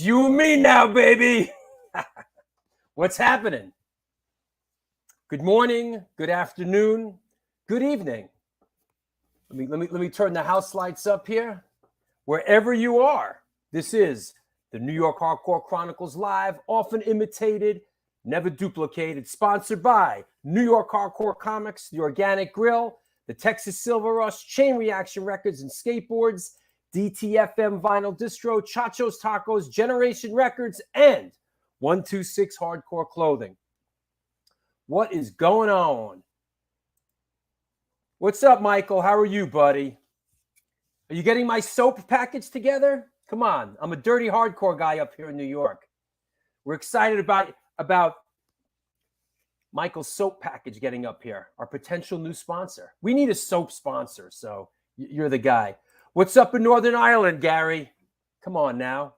you and me now, baby. What's happening? Good morning, good afternoon, good evening. Let me turn the house lights up here. Wherever you are, this is the New York Hardcore Chronicles Live, often imitated, never duplicated, sponsored by New York Hardcore Comics, The Organic Grill, the Texas Silver Rush, Chain Reaction Records and Skateboards, DTFM Vinyl Distro, Chacho's Tacos, Generation Records, and 126 Hardcore Clothing. What is going on? What's up, Michael? How are you, buddy? Are you getting my soap package together? Come on. I'm a dirty hardcore guy up here in New York. We're excited about Michael's soap package getting up here, our potential new sponsor. We need a soap sponsor, so you're the guy. What's up in Northern Ireland, Gary? Come on now.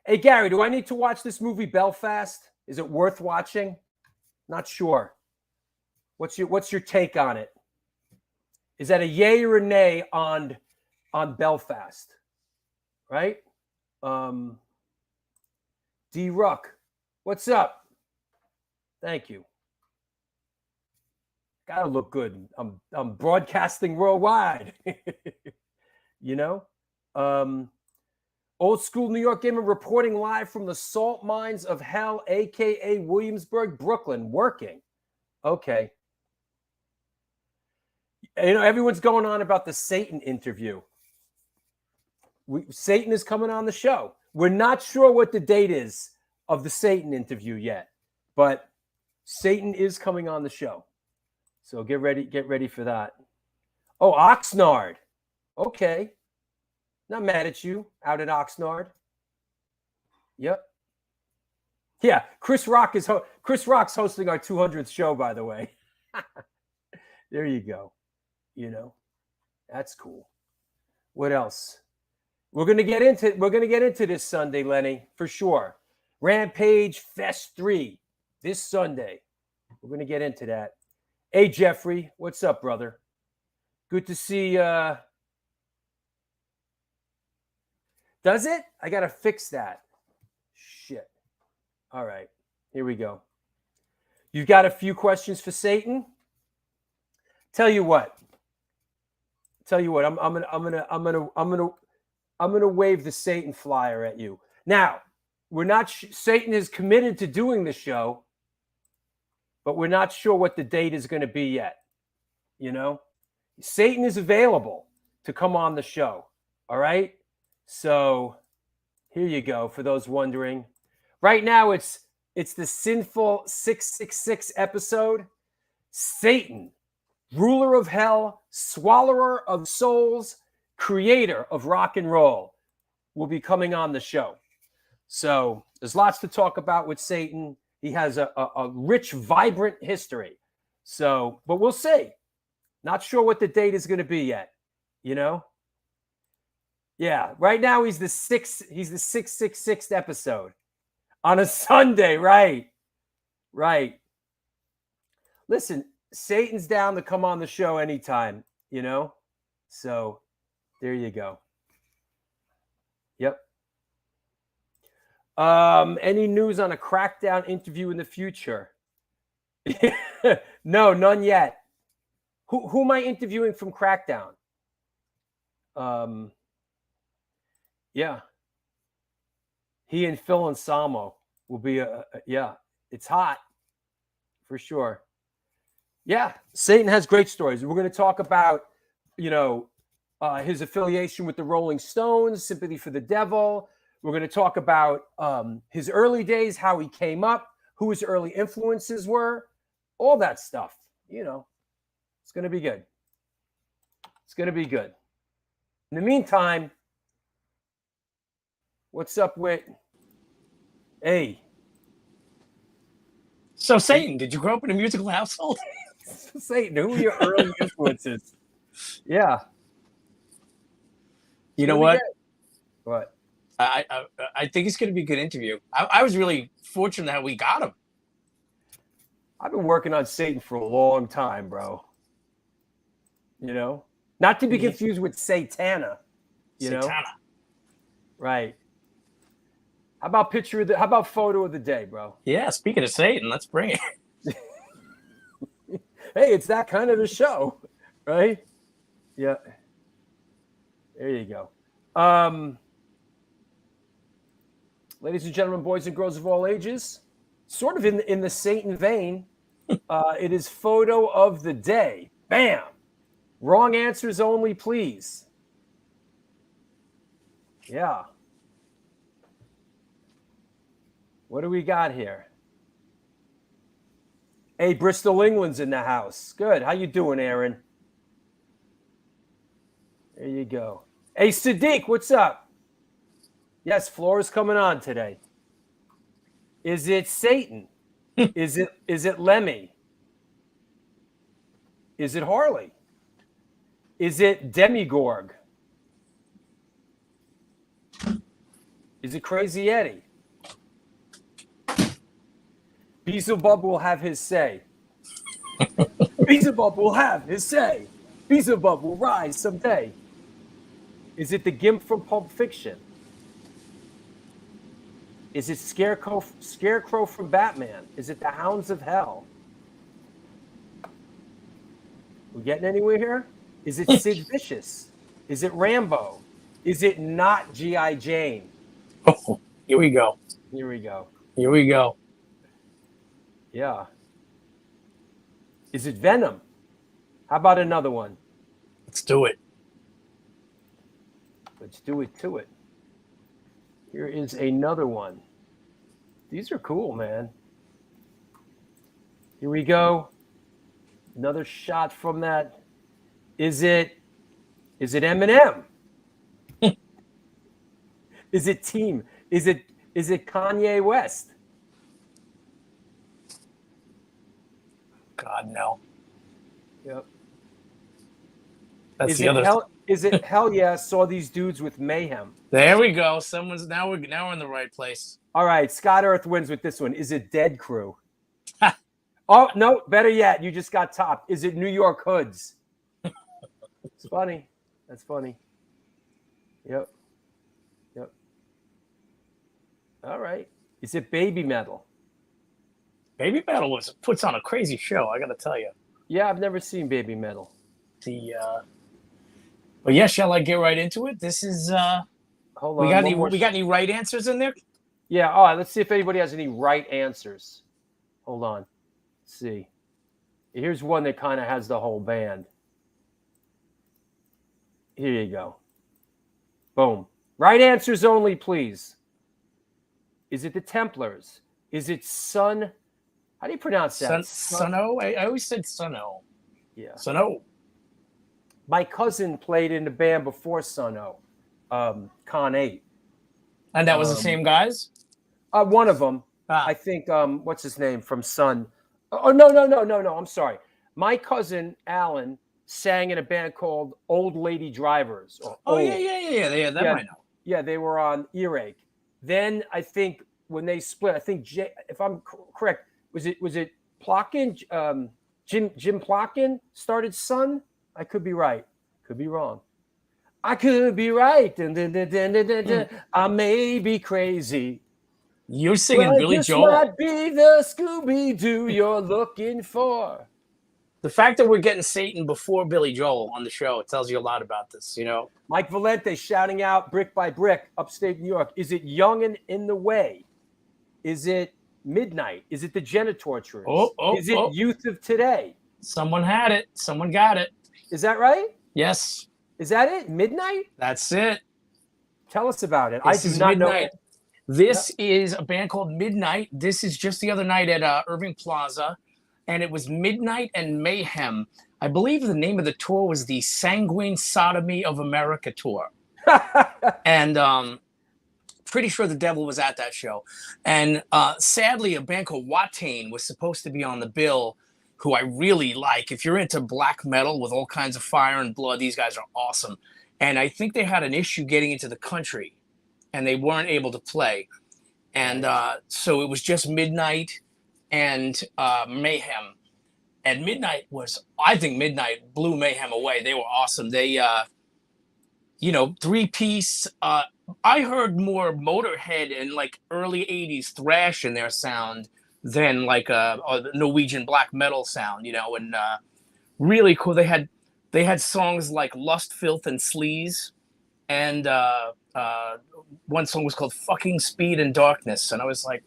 Hey, Gary, do I need to watch this movie Belfast? Is it worth watching? Not sure. What's your take on it? Is that a yay or a nay on Belfast? Right? D Ruck, what's up? Thank you. Gotta look good. I'm broadcasting worldwide. You know? Old school New York gamer reporting live from the salt mines of hell, aka Williamsburg, Brooklyn, working. Okay. You know, everyone's going on about the Satan interview. Satan is coming on the show. We're not sure what the date is of the Satan interview yet, but Satan is coming on the show. So get ready for that. Oh, Oxnard. Okay. Not mad at you out at Oxnard. Yep. Yeah, Chris Rock's hosting our 200th show, by the way. There you go. You know, that's cool. What else? We're gonna get into this Sunday, Lenny, for sure. Rampage Fest 3 this Sunday. We're gonna get into that. Hey, Jeffrey, what's up, brother? Good to see. Does it? I gotta fix that. Shit. All right, here we go. You've got a few questions for Satan. Tell you what. I'm gonna wave the Satan flyer at you. Now, we're not. Satan is committed to doing the show, but we're not sure what the date is going to be yet. You know, Satan is available to come on the show. All right. So here you go. For those wondering, right now it's the Sinful 666 episode. Satan, ruler of hell, swallower of souls, creator of rock and roll, will be coming on the show. So there's lots to talk about with Satan. He has a rich, vibrant history. So, but we'll see. Not sure what the date is going to be yet. You know? Yeah. Right now he's the 666th episode on a Sunday. Right. Right. Listen, Satan's down to come on the show anytime, you know? So there you go. Yep. Any news on a Crackdown interview in the future? No, none yet. Who am I interviewing from Crackdown? Yeah. He and Phil Anselmo will be yeah, it's hot for sure. Yeah, Satan has great stories. We're going to talk about, you know, his affiliation with the Rolling Stones, Sympathy for the Devil. We're going to talk about his early days, how he came up, who his early influences were, all that stuff. You know, it's going to be good. It's going to be good. In the meantime, what's up with... Hey. So, Satan, did you grow up in a musical household? Satan, who are your early influences? Yeah. You know what? What? I think it's going to be a good interview. I was really fortunate how we got him. I've been working on Satan for a long time, bro. You know? Not to be confused with Satana. You know? Right. How about how about photo of the day, bro? Yeah, speaking of Satan, let's bring it. Hey, it's that kind of a show, right? Yeah. There you go. Ladies and gentlemen, boys and girls of all ages, sort of in the Satan vein, it is photo of the day. Bam! Wrong answers only, please. Yeah. What do we got here? Hey, Bristol, England's in the house. Good. How you doing, Aaron? There you go. Hey, Sadiq, what's up? Yes, Flora's coming on today. Is it Satan? Is it Lemmy? Is it Harley? Is it Demigorg? Is it Crazy Eddie? Beelzebub will have his say. Beelzebub will have his say. Beelzebub will rise someday. Is it the Gimp from Pulp Fiction? Is it Scarecrow from Batman? Is it the Hounds of Hell? We getting anywhere here? Is it Sid Vicious? Is it Rambo? Is it not G.I. Jane? Oh, here we go. Here we go. Here we go. Yeah. Is it Venom? How about another one? Let's do it. Let's do it to it. Here is another one. These are cool, man. Here we go. Another shot from that. Is it Eminem? Is it Team? Is it Kanye West? God, no. Yep. That's the other. Is it Hell Yeah? Saw these dudes with Mayhem. There we go. Now we're in the right place. All right, Scott Earth wins with this one. Is it Dead Crew? Oh no, better yet, you just got topped. Is it New York Hoods? It's funny. That's funny. Yep. All right. Is it Baby Metal? Baby Metal puts on a crazy show, I gotta tell you. Yeah, I've never seen Baby Metal. But yeah, shall I get right into it? This is Hold on. we got any right answers in there? Yeah, all right, let's see if anybody has any right answers. Hold on. Let's see. Here's one that kind of has the whole band. Here you go. Boom. Right answers only, please. Is it the Templars? Is it Sun? How do you pronounce that? Sunno? I always said Sunno. Yeah. Sunno. My cousin played in the band before Sunno, Con 8. And that was the same guys? One of them. Ah. I think, what's his name from Sun? Oh, no. I'm sorry. My cousin, Alan, sang in a band called Old Lady Drivers. Yeah. That I know. Yeah, they were on Earache. Then I think when they split, I think if I'm correct, was it Plotkin? Jim Plotkin started Sun. I could be right. Could be wrong. I could be right. I may be crazy. You're singing Billy Joel. This might be the Scooby-Doo you're looking for. The fact that we're getting Satan before Billy Joel on the show, it tells you a lot about this, you know? Mike Valente shouting out Brick by Brick, upstate New York. Is it Young and in the Way? Is it Midnight? Is it the Genitorturers? Is it Youth of Today? Someone had it. Someone got it. Is that right? Yes. Is that it? Midnight? That's it. Tell us about it. This I do not know. This is a band called Midnight. This is just the other night at Irving Plaza. And it was Midnight and Mayhem. I believe the name of the tour was the Sanguine Sodomy of America tour. And pretty sure the devil was at that show. And sadly, a band called Watain was supposed to be on the bill, who I really like. If you're into black metal with all kinds of fire and blood, these guys are awesome. And I think they had an issue getting into the country, and they weren't able to play. And so it was just Midnight and Mayhem. And I think Midnight blew Mayhem away. They were awesome. They, 3-piece I heard more Motorhead and like early '80s thrash in their sound than like a Norwegian black metal sound, you know. And really cool. They had songs like "Lust, Filth, and Sleaze," and one song was called "Fucking Speed and Darkness," and I was like,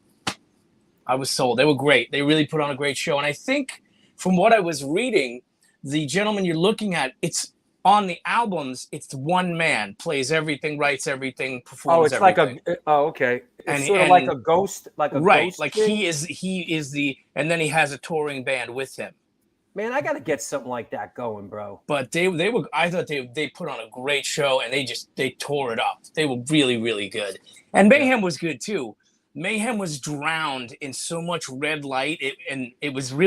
I was sold. They were great. They really put on a great show. And I think from what I was reading, the gentleman you're looking at, it's on the albums, it's one man, plays everything, writes everything, Oh, performs it's like everything. okay. It's And sort of like a ghost, right, like thing. he is the, and then he has a touring band with him. Man, I got to get something like that going, bro. But they were, I thought they put on a great show, and they tore it up. They were really, really good. And Mayhem was good too. Mayhem was drowned in so much red light, and it was a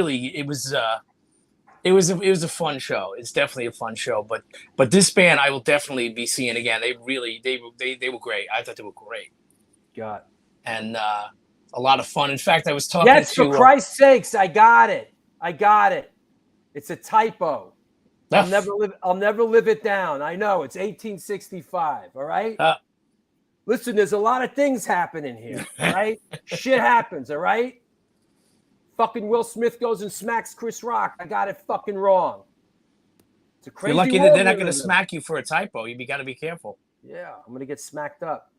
fun show. It's definitely a fun show. But this band I will definitely be seeing again. They were great. I thought they were great. God. And a lot of fun. In fact, I was talking Yes, to for Christ's sakes, I got it. It's a typo. I'll never live it down. I know it's 1865. All right. Listen, there's a lot of things happening here. All right. Shit happens. All right. Fucking Will Smith goes and smacks Chris Rock. I got it fucking wrong. It's a crazy. You're lucky that they're not going to smack you for a typo. You got to be careful. Yeah, I'm gonna get smacked up.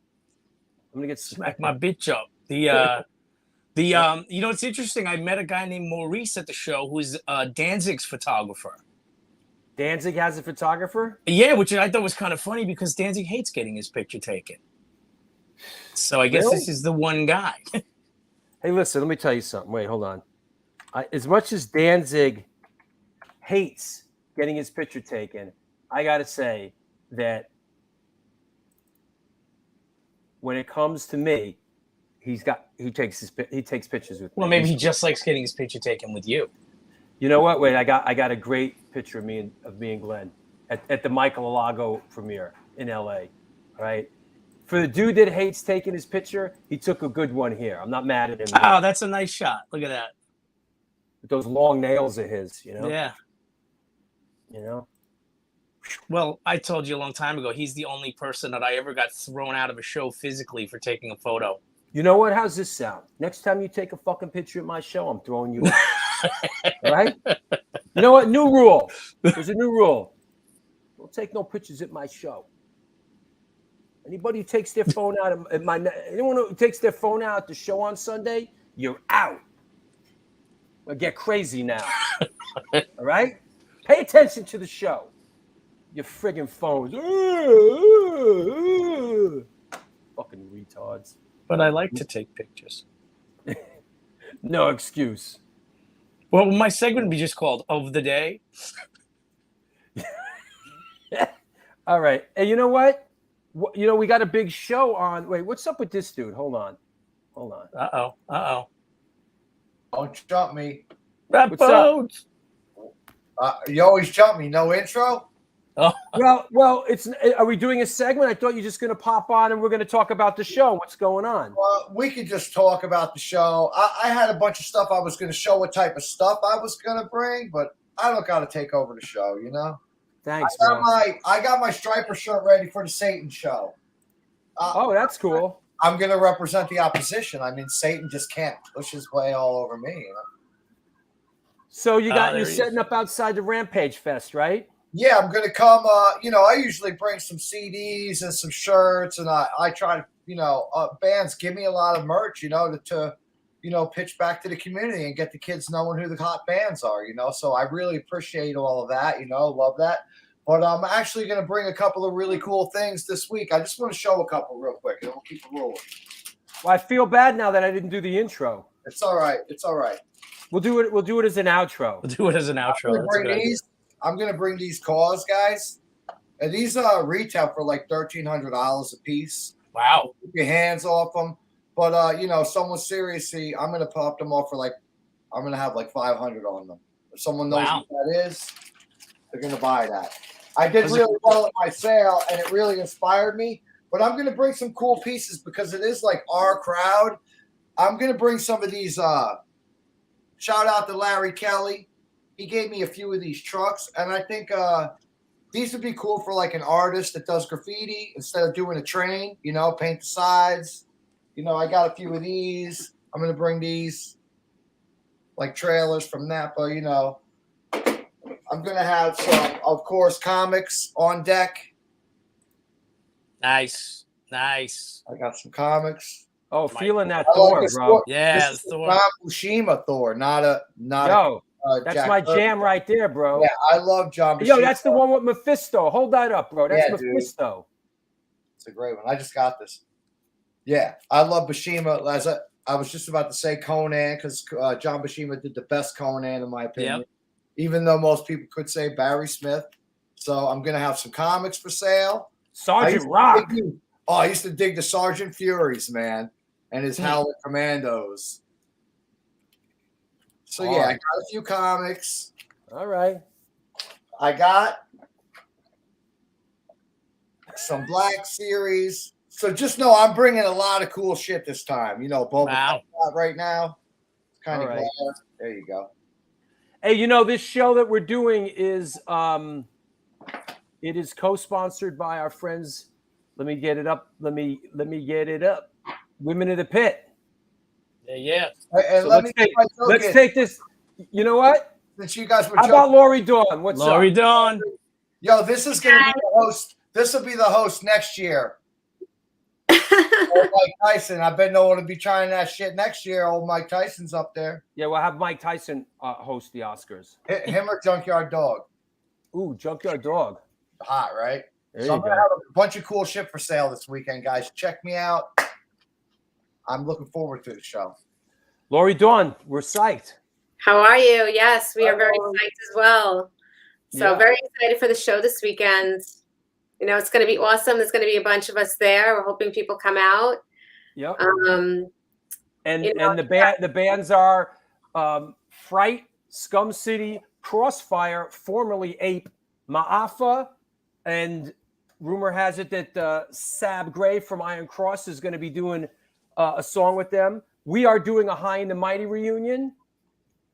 I'm gonna get smack my bitch up. You know, it's interesting. I met a guy named Maurice at the show who's Danzig's photographer. Danzig has a photographer? Yeah, which I thought was kind of funny because Danzig hates getting his picture taken. So I guess this is the one guy. Hey, listen, let me tell you something. Wait, hold on. As much as Danzig hates getting his picture taken, I got to say that when it comes to me, he takes pictures with me. Well, maybe he just likes getting his picture taken with you. You know what? Wait, I got a great picture of me and Glenn at the Michael Alago premiere in LA. All right. For the dude that hates taking his picture, he took a good one here. I'm not mad at him. Oh, that's a nice shot. Look at that. With those long nails of his, you know? Yeah. You know? Well, I told you a long time ago, he's the only person that I ever got thrown out of a show physically for taking a photo. You know what? How's this sound? Next time you take a fucking picture at my show, I'm throwing you out. All right? You know what? New rule. There's a new rule. Don't take no pictures at my show. Anybody who takes their phone out anyone who takes their phone out at the show on Sunday, you're out. I'll get crazy now. All right? Pay attention to the show. Your friggin' phones. Fucking retards. But I like to take pictures. No excuse. Well, my segment would be just called Of the Day. All right. And you know what? You know, we got a big show on. Wait, what's up with this dude? Hold on. Uh-oh. Don't jump me. What's up? You always jump me. No intro? Oh. Well, are we doing a segment? I thought you were just going to pop on and we're going to talk about the show. What's going on? Well, we could just talk about the show. I had a bunch of stuff I was going to show what type of stuff I was going to bring, but I don't got to take over the show, you know? Thanks, I got my striper shirt ready for the Satan show. Oh, that's cool. I'm going to represent the opposition. I mean, Satan just can't push his way all over me, you know? So you're setting up outside the Rampage Fest, right? Yeah, I'm going to come. I usually bring some CDs and some shirts, and I try to, bands give me a lot of merch, to pitch back to the community and get the kids knowing who the hot bands are, So I really appreciate all of that, love that. But I'm actually going to bring a couple of really cool things this week. I just want to show a couple real quick, and we'll keep it rolling. Well, I feel bad now that I didn't do the intro. It's all right. It's all right. We'll do it as an outro. I'm going to bring these cars, guys. And these retail for like $1,300 a piece. Wow. Keep your hands off them. But, someone seriously, I'm going to pop them off for I'm going to have like 500 on them. If someone knows what that is, they're going to buy that. I did really well at my sale, and it really inspired me. But I'm going to bring some cool pieces because it is like our crowd. I'm going to bring some of these. Shout out to Larry Kelly. He gave me a few of these trucks, and I think these would be cool for like an artist that does graffiti instead of doing a train, you know, paint the sides. You know, I got a few of these. I'm going to bring these like trailers from Napa, you know. I'm going to have some, of course, comics on deck. Nice. Nice. I got some comics. Oh, feeling that I Thor, like bro. Yeah, this is Thor. John Buscema Thor, not Yo, that's Jack my Kirby. jam right there, bro. Yeah, I love John Buscema. Yo, that's the one with Mephisto. Hold that up, bro. That's Yeah, dude. Mephisto. It's a great one. I just got this. Yeah, I love Buscema. As I was just about to say Conan, because John Buscema did the best Conan, in my opinion. Yep. Even though most people could say Barry Smith. So I'm going to have some comics for sale. Sergeant Rock. I used to dig the Sergeant Furies, man, and his Howling Commandos. So, yeah, I got a few comics. All right. I got some Black Series. So just know I'm bringing a lot of cool shit this time. You know, Boba Fett right now. It's kind of glad. There you go. Hey, you know, this show that we're doing is it is co-sponsored by our friends. Let me get it up. Let me get it up. Women of the Pit. Yeah. And so let's take this. You know what? Since you guys were How about Lori Dawn? What's up? Lori Dawn. Yo, this is going to be the host. This will be the host next year. Old Mike Tyson. I bet no one will be trying that shit next year. Old Mike Tyson's up there. Yeah, we'll have Mike Tyson host the Oscars. Him or Junkyard Dog? Ooh, Junkyard Dog. Hot, right? So I'm going to have a bunch of cool shit for sale this weekend, guys. Check me out. I'm looking forward to the show. Lori Dawn, we're psyched. How are you? Yes, we are very psyched as well. So very excited for the show this weekend. You know, it's going to be awesome. There's going to be a bunch of us there. We're hoping people come out. Yep. You know, the bands are Fright, Scum City, Crossfire, formerly Ape, Maafa, and rumor has it that Sab Gray from Iron Cross is going to be doing a song with them. We are doing a High and the Mighty reunion,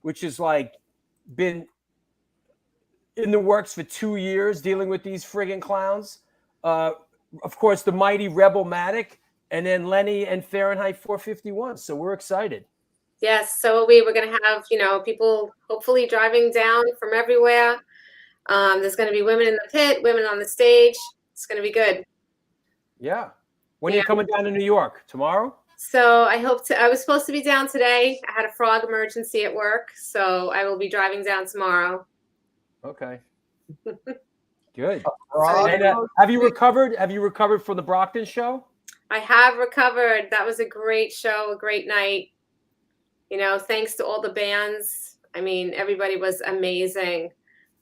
which has like been in the works for 2 years, dealing with these friggin' clowns. Of course, the mighty Rebel-Matic, and then Lenny and Fahrenheit 451. So we're excited. Yes, so we're going to have, you know, people hopefully driving down from everywhere. There's going to be women in the pit, women on the stage. It's going to be good. Yeah. When are you coming down to New York? Tomorrow? So I was supposed to be down today. I had a frog emergency at work, so I will be driving down tomorrow. Okay. Good. And, have you recovered? Have you recovered from the Brockton show? I have recovered. That was a great show, a great night. You know, thanks to all the bands. I mean, everybody was amazing.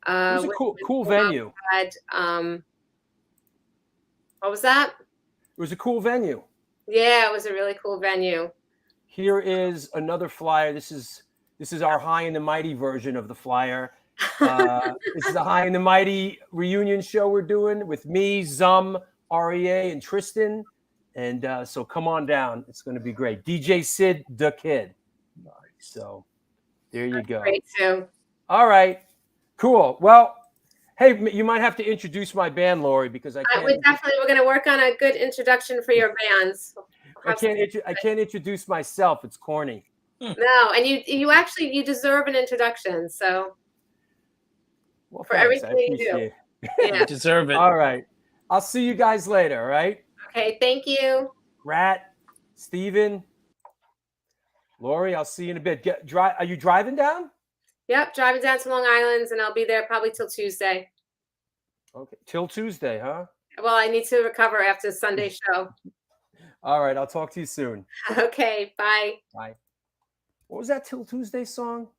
It was a cool venue. What was that? It was a cool venue. Yeah, it was a really cool venue. Here is another flyer. This is our High and the Mighty version of the flyer. This is the High and the Mighty reunion show we're doing with me, Zum, REA, and Tristan. And so come on down. It's going to be great. DJ Sid, the Kid. Nice. So there you go. Great too. All right. Cool. Well, hey, you might have to introduce my band, Lori, because I can't. We're going to work on a good introduction for your bands. I can't introduce myself. It's corny. No, and you deserve an introduction. So well, for thanks. everything you do. Yeah. You deserve it. All right. I'll see you guys later, all right? Okay, thank you. Rat, Steven, Lori, I'll see you in a bit. Are you driving down? Yep, driving down to Long Island, and I'll be there probably till Tuesday. Okay, till Tuesday, huh? Well, I need to recover after Sunday's show. All right, I'll talk to you soon. Okay, bye. Bye. What was that Till Tuesday song?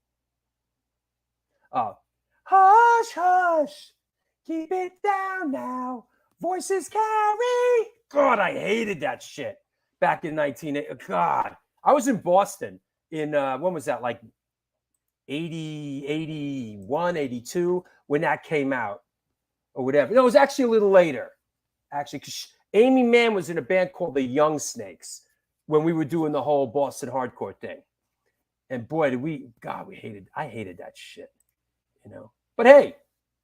Oh. Hush, hush, keep it down now. Voices carry. God, I hated that shit back in 1980. God, I was in Boston in, when was that? Like 80, 81, 82, when that came out or whatever. No, it was actually a little later, actually, because Amy Mann was in a band called the Young Snakes when we were doing the whole Boston hardcore thing. And boy, I hated that shit, you know. But hey,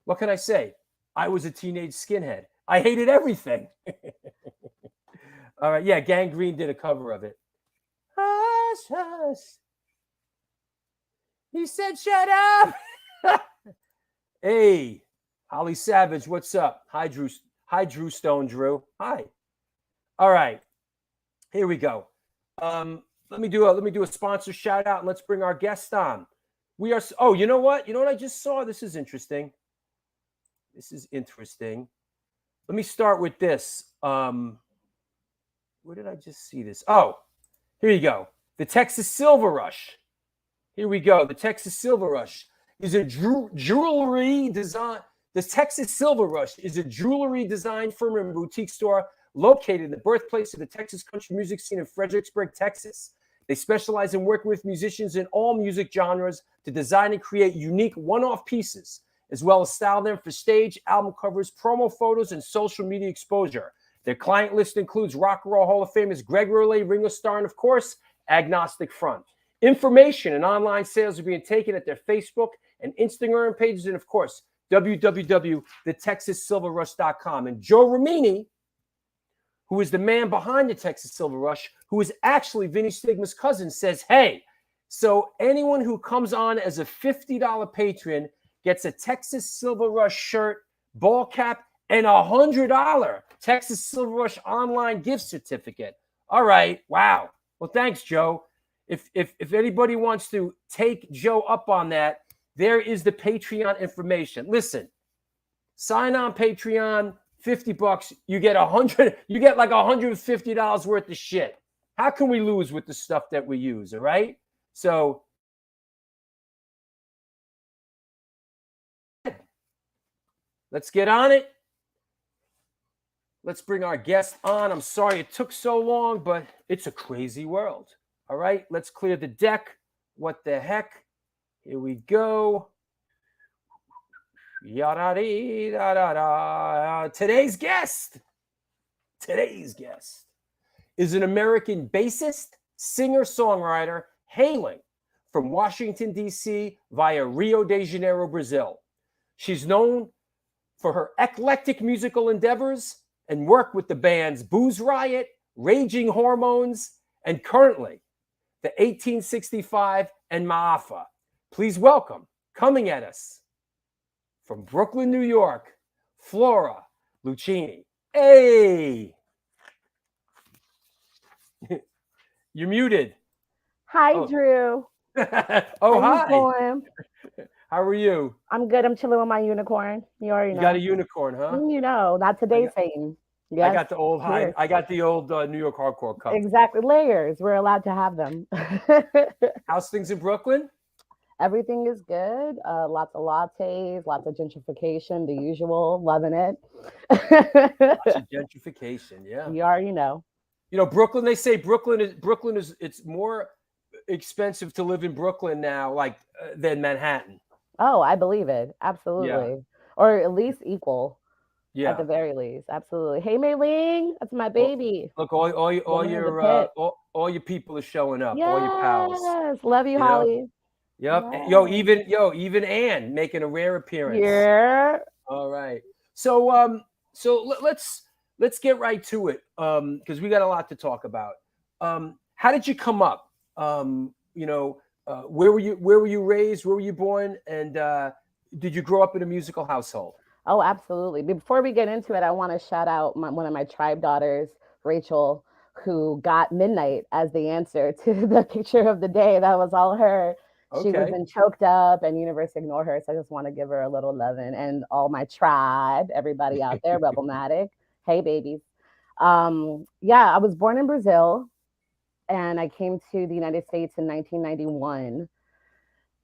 what can I say? I was a teenage skinhead. I hated everything. All right. Yeah, Gangrene did a cover of it. Hush, hush. He said, shut up. Hey, Holly Savage, what's up? Hi, Drew. Hi, Drew Stone Drew. Hi. All right. Here we go. Let me do a sponsor shout out and let's bring our guest on. We are you know what? You know what I just saw? This is interesting. Let me start with this. Where did I just see this? Oh, here you go. The Texas Silver Rush. Here we go. The Texas Silver Rush is a jewelry design. The Texas Silver Rush is a jewelry design firm and boutique store located in the birthplace of the Texas country music scene in Fredericksburg, Texas. They specialize in working with musicians in all music genres to design and create unique one-off pieces, as well as style them for stage, album covers, promo photos, and social media exposure. Their client list includes Rock and Roll Hall of Famers Greg Rowley, Ringo Starr, and of course, Agnostic Front. Information and online sales are being taken at their Facebook and Instagram pages, and of course, www.thetexassilverrush.com. And Joe Ramini, who is the man behind the Texas Silver Rush, who is actually Vinny Stigma's cousin, says, hey, so anyone who comes on as a $50 patron gets a Texas Silver Rush shirt, ball cap, and a $100 Texas Silver Rush online gift certificate. All right. Wow. Well, thanks, Joe. If anybody wants to take Joe up on that, there is the Patreon information. Listen, sign on Patreon, $50, you get like $150 worth of shit. How can we lose with the stuff that we use? All right. So let's get on it. Let's bring our guest on. I'm sorry it took so long, but it's a crazy world. All right, let's clear the deck. What the heck? Here we go. Yada-dee-da-da-da. Today's guest is an American bassist, singer-songwriter hailing from Washington, D.C. via Rio de Janeiro, Brazil. She's known for her eclectic musical endeavors and work with the bands Booze Riot, Raging Hormones, and currently the 1865 and Maafa. Please welcome, coming at us from Brooklyn, New York, Flora Lucini. Hey! You're muted. Hi, Drew. Oh, How hi. you doing? How are you? I'm good. I'm chilling with my unicorn. You already know. You got a unicorn, huh? You know, not today's Satan. Yes. I got the old New York hardcore cup. Exactly. Layers. We're allowed to have them. How's things in Brooklyn? Everything is good. Lots of lattes, lots of gentrification, the usual. Loving it. Lots of gentrification, yeah. You already know. You know, Brooklyn, they say Brooklyn is it's more expensive to live in Brooklyn now, like than Manhattan. Oh, I believe it. Absolutely. Yeah. Or at least equal. Yeah. At the very least. Absolutely. Hey, Mei Ling. That's my baby. Look, all your people are showing up. Yes. All your pals. Yes. Love you, Holly. Yep. Yes. Even Ann making a rare appearance. Yeah. All right. So let's get right to it. Because we got a lot to talk about. How did you come up? Where were you raised? Where were you born? And did you grow up in a musical household? Oh, absolutely. Before we get into it, I want to shout out one of my tribe daughters, Rachel, who got Midnight as the answer to the picture of the day. That was all her. Okay. She was in Choked Up and Universe Ignore Her. So I just want to give her a little loving. And all my tribe, everybody out there, Rebelmatic. Hey, babies. I was born in Brazil and I came to the United States in 1991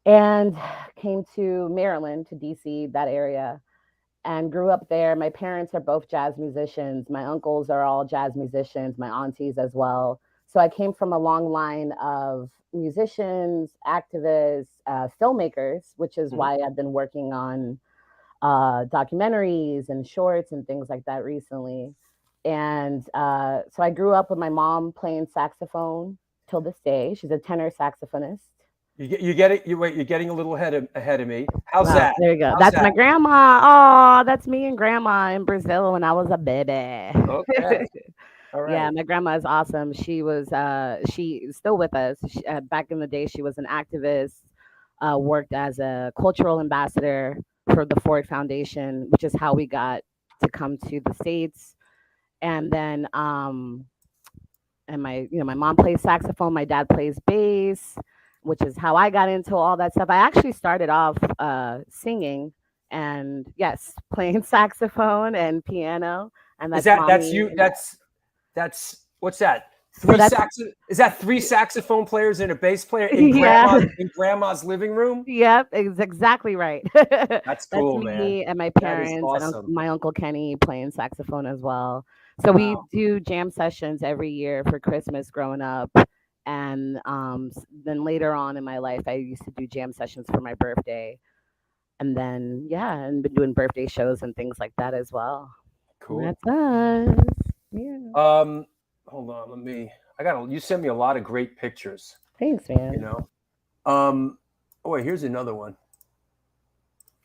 and came to Maryland, to DC, that area, and grew up there. My parents are both jazz musicians. My uncles are all jazz musicians, my aunties as well. So I came from a long line of musicians, activists, filmmakers, which is why I've been working on documentaries and shorts and things like that recently. And so I grew up with my mom playing saxophone till this day. She's a tenor saxophonist. You're getting a little ahead of me. How's Wow, that? there you go. How's That's that? my grandma. Oh, that's me and grandma in Brazil when I was a baby. Okay. All right. Yeah, my grandma is awesome. She's still with us. Back in the day, she was an activist, worked as a cultural ambassador for the Ford Foundation, which is how we got to come to the States. And then, and my mom plays saxophone, my dad plays bass, which is how I got into all that stuff. I actually started off singing and yes, playing saxophone and piano. And Is that's that's mommy. you? That's what's that? So that's Is that three saxophone players and a bass player yeah. in grandma's living room? Yep, it's exactly right. That's That's cool, man. me and my That is parents and awesome. my uncle Kenny playing saxophone as well. So we Wow. do jam sessions every year for Christmas growing up. And then later on in my life, I used to do jam sessions for my birthday. And then, yeah, and been doing birthday shows and things like that as well. And Cool. that's us. Yeah. Hold on, you sent me a lot of great pictures, Thanks, you man. know. Oh wait, here's another one.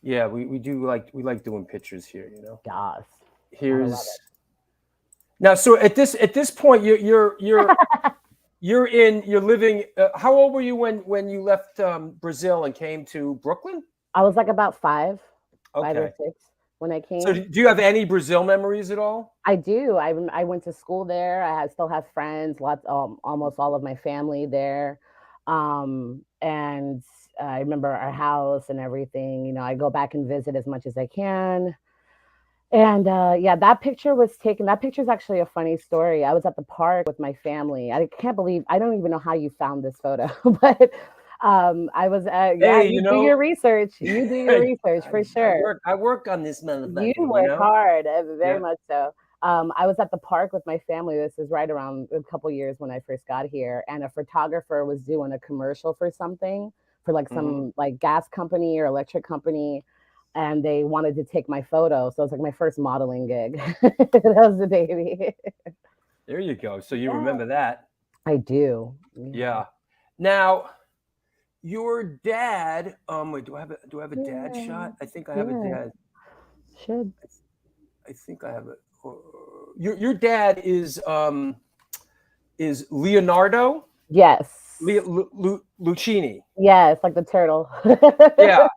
Yeah, we like doing pictures here, you know. Yes. I love Here's now. So at this point, you're living. How old were you when you left Brazil and came to Brooklyn? I was like about five or Okay. 6 when I came. So do you have any Brazil memories at all? I do. I went to school there. Still have friends, almost all of my family there. And I remember our house and everything. I go back and visit as much as I can. And yeah, that picture was taken. That picture is actually a funny story. I was at the park with my family. I can't believe, I don't even know how you found this photo, but I was, yeah, Hey, you do your research. You do your research for sure. I work on this You motherfucker, work hard, very Yeah. much so. I was at the park with my family. This is right around a couple years when I first got here, and a photographer was doing a commercial for something for like Mhm. some like gas company or electric company, and they wanted to take my photo. So it was like my first modeling gig. That was the baby. There you go. So you Yeah, remember that. I do. Yeah. Now, your dad, wait, do I have a dad Yeah, shot? I think I have a yeah, dad. should. I think I have a your dad is Leonardo Yes. Lucini. Yes, like the turtle. Yeah.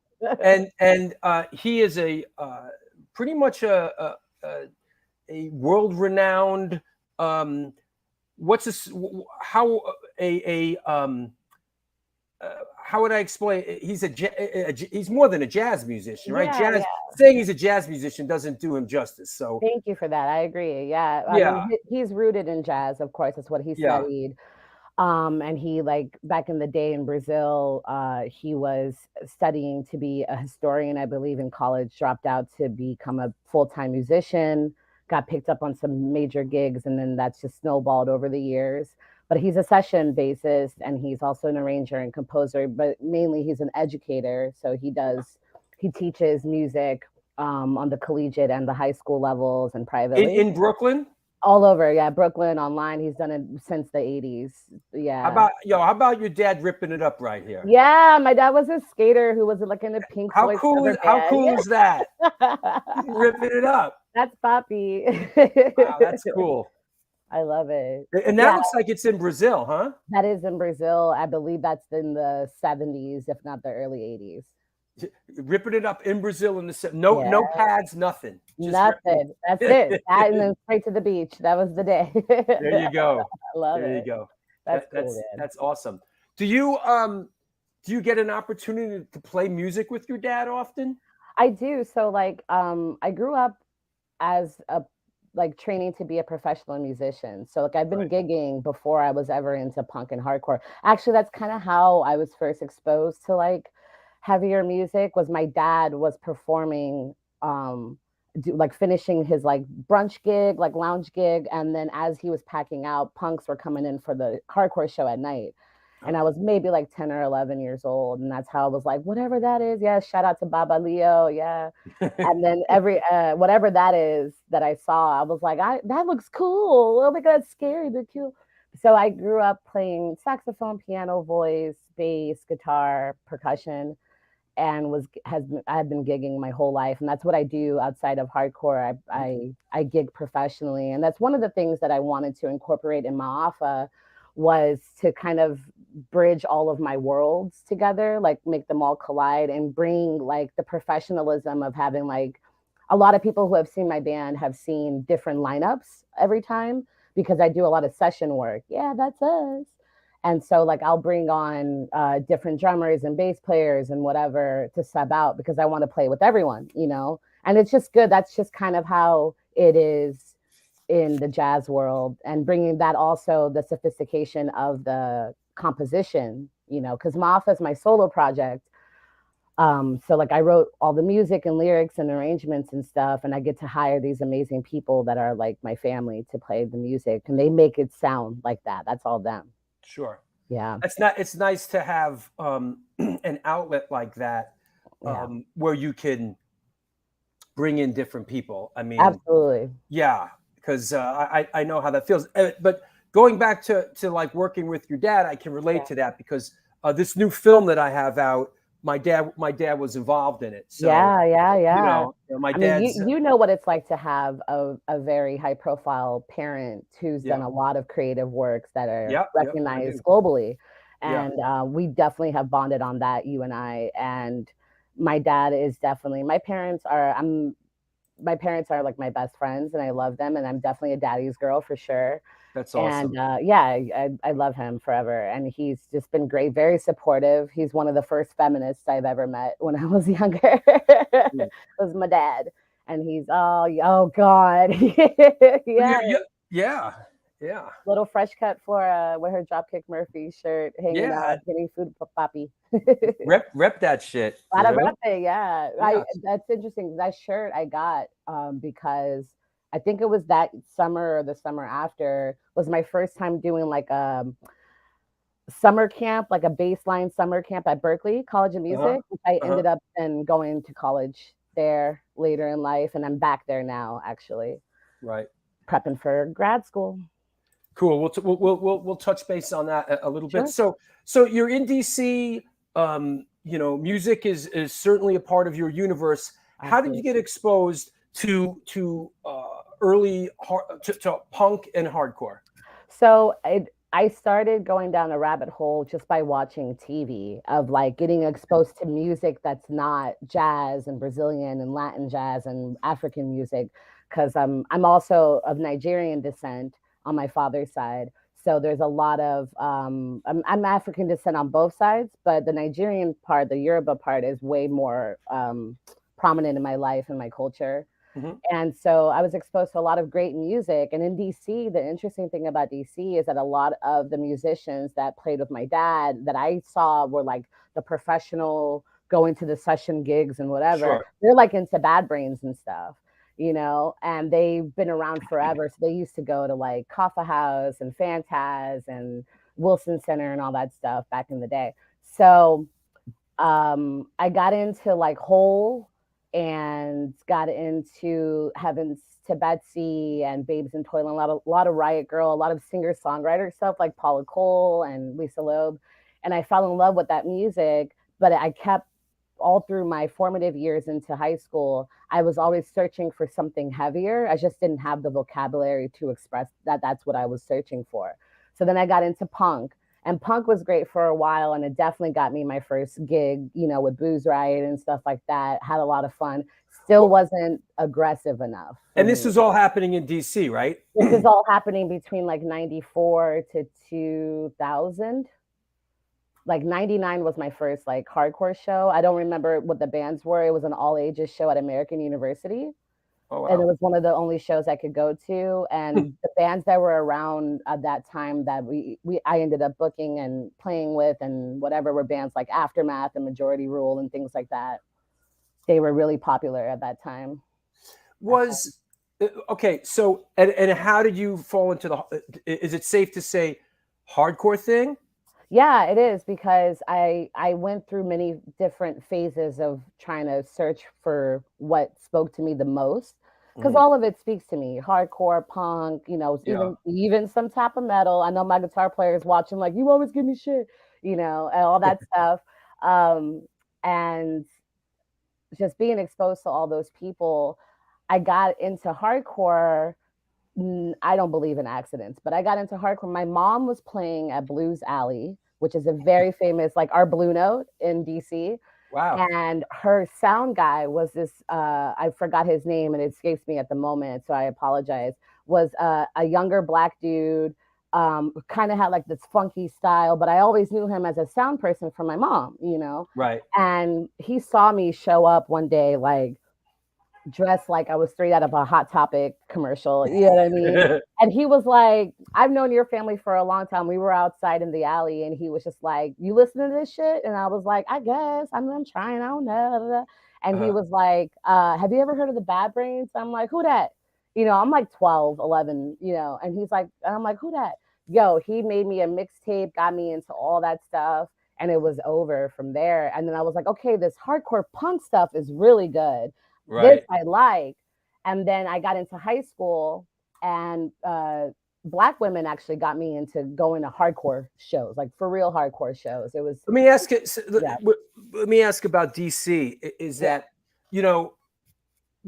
And he is a pretty much a world renowned what's this how a how would I explain? He's more than a jazz musician, right? Yeah, yeah. Saying he's a jazz musician doesn't do him justice. So Thank you for that. I agree. Yeah. I yeah, mean, he's rooted in jazz, of course. That's what he yeah. studied. And he like back in the day in Brazil, he was studying to be a historian, I believe, in college, dropped out to become a full-time musician, got picked up on some major gigs, and then that's just snowballed over the years. But he's a session bassist and he's also an arranger and composer, but mainly he's an educator. So he teaches music on the collegiate and the high school levels and privately. In Brooklyn. All over, yeah, Brooklyn, online. He's done it since the 80s. Yeah. How about your dad ripping it up right here? Yeah, my dad was a skater who was like in the Pink Floyd cover How band. cool is that? He's ripping it up. That's Poppy. Wow, that's cool. I love it. And that looks like it's in Brazil, huh? That is in Brazil. I believe that's in the 70s, if not the early 80s. Ripping it up in Brazil in the no pads, nothing. Just nothing. That's it. That and then straight to the beach. That was the day. There you go. I love it. There you go. That's cool, man. That's awesome. Do you get an opportunity to play music with your dad often? I do. So like I grew up as a like training to be a professional musician. So like I've been gigging before I was ever into punk and hardcore. Actually, that's kind of how I was first exposed to like heavier music. Was my dad was performing like finishing his like brunch gig, like lounge gig, and then as he was packing out, punks were coming in for the hardcore show at night. And I was maybe like 10 or 11 years old. And that's how I was like, whatever that is. Yeah. Shout out to Baba Leo. Yeah. And then whatever that is that I saw, I was like, that looks cool. Oh my God, scary. They're cute. So I grew up playing saxophone, piano, voice, bass, guitar, percussion, and I've been gigging my whole life, and that's what I do outside of hardcore. I gig professionally, and that's one of the things that I wanted to incorporate in Maafa was to kind of bridge all of my worlds together, like make them all collide and bring like the professionalism of having like a lot of people who have seen my band have seen different lineups every time because I do a lot of session work. Yeah, that's us. And so like I'll bring on different drummers and bass players and whatever to sub out because I want to play with everyone, you know. And it's just good. That's just kind of how it is in the jazz world, and bringing that also the sophistication of the composition, you know, because Maafa is my solo project. So like I wrote all the music and lyrics and arrangements and stuff, and I get to hire these amazing people that are like my family to play the music, and they make it sound like that. That's all them. Sure. Yeah. It's nice to have an outlet like that where you can bring in different people. I mean, absolutely. Yeah, because I know how that feels. But going back to like working with your dad, I can relate to that because this new film that I have out, my dad was involved in it. So yeah. you know, my I mean, dad's you know what it's like to have a very high profile parent who's done a lot of creative works that are recognized globally. And we definitely have bonded on that, you and I. And my dad is definitely, my parents are like my best friends and I love them. And I'm definitely a daddy's girl for sure. That's awesome. And I love him forever. And he's just been great, very supportive. He's one of the first feminists I've ever met when I was younger. It was my dad. And he's, oh God. Yeah. Little fresh cut Flora with her Dropkick Murphy shirt, hanging out, getting food for Poppy. Rep that shit. A lot of rep it, yeah. That's interesting. That shirt I got because I think it was that summer or the summer after was my first time doing like a summer camp, like a baseline summer camp at Berklee College of Music. I ended up then going to college there later in life, and I'm back there now, actually. Right. Prepping for grad school. Cool. We'll touch base on that a little bit. So you're in DC. You know, music is certainly a part of your universe. How did you get exposed to early to punk and hardcore? So I started going down a rabbit hole just by watching TV of like getting exposed to music that's not jazz and Brazilian and Latin jazz and African music, because I'm also of Nigerian descent on my father's side. So there's a lot of I'm African descent on both sides, but the Nigerian part, the Yoruba part, is way more prominent in my life and my culture. And so I was exposed to a lot of great music. And in DC, the interesting thing about DC is that a lot of the musicians that played with my dad that I saw were like the professional going to the session gigs and whatever. Sure. They're like into Bad Brains and stuff, you know, and they've been around forever. So they used to go to like Kaffa House and Fantaz and Wilson Center and all that stuff back in the day. So I got into like Hole and got into Heavens to Betsy and Babes in Toyland, a lot of Riot Girl, a lot of singer-songwriter stuff like Paula Cole and Lisa Loeb. And I fell in love with that music, but I kept all through my formative years into high school, I was always searching for something heavier. I just didn't have the vocabulary to express that that's what I was searching for. So then I got into punk. And punk was great for a while, and it definitely got me my first gig, you know, with Booze Riot and stuff like that. Had a lot of fun. Still wasn't aggressive enough. And this was all happening in DC, right? This is all happening between like 94 to 2000. Like 99 was my first like hardcore show. I don't remember what the bands were. It was an all ages show at American University. Oh, wow. And it was one of the only shows I could go to. And the bands that were around at that time that I ended up booking and playing with and whatever were bands like Aftermath and Majority Rule and things like that. They were really popular at that time. Okay, so and how did you fall into is it safe to say hardcore thing? Yeah, it is, because I went through many different phases of trying to search for what spoke to me the most. because all of it speaks to me. Hardcore, punk, you know, even some type of metal. I know my guitar player is watching, like, you always give me shit, you know, and all that stuff. And just being exposed to all those people, I got into hardcore. I don't believe in accidents, but I got into hardcore. My mom was playing at Blues Alley, which is a very famous, like our Blue Note in DC. Wow. And her sound guy was this, I forgot his name and it escapes me at the moment, so I apologize, was a younger Black dude, kind of had like this funky style, but I always knew him as a sound person from my mom, you know? Right. And he saw me show up one day, like, dressed like I was straight out of a Hot Topic commercial. You know what I mean? And he was like, I've known your family for a long time. We were outside in the alley and he was just like, you listen to this shit? And I was like, I guess. I'm trying. I don't know. And he was like, have you ever heard of the Bad Brains? I'm like, who that? You know, I'm like 12, 11, you know, and he's like, and I'm like, who that? Yo, he made me a mixtape, got me into all that stuff. And it was over from there. And then I was like, okay, this hardcore punk stuff is really good. Right. This I like. And then I got into high school and Black women actually got me into going to hardcore shows, like for real hardcore shows. It was. Let me ask it. Let me ask about DC. Is that, you know,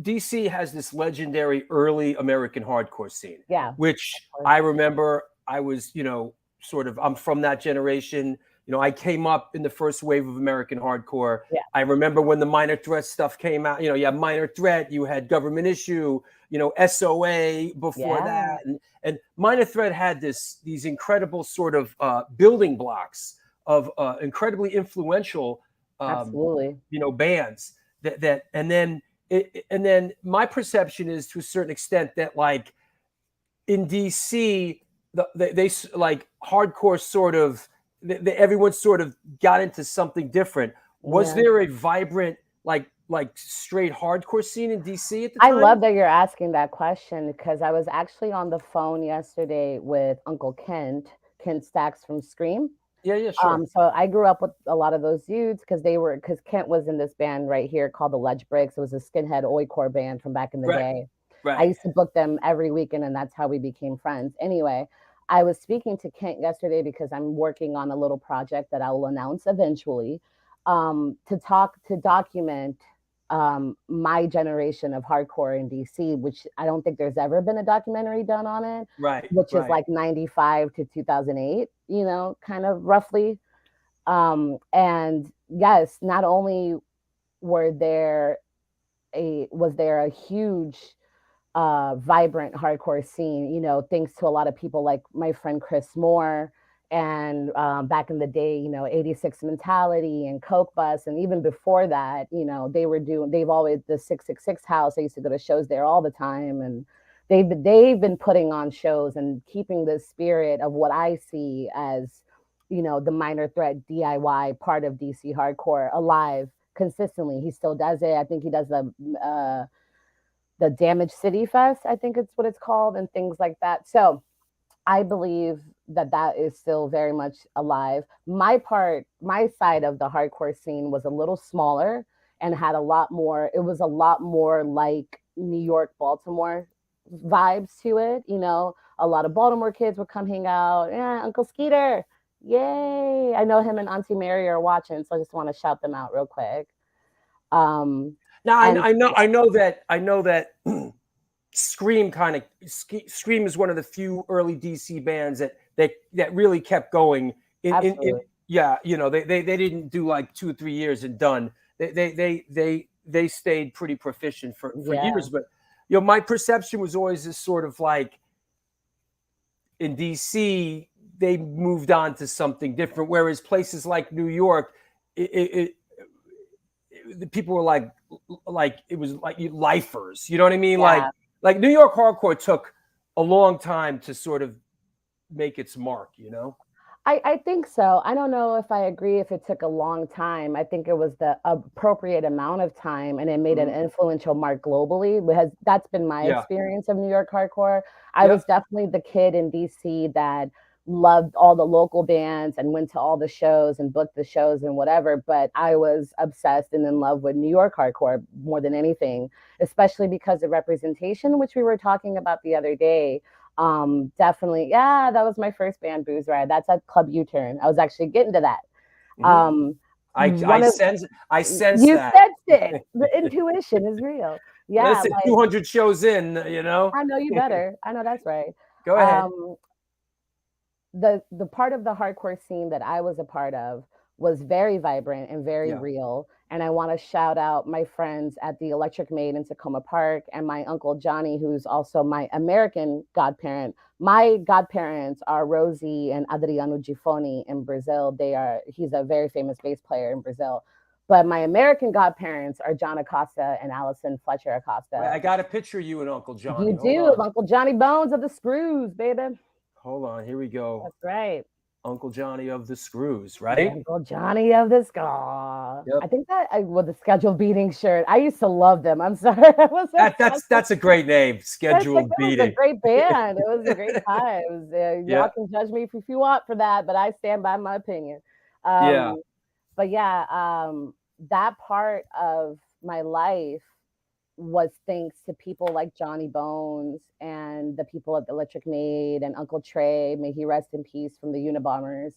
DC has this legendary early American hardcore scene. Yeah. Which I remember. I was, you know, sort of. I'm from that generation. You know, I came up in the first wave of American hardcore. Yeah. I remember when the Minor Threat stuff came out. You know, you had Minor Threat, you had Government Issue, you know, SOA before that. And Minor Threat had these incredible sort of building blocks of incredibly influential, absolutely, you know, bands that and then my perception is to a certain extent that like in DC, they like hardcore sort of, everyone sort of got into something different. Was there a vibrant, like straight hardcore scene in DC at the time? I love that you're asking that question because I was actually on the phone yesterday with Uncle Kent Stacks from Scream. Yeah, sure. So I grew up with a lot of those dudes because Kent was in this band right here called the Ledge Bricks. It was a skinhead oi-core band from back in the day. Right. I used to book them every weekend, and that's how we became friends. Anyway, I was speaking to Kent yesterday because I'm working on a little project that I will announce eventually, to document my generation of hardcore in DC, which I don't think there's ever been a documentary done on it. Right. Which is like 95 to 2008, you know, kind of roughly. And yes, not only was there a huge vibrant hardcore scene, you know, thanks to a lot of people like my friend Chris Moore and back in the day, you know, 86 Mentality and Coke Bus. And even before that, you know, they've always, the 666 House, I used to go to shows there all the time. And they've been putting on shows and keeping the spirit of what I see as, you know, the Minor Threat DIY part of DC hardcore alive consistently. He still does it. I think he does the Damage City Fest, I think it's what it's called, and things like that. So I believe that is still very much alive. My side of the hardcore scene was a little smaller and had it was a lot more like New York, Baltimore vibes to it. You know, a lot of Baltimore kids would come hang out. Yeah, Uncle Skeeter. Yay. I know him and Auntie Mary are watching, so I just want to shout them out real quick. Now I know that Scream is one of the few early DC bands that really kept going. Yeah, you know, they didn't do like 2 or 3 years and done. They stayed pretty proficient for years. But you know, my perception was always this sort of like in DC they moved on to something different, whereas places like New York, the people were like it was like lifers, you know what I mean? Like New York hardcore took a long time to sort of make its mark, you know? I think so. I don't know if I agree if it took a long time. I think it was the appropriate amount of time and it made an influential mark globally. That's been my experience of New York hardcore. I was definitely the kid in DC that loved all the local bands and went to all the shows and booked the shows and whatever. But I was obsessed and in love with New York hardcore more than anything, especially because of representation, which we were talking about the other day. Definitely, yeah, that was my first band, Booze Ride. That's at Club U-Turn. I was actually getting to that. I sense you that. sensed it. The intuition is real. Yeah, Listen, like 200 shows in, you know. I know you better. I know that's right. Go ahead. The part of the hardcore scene that I was a part of was very vibrant and very real. And I want to shout out my friends at the Electric Maid in Tacoma Park and my uncle Johnny, who's also my American godparent. My godparents are Rosie and Adriano Gifoni in Brazil. He's a very famous bass player in Brazil. But my American godparents are John Acosta and Allison Fletcher Acosta. I got a picture of you and Uncle Johnny. You do, Uncle Johnny Bones of the Screws, baby. Hold on, here we go. That's right. Uncle Johnny of the Screws, right? Uncle Johnny of the Screws. Yep. I think with the Scheduled Beating shirt. I used to love them. I'm sorry. That's a great name, Scheduled Beating. It was a great band. It was a great time. Y'all can judge me if you want for that, but I stand by my opinion. But yeah, that part of my life was thanks to people like Johnny Bones and the people at the Electric Maid and Uncle Trey, may he rest in peace, from the Unabombers.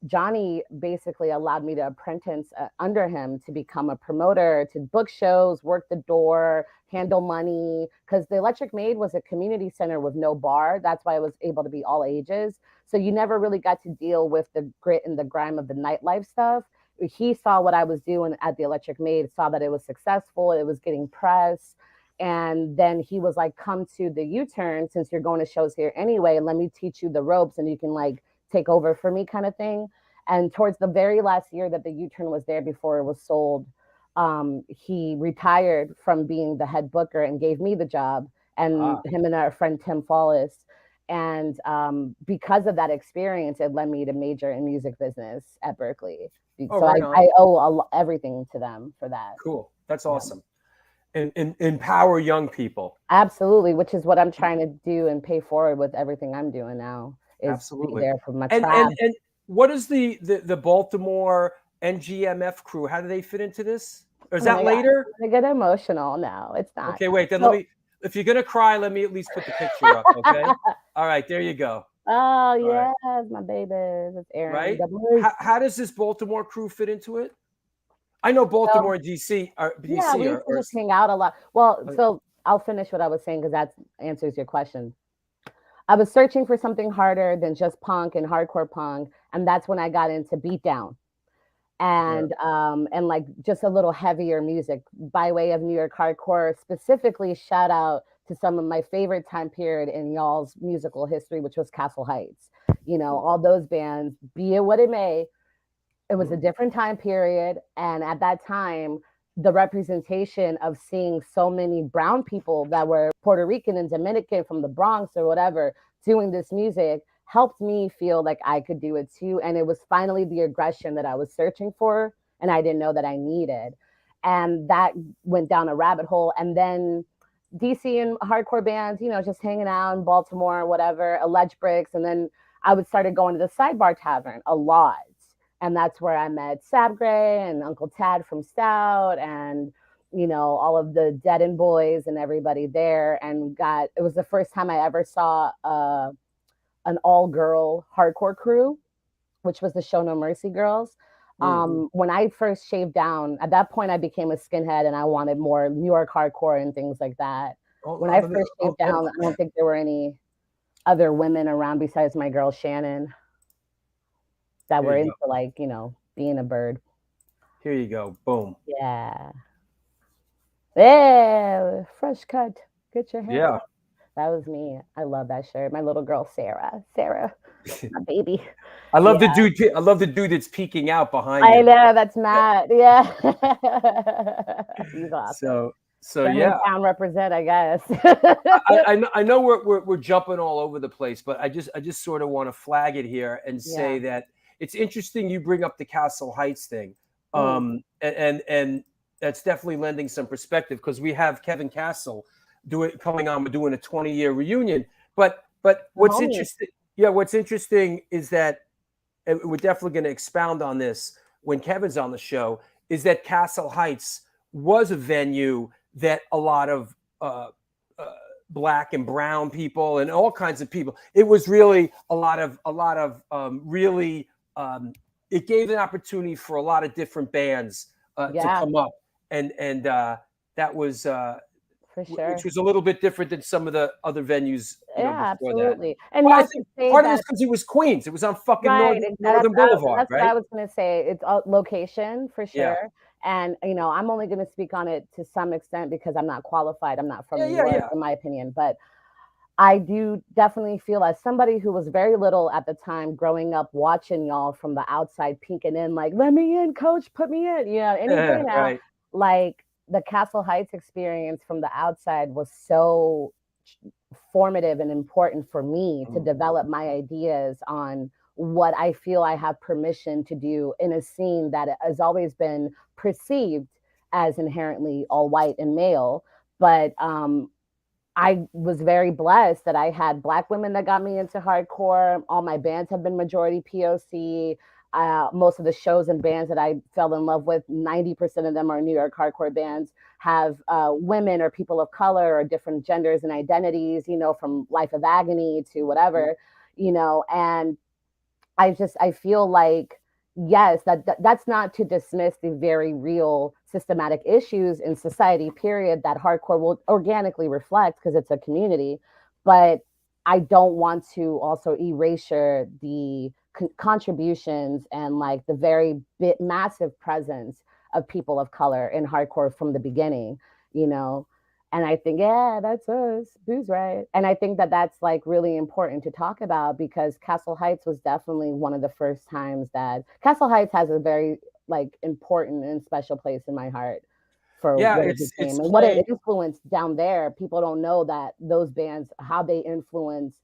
Johnny basically allowed me to apprentice under him to become a promoter, to book shows, work the door, handle money, because the Electric Maid was a community center with no bar. That's why I was able to be all ages. So you never really got to deal with the grit and the grime of the nightlife stuff. He saw what I was doing at the Electric Maid, saw that it was successful, it was getting press. And then he was like, come to the U-Turn since you're going to shows here anyway, and let me teach you the ropes and you can like take over for me kind of thing. And towards the very last year that the U-Turn was there before it was sold, he retired from being the head booker and gave me the job, and him and our friend Tim Follis. And because of that experience, it led me to major in music business at Berkeley. So I owe everything to them for that. Cool. That's awesome. And empower young people. Absolutely, which is what I'm trying to do and pay forward with everything I'm doing now. Is Absolutely. Be there for my tribe. And what is the Baltimore NGMF crew? How do they fit into this? Or is that later? I get emotional. No, it's not. Okay, wait. Then let me. If you're gonna cry, let me at least put the picture up. Okay. All right. There you go. Oh yes, my babies. It's Aaron. Right. How does this Baltimore crew fit into it? I know Baltimore and DC are. Yeah, we used to just hang out a lot. Well, so I'll finish what I was saying because that answers your question. I was searching for something harder than just punk and hardcore punk, and that's when I got into beatdown, and like just a little heavier music by way of New York hardcore. Specifically, shout out to some of my favorite time period in y'all's musical history, which was Castle Heights. You know, all those bands, be it what it may, it was a different time period, and at that time, the representation of seeing so many brown people that were Puerto Rican and Dominican from the Bronx or whatever doing this music helped me feel like I could do it too. And it was finally the aggression that I was searching for and I didn't know that I needed. And that went down a rabbit hole. And then DC and hardcore bands, you know, just hanging out in Baltimore or whatever, Alleged Bricks. And then I would started going to the Sidebar Tavern a lot. And that's where I met Sab Gray and Uncle Tad from Stout and, you know, all of the Dead End Boys and everybody there. And it was the first time I ever saw an all-girl hardcore crew, which was the Show No Mercy Girls. When I first shaved down, at that point I became a skinhead and I wanted more New York hardcore and things like that. When I first shaved down, I don't think there were any other women around besides my girl Shannon that were into like, you know, being a bird. Here you go. Boom. Yeah. Yeah. Fresh cut. Get your hair. Yeah. That was me. I love that shirt. My little girl, Sarah, my baby. I love the dude. I love the dude that's peeking out behind you. I know, that's Matt. Yeah. He's awesome. So yeah. Town represent, I guess. I know we're jumping all over the place, but I just sort of want to flag it here and say that it's interesting you bring up the Castle Heights thing. And that's definitely lending some perspective because we have Kevin Castle coming on. We're doing a 20-year reunion. But what's interesting, Yeah, what's interesting is that we're definitely going to expound on this when Kevin's on the show, is that Castle Heights was a venue that a lot of black and brown people and all kinds of people, it was really a lot of really, it gave an opportunity for a lot of different bands to come up. And that was, for sure, which was a little bit different than some of the other venues. Absolutely. That. And well, not I think to say part of this because it was Queens. It was on fucking Northern Boulevard, that's right? what I was going to say. It's location for sure. Yeah. And I'm only going to speak on it to some extent because I'm not qualified. I'm not from New York, in my opinion. But I do definitely feel, as somebody who was very little at the time, growing up, watching y'all from the outside, peeking in, like, let me in, coach, put me in. Anything now. Right. Like, the Castle Heights experience from the outside was so formative and important for me to develop my ideas on what I feel I have permission to do in a scene that has always been perceived as inherently all white and male. But I was very blessed that I had Black women that got me into hardcore. All my bands have been majority POC. Most of the shows and bands that I fell in love with, 90% of them are New York hardcore bands, have women or people of color or different genders and identities, from Life of Agony to whatever, and I feel like, yes, that's not to dismiss the very real systematic issues in society, period, that hardcore will organically reflect because it's a community. But I don't want to also erasure the contributions and like the very massive presence of people of color in hardcore from the beginning, And I think, that's us, Booze Riot. And I think that that's like really important to talk about because Castle Heights was definitely one of the first times that Castle Heights has a very like important and special place in my heart for what it became and what it influenced down there. People don't know that those bands, how they influenced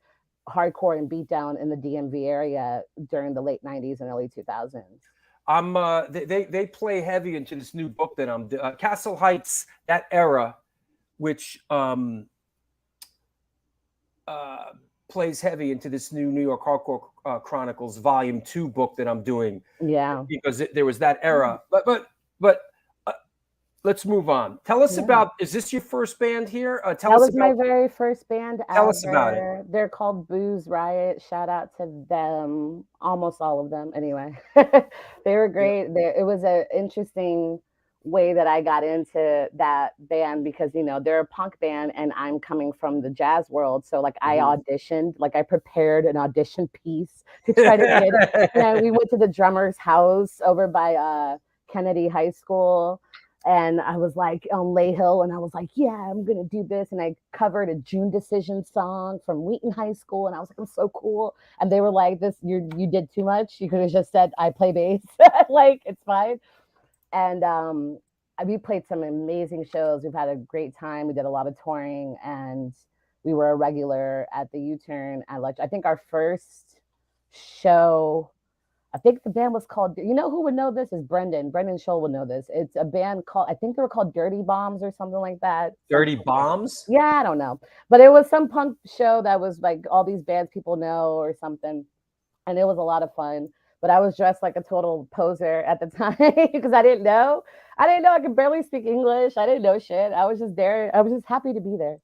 hardcore and beatdown in the DMV area during the late 90s and early 2000s. They play heavy into this new book that I'm doing. Castle Heights, that era, which plays heavy into this new New York Hardcore Chronicles Volume 2 book that I'm doing. Yeah. Because there was that era. But let's move on. Tell us about, is this your first band here? That was my very first band ever. Tell us about it. They're called Booze Riot. Shout out to them. Almost all of them, anyway. They were great. It was an interesting way that I got into that band because, they're a punk band and I'm coming from the jazz world. So like I auditioned, like I prepared an audition piece to try to get, and we went to the drummer's house over by Kennedy High School. And I was like on Lay Hill and I was like, I'm going to do this. And I covered a June Decision song from Wheaton High School. And I was like, I'm so cool. And they were like, you did too much. You could have just said, I play bass. Like, it's fine. And we played some amazing shows. We've had a great time. We did a lot of touring and we were a regular at the U-Turn. I think our first show, I think the band was called, who would know this is Brendan Scholl would know this. It's a band called, I think they were called Dirty Bombs or something like that. Dirty Bombs? Yeah, I don't know. But it was some punk show that was like all these bands people know or something. And it was a lot of fun. But I was dressed like a total poser at the time because I didn't know. I could barely speak English. I didn't know shit. I was just there. I was just happy to be there.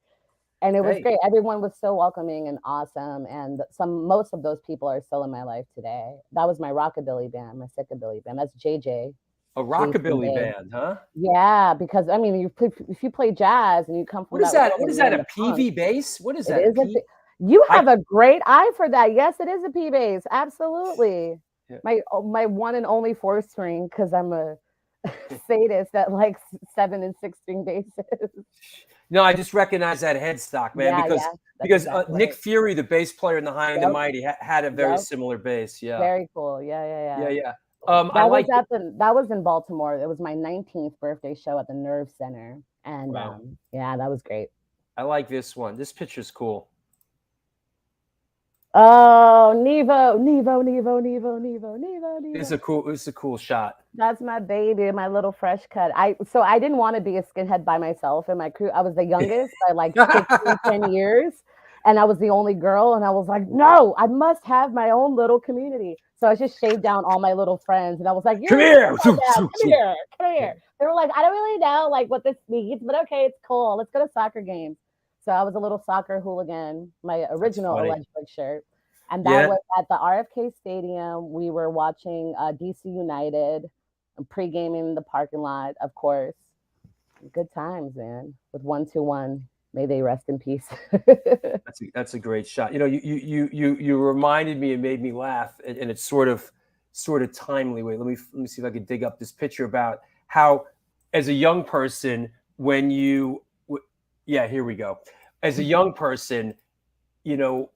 And it was great. Everyone was so welcoming and awesome. And most of those people are still in my life today. That was my rockabilly band, my sickabilly band. That's JJ. A rockabilly band, huh? Yeah, because I mean, if you play jazz and you come from what is that? What is that? A PV bass? What is that? You have a great eye for that. Yes, it is a P bass. Absolutely. Yeah. My one and only 4-string because I'm a sadist that likes 7 and 6-string basses. No, I just recognize that headstock, man, because exactly Nick Fury, the bass player in the High and the Mighty, had a very similar bass. Yeah, very cool. Yeah. That was in Baltimore. It was my 19th birthday show at the Nerve Center, and that was great. I like this one. This picture's cool. Oh, Nevo. It's a cool shot. That's my baby, my little fresh cut. I didn't want to be a skinhead by myself in my crew. I was the youngest by like 10 years. And I was the only girl, and I was like, no, I must have my own little community. So I just shaved down all my little friends, and I was like, you're Come a here. female now. Come here, come here. They were like, I don't really know like what this means, but okay, it's cool. Let's go to soccer games. So I was a little soccer hooligan, my original funny. electric shirt. And that Yeah. was at the RFK Stadium. We were watching DC United, pre-gaming in the parking lot, of course. Good times, man. With 1-2-1. May they rest in peace. That's a great shot. You know, you reminded me and made me laugh, and it's sort of timely. Wait, let me see if I can dig up this picture about how, as a young person, when you, yeah, here we go. As a young person, you know,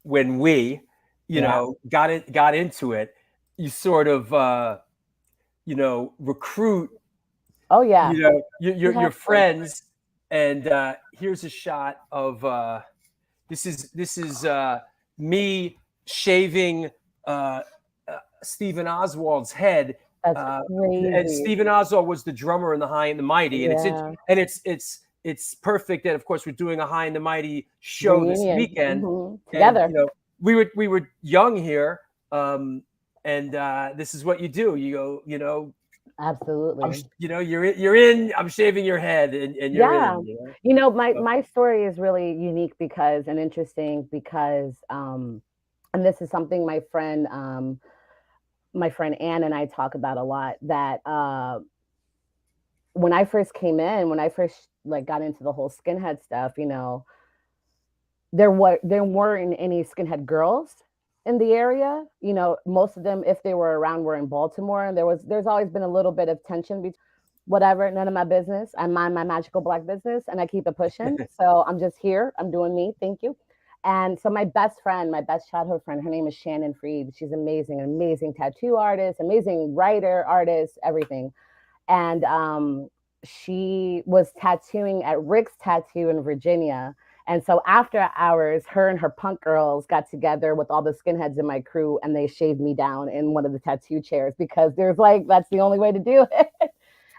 when we, you know, got into it, you sort of, you know, recruit. Oh yeah. You know, your friends. And here's a shot of this is me shaving Stephen Oswald's head. That's crazy. And Stephen Oswald was the drummer in the High and the Mighty, and it's perfect that, of course, we're doing a High and the Mighty show this weekend together. And, you know, we were young here, and this is what you do. You go, you know. Absolutely. You know, you're in. I'm shaving your head, and you're in. You know, my story is really unique and interesting because, and this is something my friend Ann and I talk about a lot. That when I first came in, when I first got into the whole skinhead stuff, you know, there weren't any skinhead girls in the area. You know, most of them, if they were around, were in Baltimore, and there's always been a little bit of tension between whatever, none of my business. I mind my magical Black business, and I keep it pushing. So I'm just here. I'm doing me. Thank you. And so my best childhood friend, her name is Shannon Freed. She's amazing, an amazing tattoo artist, amazing writer, artist, everything. And she was tattooing at Rick's Tattoo in Virginia. And so after hours, her and her punk girls got together with all the skinheads in my crew, and they shaved me down in one of the tattoo chairs because that's the only way to do it.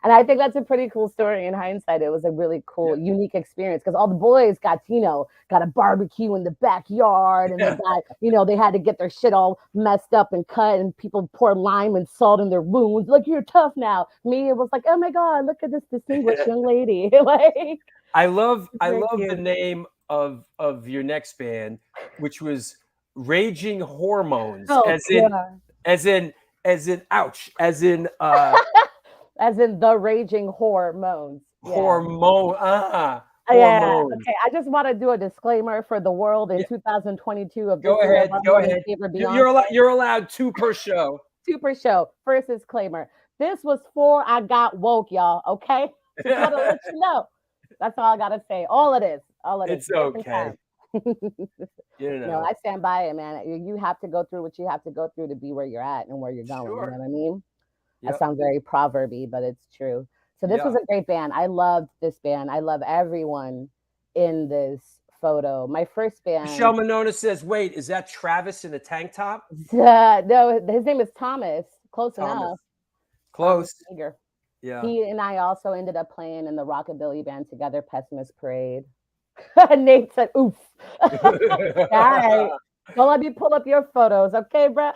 And I think that's a pretty cool story in hindsight. It was a really cool, unique experience because all the boys got a barbecue in the backyard, and they got, they had to get their shit all messed up and cut, and people poured lime and salt in their wounds. Like, you're tough now. Me, it was like, oh my God, look at this distinguished young lady. Like, I love the name of your next band, which was Raging Hormones, as in ouch, as in as in the Raging Hormones. Hormone. Yeah. Okay. I just want to do a disclaimer for the world in 2022 of this. Go ahead. You're allowed 2 per show. 2 per show. First disclaimer. This was before I got woke, y'all. Okay. Just want to let you know. That's all I gotta say. All it is. It's okay. No, I stand by it, man. You have to go through what you have to go through to be where you're at and where you're going. Sure. You know what I mean? Yep. That sounds very proverby, but it's true. So this was a great band. I loved this band. I love everyone in this photo. My first band. Michelle Monona says, "Wait, is that Travis in a tank top?" No, his name is Thomas. Close enough. Close. Yeah. He and I also ended up playing in the rockabilly band together, Pessimist Parade. Nate said, "Oof." All right. Don't let me pull up your photos, okay, bro?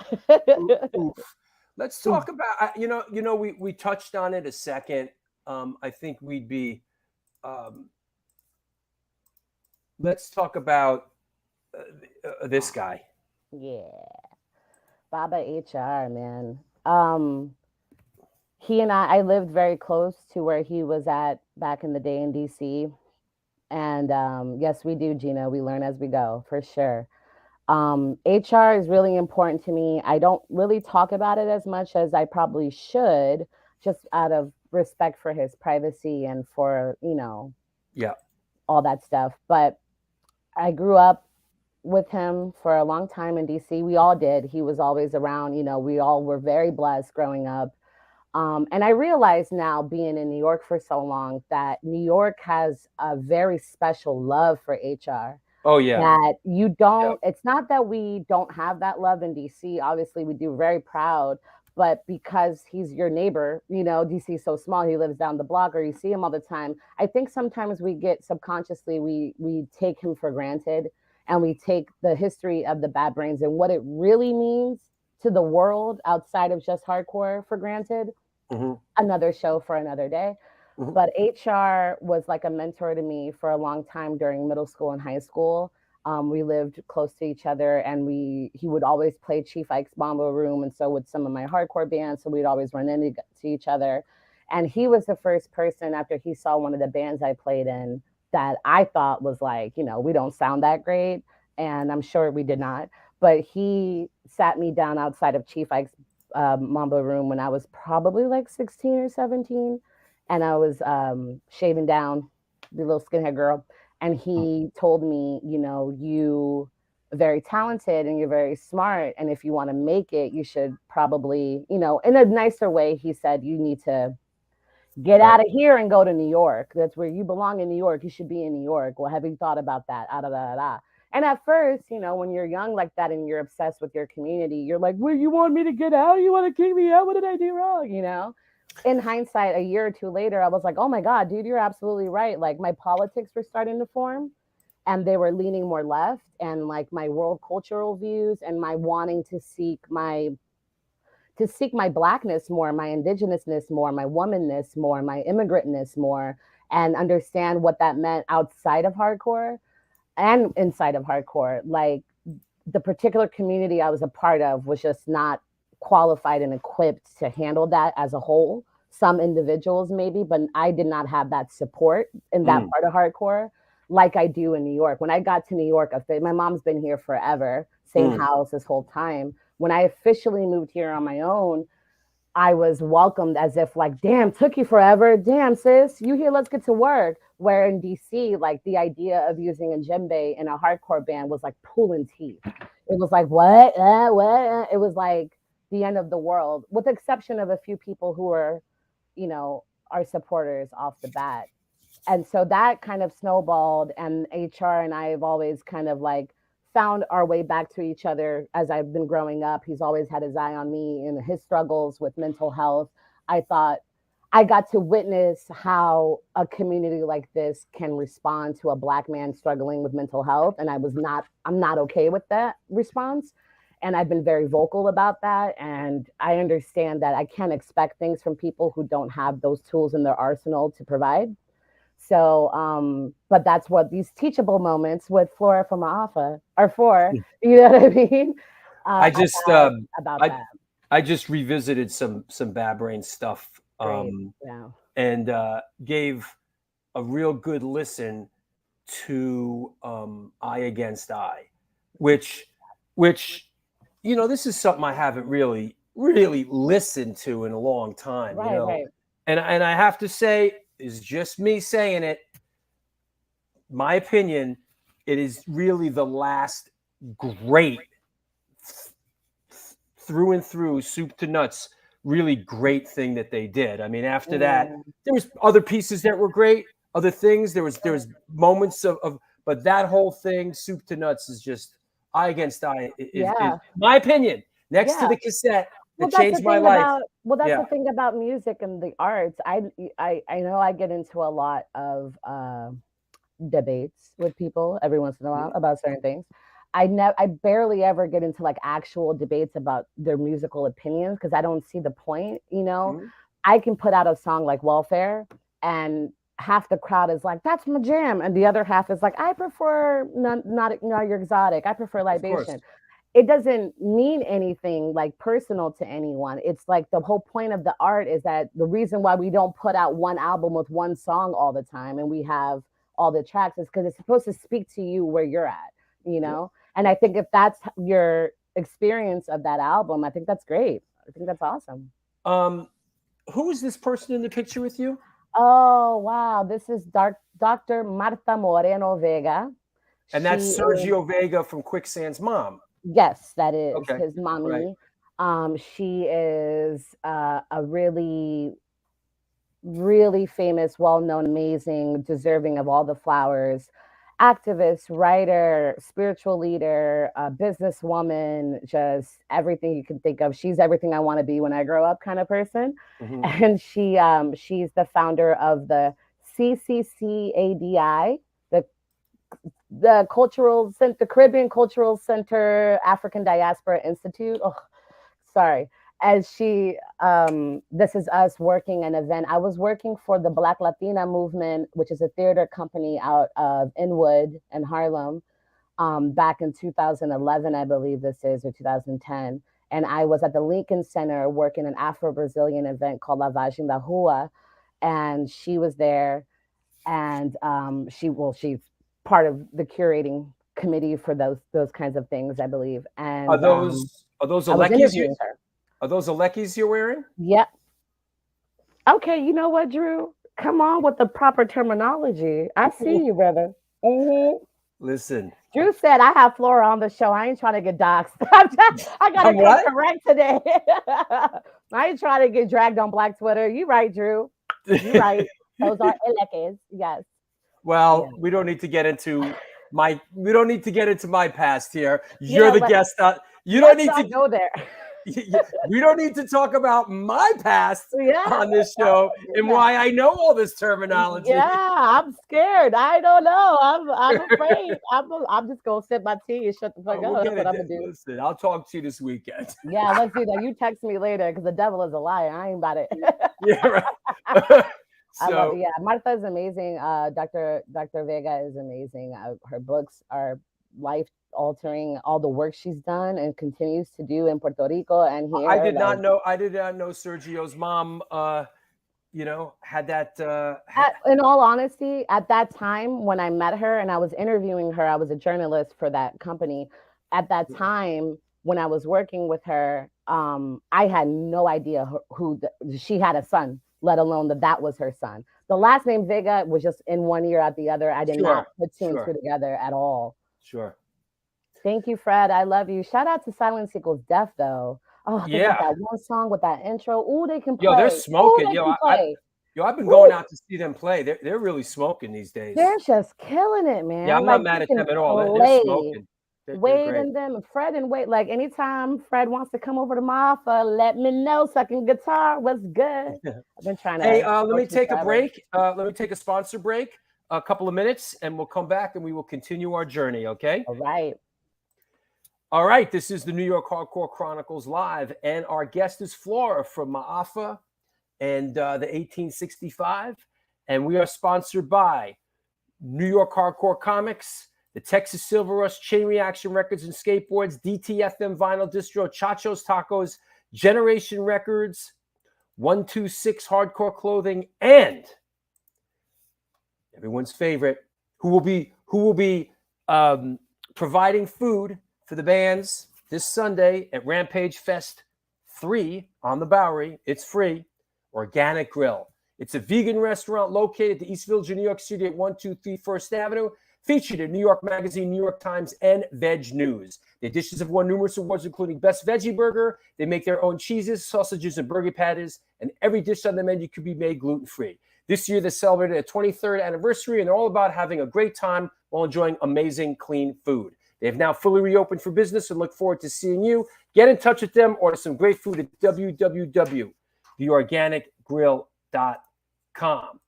Oof. Let's talk about, we touched on it a second. I think we'd be, let's talk about this guy. Yeah. Baba HR, man. He and I lived very close to where he was at back in the day in DC. And yes, we do, Gina. We learn as we go, for sure. HR is really important to me. I don't really talk about it as much as I probably should, just out of respect for his privacy and for, all that stuff. But I grew up with him for a long time in DC. We all did. He was always around. We all were very blessed growing up. And I realize now, being in New York for so long, that New York has a very special love for HR. Oh, yeah. That you don't, it's not that we don't have that love in DC. Obviously, we do, very proud. But because he's your neighbor, DC is so small, he lives down the block, or you see him all the time. I think sometimes we get subconsciously, we take him for granted. and we take the history of the Bad Brains and what it really means to the world outside of just hardcore for granted. Another show for another day. But HR was like a mentor to me for a long time during middle school and high school. We lived close to each other, and he would always play Chief Ike's Mambo Room, and so would some of my hardcore bands. So we'd always run into each other. And he was the first person, after he saw one of the bands I played in, that I thought was like, you know, we don't sound that great, and I'm sure we did not. But he sat me down outside of Chief Ike's Mambo Room when I was probably like 16 or 17, and I was shaving down, the little skinhead girl. And he told me, you know, you are very talented and you're very smart. And if you want to make it, you should probably, you know, in a nicer way, he said, you need to get out of here and go to New York. That's where you belong, in New York. You should be in New York. Well, have you thought about that? And at first, you know, when you're young like that and you're obsessed with your community, you're like, well, you want me to get out? You want to kick me out? What did I do wrong? You know? In hindsight, a year or two later, I was like, oh my God, dude, you're absolutely right. Like, my politics were starting to form, and they were leaning more left, and like my world cultural views and my wanting to seek my blackness more, my indigenousness more, my womanness more, my immigrantness more, and understand what that meant outside of hardcore and inside of hardcore. Like, the particular community I was a part of was just not qualified and equipped to handle that as a whole. Some individuals maybe, but I did not have that support in that part of hardcore like I do in New York. When I got to New York, my mom's been here forever, same house this whole time. When I officially moved here on my own, I was welcomed as if like, damn, took you forever. Damn, sis, you here, let's get to work. Where in DC, like, the idea of using a djembe in a hardcore band was like pulling teeth. It was like, what? What? It was like the end of the world, with the exception of a few people who are, you know, our supporters off the bat. And so that kind of snowballed, and HR and I have always kind of like found our way back to each other as I've been growing up. He's always had his eye on me in his struggles with mental health. I thought I got to witness how a community like this can respond to a Black man struggling with mental health. And I'm not okay with that response. And I've been very vocal about that. And I understand that I can't expect things from people who don't have those tools in their arsenal to provide. So, but that's what these teachable moments with Flora from Maafa are for. You know what I mean? I just about that. I just revisited some Bad Brain stuff, and gave a real good listen to Eye Against Eye, which you know, this is something I haven't really listened to in a long time. Right, you know, right. and I have to say, is just me saying it. My opinion, it is really the last great, through and through, soup to nuts, really great thing that they did. I mean, after that, there was other pieces that were great, other things. There was moments of, but that whole thing, soup to nuts, is just Eye Against Eye. Is my opinion. Next to the cassette. That changed my life. That's the thing about music and the arts. I know I get into a lot of debates with people every once in a while about certain things. I barely ever get into like actual debates about their musical opinions because I don't see the point. You know, I can put out a song like Welfare, and half the crowd is like, "That's my jam," and the other half is like, "I prefer not your exotic. I prefer libation." It doesn't mean anything like personal to anyone. It's like the whole point of the art is that the reason why we don't put out one album with one song all the time and we have all the tracks is because it's supposed to speak to you where you're at, you know? And I think if that's your experience of that album, I think that's great. I think that's awesome. Who is this person in the picture with you? Oh, wow. This is Dr. Marta Moreno Vega. And that's Sergio Vega from Quicksand's mom. Yes, that is his mommy. Right. She is a really, really famous, well-known, amazing, deserving of all the flowers, activist, writer, spiritual leader, businesswoman, just everything you can think of. She's everything I want to be when I grow up kind of person. And she's the founder of the CCCADI, the the Caribbean Cultural Center African Diaspora Institute. Oh, sorry. As she, this is us working an event. I was working for the Black Latina Movement, which is a theater company out of Inwood and Harlem, back in 2011, I believe this is, or 2010. And I was at the Lincoln Center working an Afro-Brazilian event called La Vagem da Rua. And she was there. And she's part of the curating committee for those kinds of things, I believe. And are those Alekis? Are those Alekis you're wearing? Yep. Okay, you know what, Drew? Come on with the proper terminology. I see you, brother. Mm-hmm. Listen. Drew said I have Flora on the show. I ain't trying to get doxxed. I gotta come correct today. I ain't trying to get dragged on Black Twitter. You right, Drew. You right. Those are Alekis. Yes. Well, we don't need to get into my past here. You're the guest. You don't need to go there. We don't need to talk about my past on this show and why I know all this terminology. Yeah, I'm scared. I don't know. I'm afraid. I'm just gonna sip my tea and shut the fuck up. That's what I'm gonna do. Listen, I'll talk to you this weekend. Yeah, let's do that. You text me later because the devil is a liar. I ain't about it. Yeah, right. I love it. Yeah, Martha is amazing. Dr. Vega is amazing. Her books are life-altering. All the work she's done and continues to do in Puerto Rico and here. I did not know Sergio's mom. Had that. In all honesty, at that time when I met her and I was interviewing her, I was a journalist for that company. At that time when I was working with her, I had no idea she had a son, let alone that was her son. The last name Vega was just in one ear out the other. I did not put two and two together at all. Sure. Thank you, Fred. I love you. Shout out to Silence Equals Death, though. Oh, yeah. That one song with that intro. Ooh, they can play. Yo, they're smoking. I've been going out to see them play. They're really smoking these days. They're just killing it, man. Yeah, I'm not mad at them at all. They're smoking. Wade and them, and Fred and Wade. Like anytime Fred wants to come over to Maafa, let me know. Sucking guitar, what's good? I've been trying to. Hey, let me take a break. Let me take a sponsor break, a couple of minutes, and we'll come back and we will continue our journey. Okay. All right. All right. This is the New York Hardcore Chronicles Live, and our guest is Flora from Maafa and the 1865, and we are sponsored by New York Hardcore Comics, the Texas Silver Rush, Chain Reaction Records and Skateboards, DTFM Vinyl Distro, Chacho's Tacos, Generation Records, 126 Hardcore Clothing, and everyone's favorite, who will be providing food for the bands this Sunday at Rampage Fest 3 on the Bowery. It's free. Organic Grill. It's a vegan restaurant located at the East Village of New York City at 123 First Avenue. Featured in New York Magazine, New York Times, and Veg News. The dishes have won numerous awards, including Best Veggie Burger. They make their own cheeses, sausages, and burger patties, and every dish on the menu could be made gluten-free. This year, they celebrated their 23rd anniversary, and they're all about having a great time while enjoying amazing, clean food. They have now fully reopened for business and look forward to seeing you. Get in touch with them, order some great food at www.theorganicgrill.com.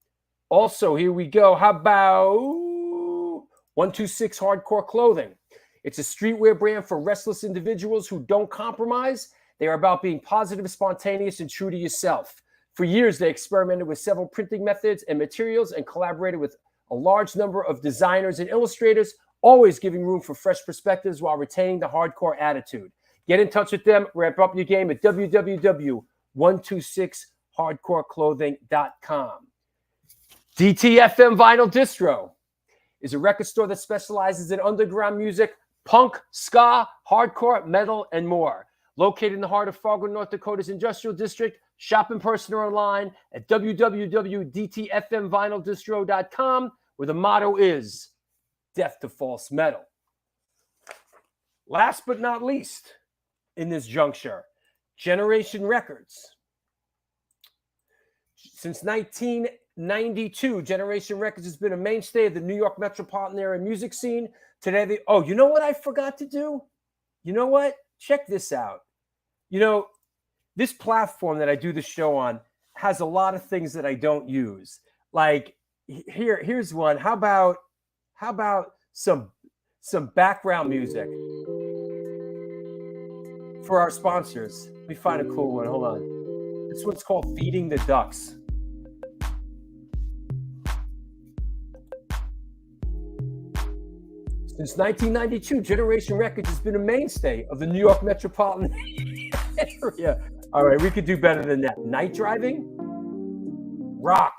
Also, here we go. How about 126 Hardcore Clothing? It's a streetwear brand for restless individuals who don't compromise. They are about being positive, spontaneous, and true to yourself. For years, they experimented with several printing methods and materials and collaborated with a large number of designers and illustrators, always giving room for fresh perspectives while retaining the hardcore attitude. Get in touch with them. Ramp up your game at www.126hardcoreclothing.com. DTFM Vinyl Distro is a record store that specializes in underground music, punk, ska, hardcore, metal, and more. Located in the heart of Fargo, North Dakota's industrial district, shop in person or online at www.dtfmvinyldistro.com, where the motto is death to false metal. Last but not least, in this juncture, Generation Records. Since 1992, Generation Records has been a mainstay of the New York metropolitan area music scene. Today, you know what I forgot to do? You know what? Check this out. You know, this platform that I do the show on has a lot of things that I don't use. Like, here's one. How about some background music for our sponsors. Let me find a cool one. Hold on. This one's called Feeding the Ducks. Since 1992, Generation Records has been a mainstay of the New York metropolitan area. All right, we could do better than that. Night driving? Rock.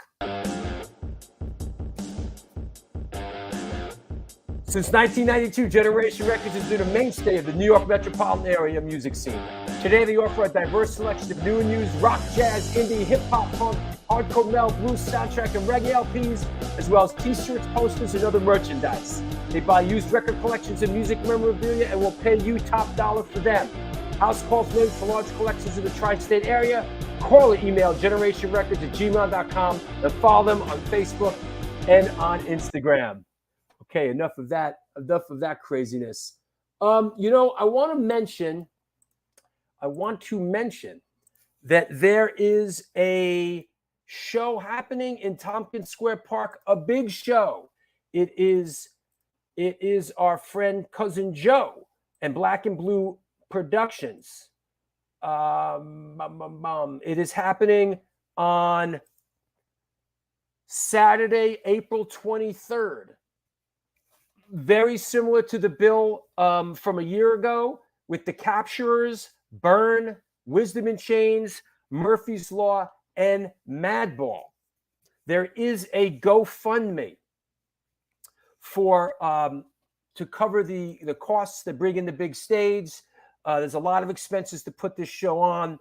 Since 1992, Generation Records has been a mainstay of the New York metropolitan area music scene. Today, they offer a diverse selection of new and used rock, jazz, indie, hip-hop, punk, hardcore metal, blues, soundtrack, and reggae LPs, as well as t-shirts, posters, and other merchandise. They buy used record collections and music memorabilia and will pay you top dollar for them. House calls made for large collections in the tri-state area. Call or email generationrecords@gmail.com and follow them on Facebook and on Instagram. Okay, enough of that craziness. You know, I want to mention that there is a show happening in Tompkins Square Park, a big show. It is our friend Cousin Joe and Black and Blue Productions. It is happening on Saturday, April 23rd. Very similar to the bill from a year ago with The Capturers, Burn, Wisdom in Chains, Murphy's Law, and Madball. There is a GoFundMe for to cover the costs that bring in the big stage. There's a lot of expenses to put this show on.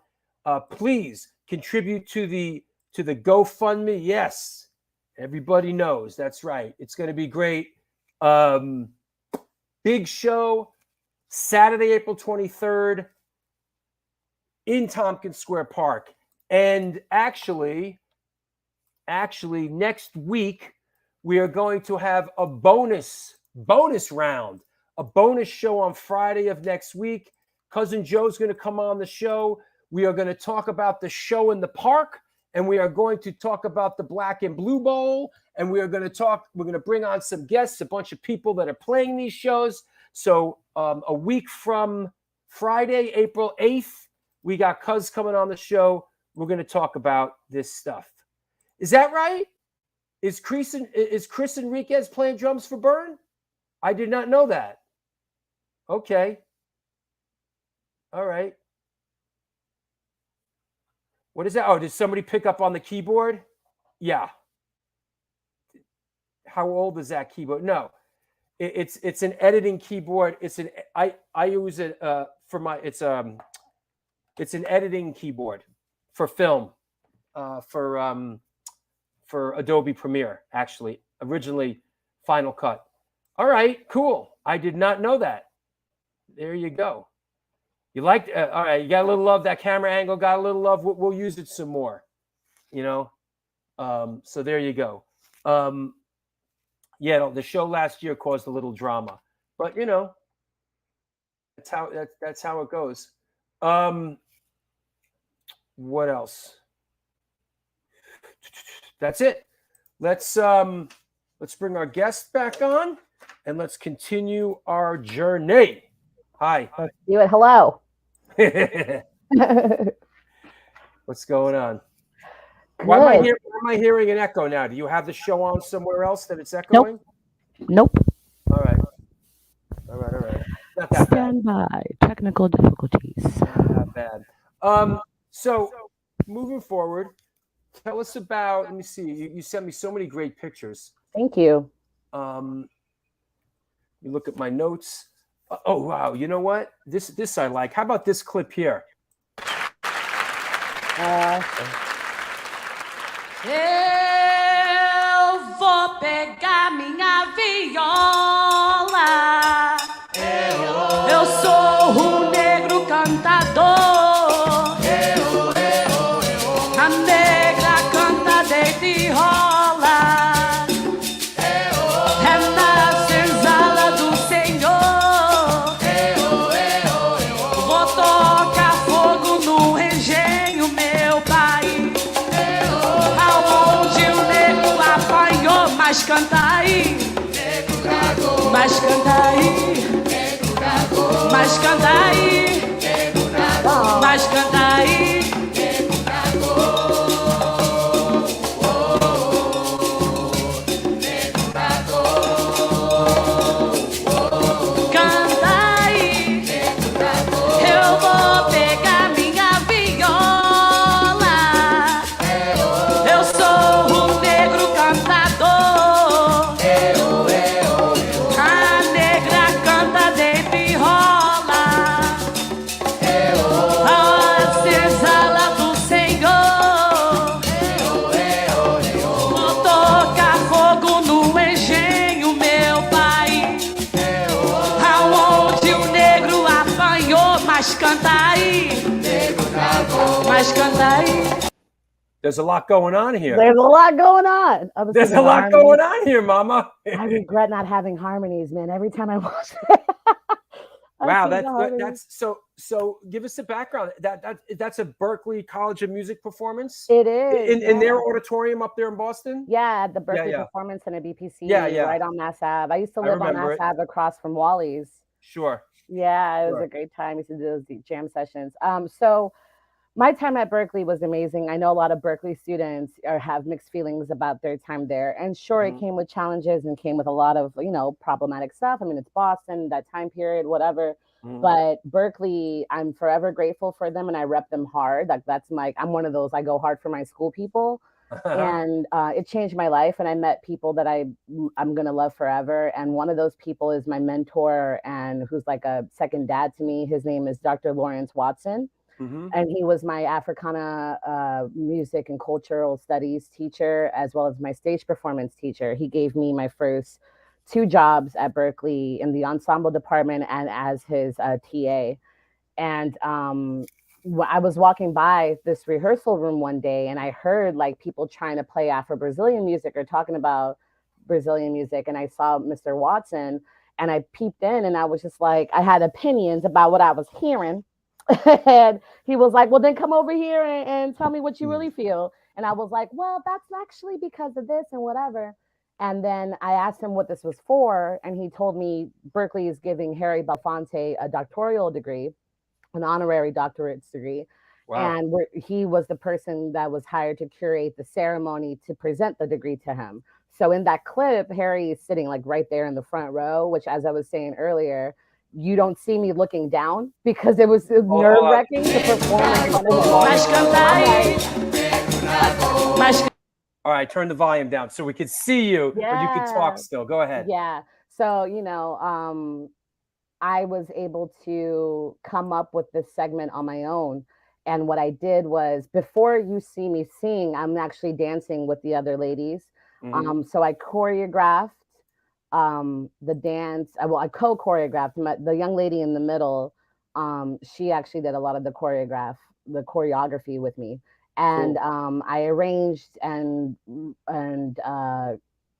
Please contribute to the GoFundMe. Yes, everybody knows that's right. It's going to be great. Big show, Saturday, April 23rd in Tompkins Square Park. And actually, next week, we are going to have a bonus round, a bonus show on Friday of next week. Cousin Joe's going to come on the show. We are going to talk about the show in the park, and we are going to talk about the Black and Blue Bowl, and we're going to bring on some guests, a bunch of people that are playing these shows. So a week from Friday, April 8th, we got Cuz coming on the show. We're going to talk about this stuff. Is that right? Is Chris Enriquez playing drums for Burn? I did not know that. Okay. All right. What is that? Oh, did somebody pick up on the keyboard? Yeah. How old is that keyboard? No, it's an editing keyboard. I use it for my. It's an editing keyboard for film, for Adobe Premiere. Actually, originally Final Cut. All right, cool. I did not know that. There you go. You liked? All right, you got a little love. That camera angle got a little love. We'll use it some more. You know. So there you go. Yeah, the show last year caused a little drama, but you know, that's how it goes. What else? That's it. Let's bring our guest back on and let's continue our journey. Hi. Let's do it. Hello. What's going on? Why am I hearing an echo now? Do you have the show on somewhere else that it's echoing? Nope. All right. Not that Stand by. Technical difficulties. Not that bad. So moving forward, tell us about. Let me see. You sent me so many great pictures. Thank you. You look at my notes. Oh wow! You know what? This I like. How about this clip here? Eu vou pegar minha viola. Eu sou o negro cantador. A negra canta deita e rola. É na senzala do Senhor. Vou tocar fogo no engenho, meu país. Aonde o negro apanhou, mas canta aí. Mas canta aí, mas canta aí, mas canta aí. Canta aí, eu vou pegar minha viola. Eu sou um negro cantador. A negra canta, deita e rola. A senzala do Senhor. Vou tocar fogo no engenho, meu pai. Aonde o negro apanhou, mas canta aí. Mas canta aí. There's a lot going on here. There's a lot going on. I was There's a singing lot harmonies. going on here, Mama. I regret not having harmonies, man. Every time I watch it. I Wow, sing the harmonies. that's so. Give us the background. That's a Berklee College of Music performance It is in their yeah. auditorium up there in Boston. Yeah, at the Berkeley yeah. Performance Center, BPC, Yeah, yeah. right on Mass Ave. I used to I live on remember Mass Ave across from Wally's. Sure. Yeah, it was Sure. a great time. I used to do those jam sessions. So my time at Berkeley was amazing. I know a lot of Berkeley students have mixed feelings about their time there. And sure, it came with challenges and came with a lot of, problematic stuff. I mean, it's Boston, that time period, whatever. But Berkeley, I'm forever grateful for them and I rep them hard. Like I'm one of those, I go hard for my school people. And it changed my life. And I met people that I'm going to love forever. And one of those people is my mentor and who's like a second dad to me. His name is Dr. Lawrence Watson. And he was my Africana music and cultural studies teacher, as well as my stage performance teacher. He gave me my first 2 jobs at Berkeley in the ensemble department and as his TA. And I was walking by this rehearsal room one day and I heard like people trying to play Afro-Brazilian music or talking about Brazilian music. And I saw Mr. Watson and I peeped in and I was just like, I had opinions about what I was hearing. And he was like, well, then come over here and tell me what you really feel. And I was like, well, that's actually because of this and whatever. And then I asked him what this was for. And he told me Berkeley is giving Harry Belafonte a doctoral degree, an honorary doctorate degree. Wow. And he was the person that was hired to curate the ceremony to present the degree to him. So in that clip, Harry is sitting like right there in the front row, which, as I was saying earlier, you don't see me looking down because it was nerve-wracking to perform in front of the All right, turn the volume down so we could see you, but you could talk still. Go ahead. Yeah. So, I was able to come up with this segment on my own. And what I did was, before you see me sing, I'm actually dancing with the other ladies. So I choreographed the dance. I co-choreographed. The young lady in the middle, she actually did a lot of the choreography with me. And I arranged and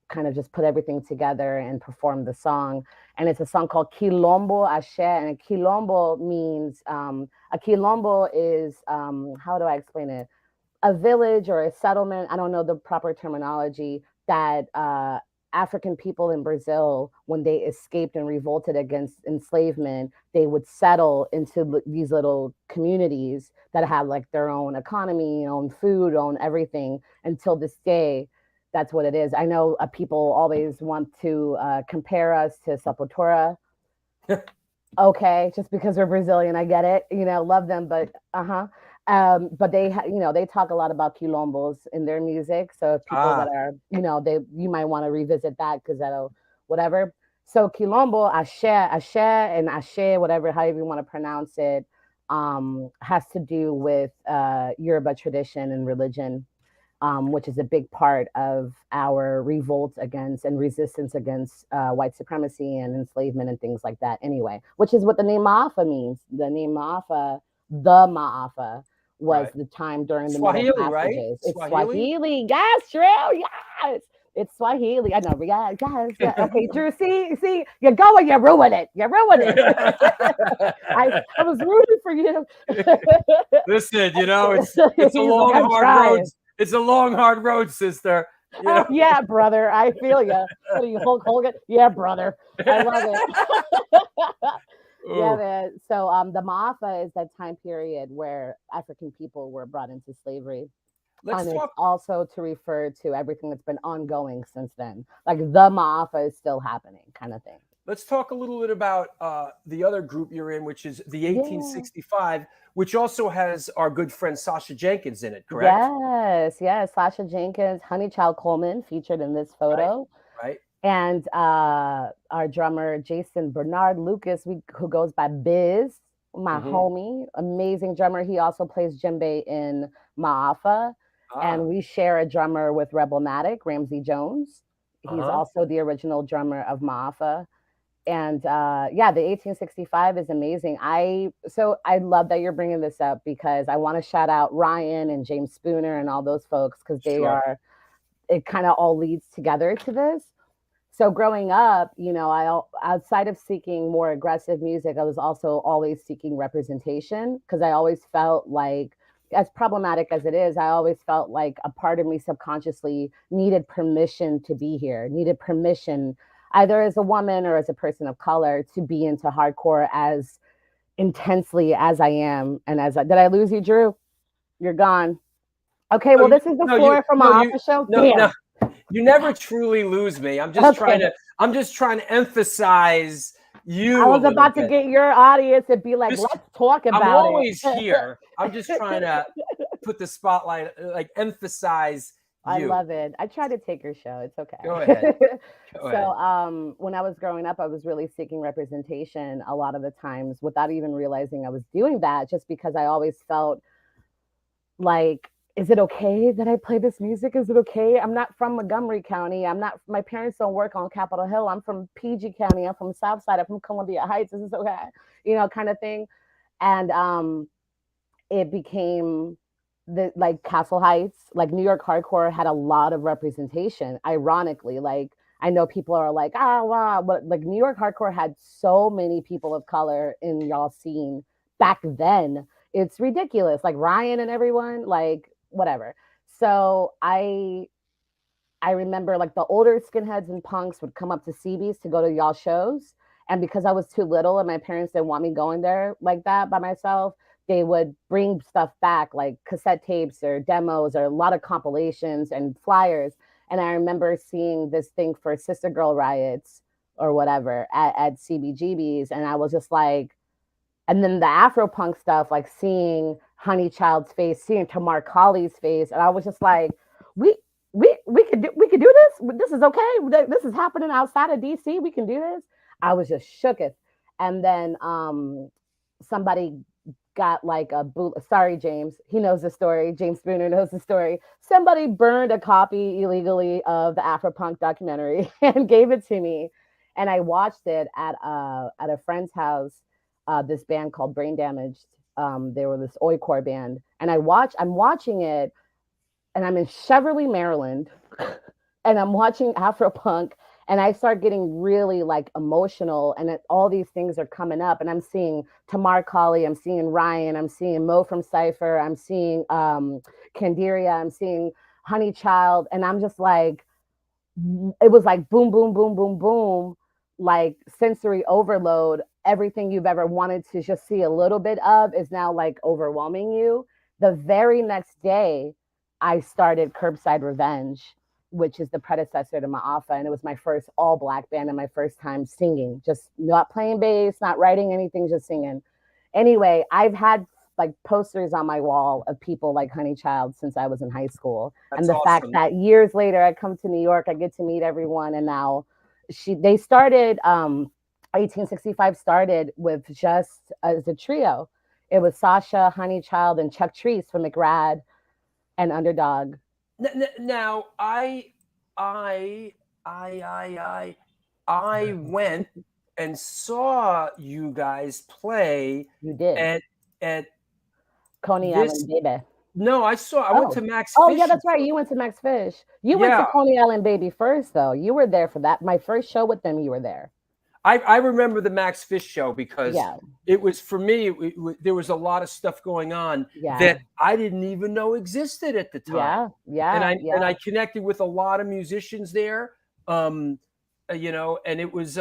kind of just put everything together and performed the song. And it's a song called Quilombo Axé. And a Quilombo means, a Quilombo is, how do I explain it? A village or a settlement, I don't know the proper terminology, that African people in Brazil, when they escaped and revolted against enslavement, they would settle into these little communities that had like their own economy, own food, own everything. Until this day, that's what it is. I know people always want to compare us to Sepultura. Okay, just because we're Brazilian, I get it. Love them, but but they talk a lot about quilombos in their music. So if people that are, you might want to revisit that because that'll whatever. So quilombo, axé, and axé, whatever, however you want to pronounce it, has to do with Yoruba tradition and religion. Which is a big part of our revolt against and resistance against white supremacy and enslavement and things like that anyway, which is what the name Maafa means. The name Maafa, was the time during the Swahili, Middle right? Passages. It's Swahili. Yes, true. Yes. It's Swahili. I know. Yes. Okay, Drew, see, you go and you ruin it. I was rooting for you. Listen, it's a long, hard road. It's a long, hard road, sister. You know? Yeah, brother. I feel you. What are you, Hulk Hogan? Yeah, brother. I love it. Yeah, Ooh. man. So the Maafa is that time period where African people were brought into slavery. Let's And it's talk. also to refer to everything that's been ongoing since then. Like the Maafa is still happening, kind of thing. Let's talk a little bit about the other group you're in, which is the Yeah. 1865, which also has our good friend Sasha Jenkins in it, correct? Yes, yes. Sasha Jenkins, Honey Child Coleman featured in this Right, photo. right. And our drummer, Jason Bernard Lucas, who goes by Biz, my Hmm. homie, amazing drummer. He also plays djembe in Maafa. Ah, And we share a drummer with Rebelmatic, Ramsey Jones. He's uh-huh. also the original drummer of Maafa. And yeah, the 1865 is amazing. I love that you're bringing this up because I want to shout out Ryan and James Spooner and all those folks because Sure. it kind of all leads together to this. So growing up, outside of seeking more aggressive music, I was also always seeking representation because I always felt like, as problematic as it is, I always felt like a part of me subconsciously needed permission to be here, needed permission, either as a woman or as a person of color, to be into hardcore as intensely as I am. Did I lose you, Drew? You're gone. Okay, No, well, this is the no, floor from my office show. no, Damn. you never truly lose me. Okay. I'm just trying to emphasize I you a was little about to bit. get your audience and be like, Just, let's talk I'm about always it. here. I'm just trying to put the spotlight, like emphasize I you. love it. I try to take your show. It's Go okay. ahead. Go So, ahead. when I was growing up, I was really seeking representation a lot of the times without even realizing I was doing that, just because I always felt like, is it okay that I play this music? Is it okay? I'm not from Montgomery County. My parents don't work on Capitol Hill. I'm from PG County. I'm from Southside. I'm from Columbia Heights. Is this okay? Kind of thing. And it became like Castle Heights, like New York hardcore had a lot of representation. Ironically, like I know people are like, wow, but like New York hardcore had so many people of color in y'all scene back then. It's ridiculous. Like Ryan and everyone, like whatever. So I remember like the older skinheads and punks would come up to CB's to go to y'all shows. And because I was too little and my parents didn't want me going there like that by myself, they would bring stuff back like cassette tapes or demos or a lot of compilations and flyers. And I remember seeing this thing for Sister Girl Riots or whatever at CBGB's. And I was just like, and then the Afro punk stuff, like seeing Honey Child's face, seeing Tamar Colley's face, and I was just like, we we could do this. This is okay. This is happening outside of DC. We can do this. I was just shooketh. And then somebody got like a boot. Sorry, James. He knows the story. James Spooner knows the story. Somebody burned a copy illegally of the Afropunk documentary and gave it to me, and I watched it at a friend's house. This band called Brain Damaged. They were this oi band, and I'm watching it, and I'm in Cheverly, Maryland, and I'm watching Afropunk, and I start getting really like emotional, and all these things are coming up, and I'm seeing Tamar Colley, I'm seeing Ryan, I'm seeing Mo from Cypher, I'm seeing Candiria, I'm seeing Honey Child, and I'm just like, it was like boom, boom, boom, boom, boom, like sensory overload. Everything you've ever wanted to just see a little bit of is now like overwhelming you. The very next day, I started Curbside Revenge, which is the predecessor to Maafa, and it was my first all black band and my first time singing, just not playing bass, not writing anything, just singing. Anyway, I've had like posters on my wall of people like Honey Child since I was in high school. That's And the fact awesome. that years later I come to New York, I get to meet everyone, and now they started 1865 started with just as a trio. It was Sasha, Honey Child, and Chuck Treese from McRad and Underdog. Now, I, I, I went and saw you guys play You did. at Coney this. Island, baby. No, I went to Max Oh, Fish. yeah, that's right. You went to Max Fish. You went to Yeah, Coney Island, baby, first, though. You were there for that. My first show with them, you were there. I remember the Max Fish show because Yeah. it was, for me, there was a lot of stuff going on Yeah. that I didn't even know existed at the time. Yeah. And I connected with a lot of musicians there. You know, and it was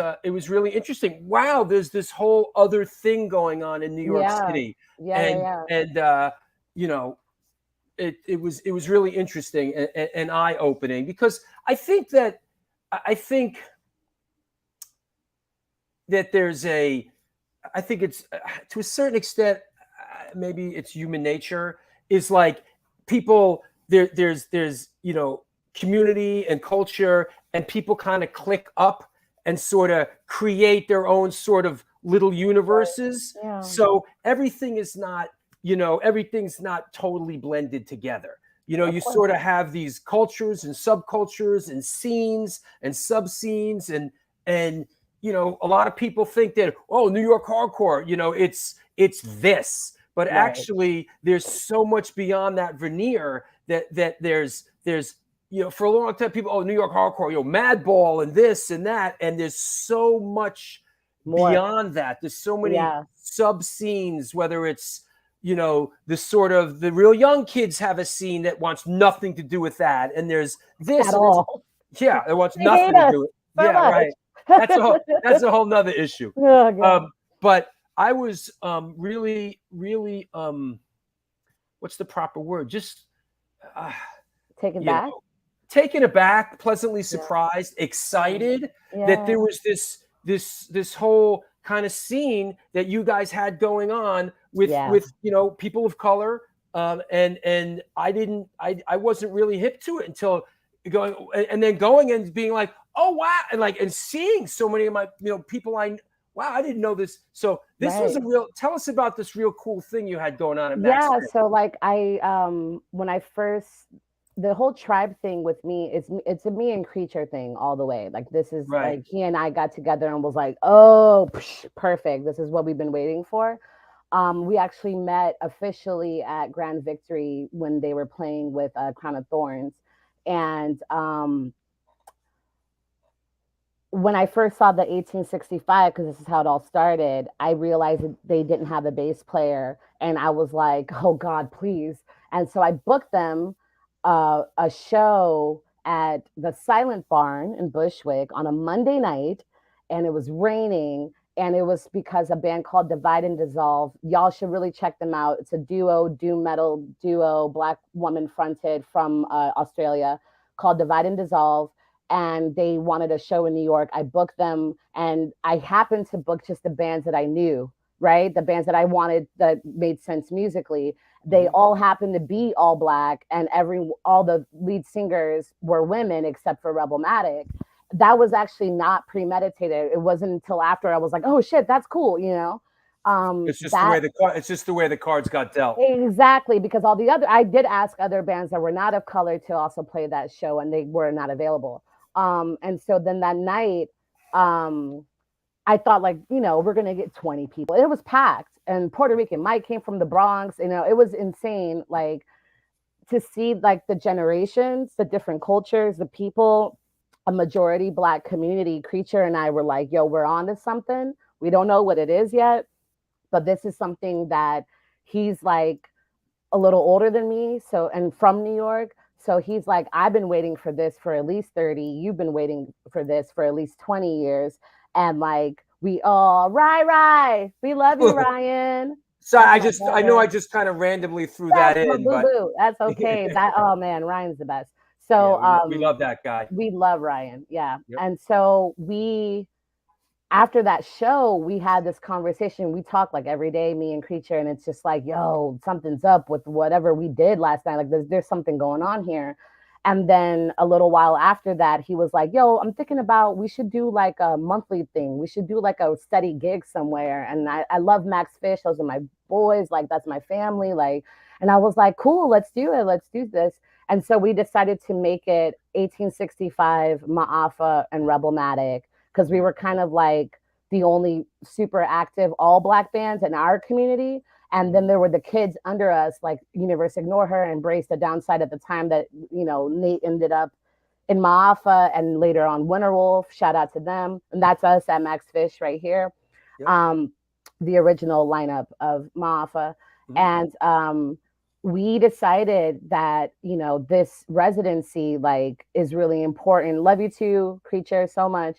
really interesting. Wow, there's this whole other thing going on in New York City. And you know, it was really interesting and eye-opening, because I think that there's I think it's to a certain extent, maybe it's human nature, is like people there's you know, community and culture, and people kind of click up and sort of create their own sort of little universes. Yeah. So everything is not, you know, everything's not totally blended together. You know, you sort of have these cultures and subcultures and scenes and sub-scenes, and you know, a lot of people think that, oh, New York hardcore, you know, it's this, but actually there's so much beyond that veneer that there's you know, for a long time people, oh, New York hardcore, you know, Madball and this and that, and there's so much more beyond that. There's so many sub scenes, whether it's, you know, the sort of the real young kids have a scene that wants nothing to do with that, and there's this at all. Yeah, it wants nothing to do with so yeah, much. right. That's a whole nother issue. Oh, but I was really what's the proper word? Just taken back. Taken aback, pleasantly surprised, excited that there was this whole kind of scene that you guys had going on with you know, people of color, and I wasn't really hip to it until going and being like, oh wow, and seeing so many of my, you know, people wow, I didn't know this. So this was a real. Tell us about this real cool thing you had going on at Max. So like when I first, the whole tribe thing with me, it's a me and Creature thing all the way. Like this is like he and I got together and was like, oh, perfect. This is what we've been waiting for. We actually met officially at Grand Victory when they were playing with Crown of Thorns, and when I first saw the 1865, because this is how it all started, I realized that they didn't have a bass player, and I was like, oh God, please. And so I booked them a show at the Silent Barn in Bushwick on a Monday night, and it was raining, and it was because a band called Divide and Dissolve. Y'all should really check them out. It's a doom metal duo, Black woman fronted from Australia, called Divide and Dissolve. And they wanted a show in New York. I booked them, and I happened to book just the bands that I knew, right? The bands that I wanted that made sense musically. They all happened to be all Black, and all the lead singers were women except for Rebelmatic. That was actually not premeditated. It wasn't until after I was like, oh shit, that's cool, you know? It's just the way the cards got dealt. Exactly, because I did ask other bands that were not of color to also play that show, and they were not available. And so then that night, I thought, like, you know, we're gonna get 20 people. It was packed, and Puerto Rican Mike came from the Bronx. You know, it was insane, like, to see like the generations, the different cultures, the people, a majority Black community. Creature and I were like, yo, we're on to something. We don't know what it is yet, but this is something that he's like a little older than me, so, and from New York. So he's like, I've been waiting for this for at least 30. You've been waiting for this for at least 20 years. And like, we all, Rye, we love you, Ryan. So I know I just kind of randomly threw that in. But that's okay. Oh man, Ryan's the best. So we love that guy. We love Ryan. Yeah. Yep. And so after that show, we had this conversation. We talk like every day, me and Creature, and it's just like, yo, something's up with whatever we did last night. Like there's something going on here. And then a little while after that, he was like, yo, I'm thinking about, we should do like a monthly thing. We should do like a steady gig somewhere. And I love Max Fish. Those are my boys. Like, that's my family. Like, and I was like, cool, let's do it. Let's do this. And so we decided to make it 1865, Maafa, and Rebelmatic, because we were kind of like the only super active all Black bands in our community. And then there were the kids under us, like Universe Ignore Her, Embrace the Downside at the time that, you know, Nate ended up in Maafa and later on Winterwolf. Shout out to them. And that's us at Max Fish right here. Yep. The original lineup of Maafa. And we decided that, you know, this residency like is really important. Love you too, Creature, so much.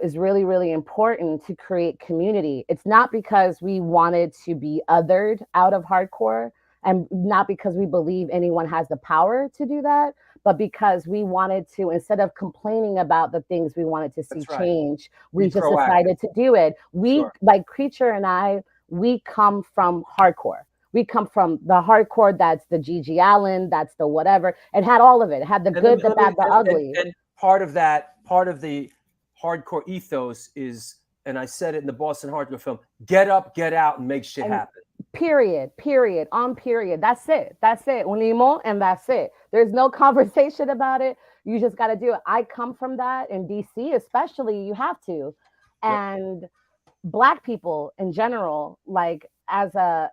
Is really, really important to create community. It's not because we wanted to be othered out of hardcore, and not because we believe anyone has the power to do that, but because we wanted to, instead of complaining about the things we wanted to see change, we just decided to do it. We, like Creature and I, we come from hardcore. We come from the hardcore that's the Gigi Allen, that's the whatever. It had all of it. It had the good, the bad, the ugly. And part of that, part of the hardcore ethos is, and I said it in the Boston Hardcore film, get up, get out, and make shit happen. Period. On period. That's it. Unimo, and that's it. There's no conversation about it. You just got to do it. I come from that in DC, especially. You have to. And Black people in general, like as a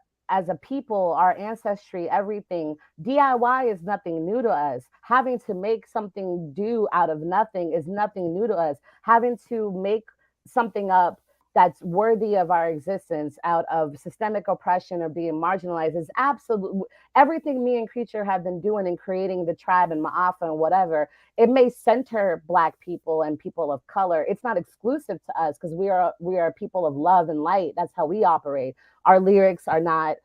people, our ancestry, everything, DIY is nothing new to us. Having to make something do out of nothing is nothing new to us. Having to make something up that's worthy of our existence out of systemic oppression or being marginalized is absolutely everything me and Creature have been doing in creating the tribe and Maafa and whatever. It may center Black people and people of color. It's not exclusive to us because we are people of love and light. That's how we operate. Our lyrics are not,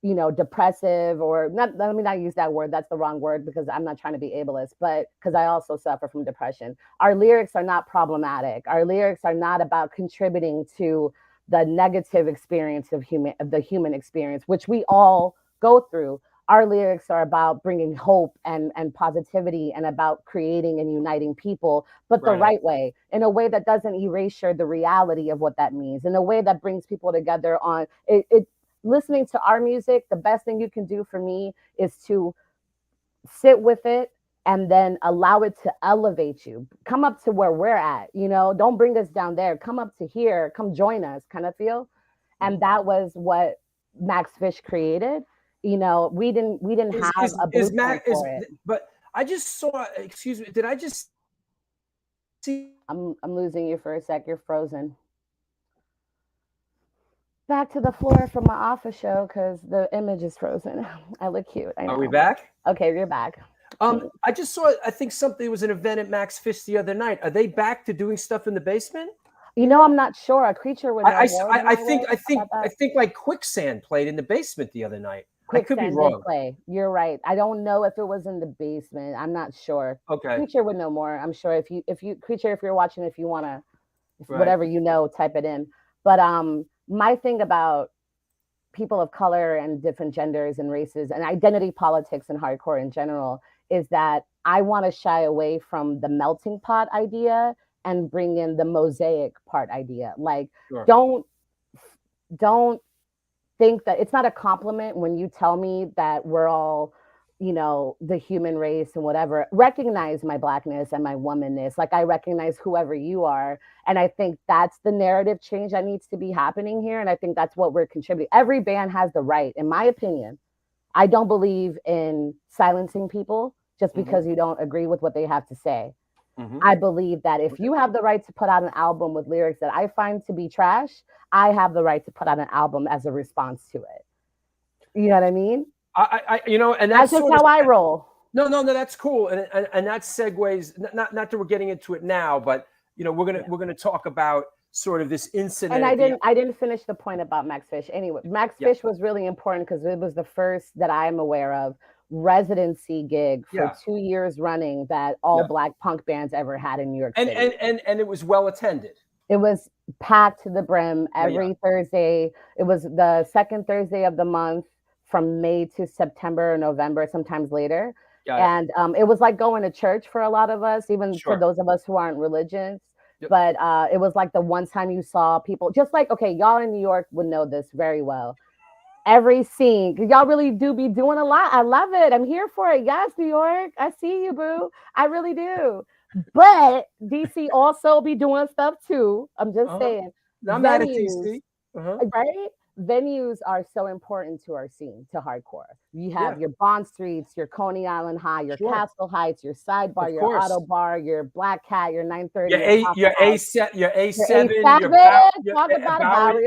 you know, depressive or not. Let me not use that word. That's the wrong word because I'm not trying to be ableist, but because I also suffer from depression. Our lyrics are not problematic. Our lyrics are not about contributing to the negative experience of the human experience, which we all go through. Our lyrics are about bringing hope and positivity and about creating and uniting people, but the right way, in a way that doesn't erase the reality of what that means, in a way that brings people together on it. Listening to our music, the best thing you can do for me is to sit with it and then allow it to elevate you. Come up to where we're at, you know, don't bring us down there. Come up to here, come join us, kind of feel. And that was what Max Fish created. You know, we didn't have a blueprint for it. But I just saw, excuse me, did I just see? I'm losing you for a sec. You're frozen. Back to the floor from my office show because the image is frozen. I look cute. I know. Are we back? Okay, you're back. I just saw, I think something was an event at Max Fish the other night. Are they back to doing stuff in the basement? You know, I'm not sure. A Creature would know I think like Quicksand played in the basement the other night. Quicksand I could be wrong. Play. You're right. I don't know if it was in the basement. I'm not sure. Okay. Creature would know more. I'm sure if you Creature, if you're watching, if you want to, whatever you know, type it in. But my thing about people of color and different genders and races and identity politics and hardcore in general is that I want to shy away from the melting pot idea and bring in the mosaic part idea. Like, don't think that it's not a compliment when you tell me that we're all, you know, the human race and whatever. Recognize my Blackness and my womanness. Like, I recognize whoever you are. And I think that's the narrative change that needs to be happening here. And I think that's what we're contributing. Every band has the right, in my opinion. I don't believe in silencing people just because you don't agree with what they have to say. I believe that if you have the right to put out an album with lyrics that I find to be trash, I have the right to put out an album as a response to it. You know what I mean? I you know, and that's just how I roll. No, that's cool, and that segues. Not that we're getting into it now, but you know, we're gonna talk about sort of this incident. And I didn't finish the point about Max Fish. Anyway, Max Fish was really important because it was the first that I'm aware of residency gig for 2 years running that all Black punk bands ever had in New York City. And it was well attended. It was packed to the brim every Thursday. It was the second Thursday of the month from May to September or November, sometimes later. And it was like going to church for a lot of us, even for those of us who aren't religious. But it was like the one time you saw people, just like, okay, y'all in New York would know this very well. Every scene, y'all really do be doing a lot. I love it. I'm here for it. Yes, New York. I see you, boo. I really do. But DC also be doing stuff too. I'm just saying. I'm mad at DC. Right? venues are so important to our scene, to hardcore. You have your Bond Streets, your Coney Island High, your Sure. Castle Heights, your Sidebar, Of your course. Auto Bar, your Black Cat, your 930, Your A7, your A7, A7. Talk about a Bowery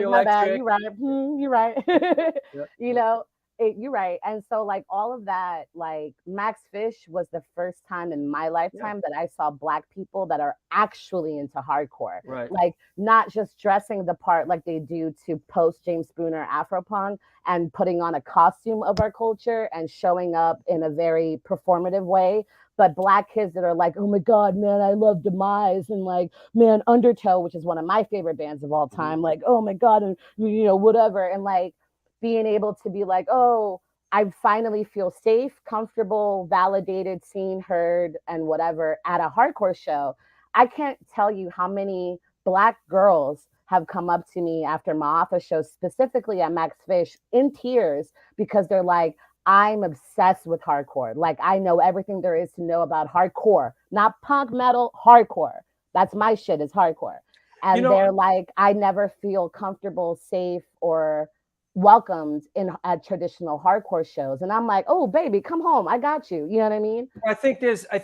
Electric. My bad. You're right. You're right. You know, you're right. And so, like, all of that, like, Max Fish was the first time in my lifetime that I saw Black people that are actually into hardcore. Right. Like, not just dressing the part like they do to post James Spooner Afropunk and putting on a costume of our culture and showing up in a very performative way. But Black kids that are like, oh my God, man, I love Demise, and like, man, Undertow, which is one of my favorite bands of all time. Like, oh my God, and you know, whatever. And like, being able to be like, oh, I finally feel safe, comfortable, validated, seen, heard, and whatever at a hardcore show. I can't tell you how many Black girls have come up to me after Maafa shows, specifically at Max Fish, in tears because they're like, I'm obsessed with hardcore. Like, I know everything there is to know about hardcore, not punk metal, hardcore. That's my shit, is hardcore. And they're like, I never feel comfortable, safe, or welcomed in at traditional hardcore shows. And I'm like, oh baby, come home, I got you. You know what I mean? I think there's I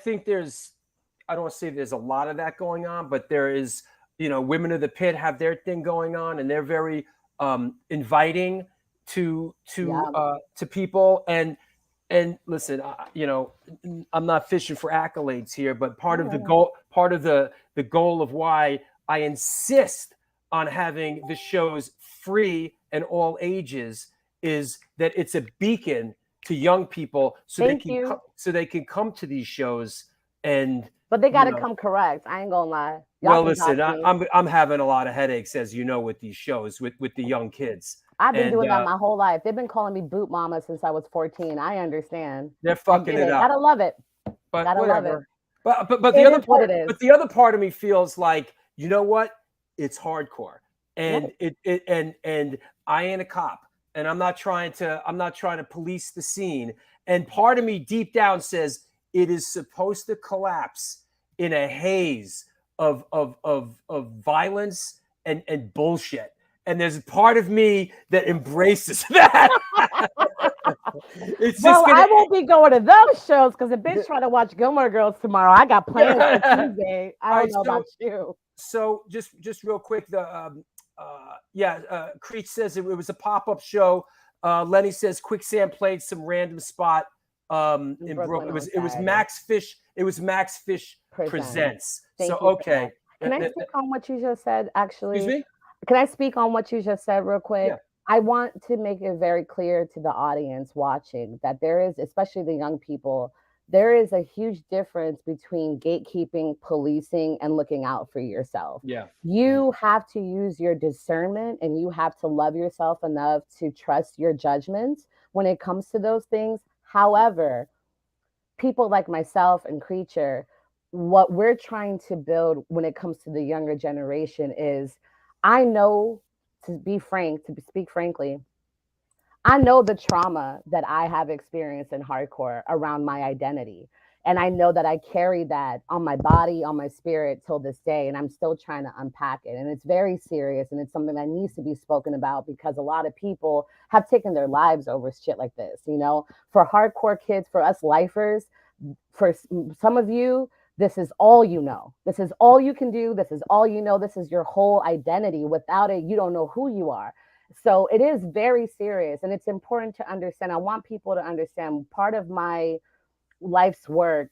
don't want to say there's a lot of that going on, but there is, you know, Women of the Pit have their thing going on, and they're very inviting to people. And listen, you know, I'm not fishing for accolades here, but part of the goal of why I insist on having the shows free and all ages is that it's a beacon to young people, so they can come to these shows. But they got to come correct. I ain't gonna lie. Well, listen, I'm having a lot of headaches, as you know, with these shows with the young kids. I've been doing that my whole life. They've been calling me boot mama since I was 14. I understand. They're fucking it up. Gotta love it. But gotta whatever. love it. But the other part, the other part of me feels like, you know what? It's hardcore, and and I ain't a cop, and I'm not trying to police the scene. And part of me deep down says it is supposed to collapse in a haze of violence and bullshit. And there's a part of me that embraces that. I won't be going to those shows because the bitch trying to watch Gilmore Girls tomorrow. I got plans for Tuesday. I don't know about you. So just real quick, Creech says it was a pop-up show. Lenny says Quicksand played some random spot in Brooklyn. It was Max Fish. It was Max Fish Presents. So okay. Can I speak on what you just said? Actually, excuse me. Can I speak on what you just said real quick? Yeah. I want to make it very clear to the audience watching that there is, especially the young people, there is a huge difference between gatekeeping, policing, and looking out for yourself. Yeah. You have to use your discernment, and you have to love yourself enough to trust your judgments when it comes to those things. However, people like myself and Creature, what we're trying to build when it comes to the younger generation is, I know, to speak frankly, I know the trauma that I have experienced in hardcore around my identity. And I know that I carry that on my body, on my spirit till this day. And I'm still trying to unpack it. And it's very serious. And it's something that needs to be spoken about because a lot of people have taken their lives over shit like this. You know, for hardcore kids, for us lifers, for some of you, this is all you know. This is all you can do. This is all you know. This is your whole identity. Without it, you don't know who you are. So it is very serious, and it's important to understand. I want people to understand part of my life's work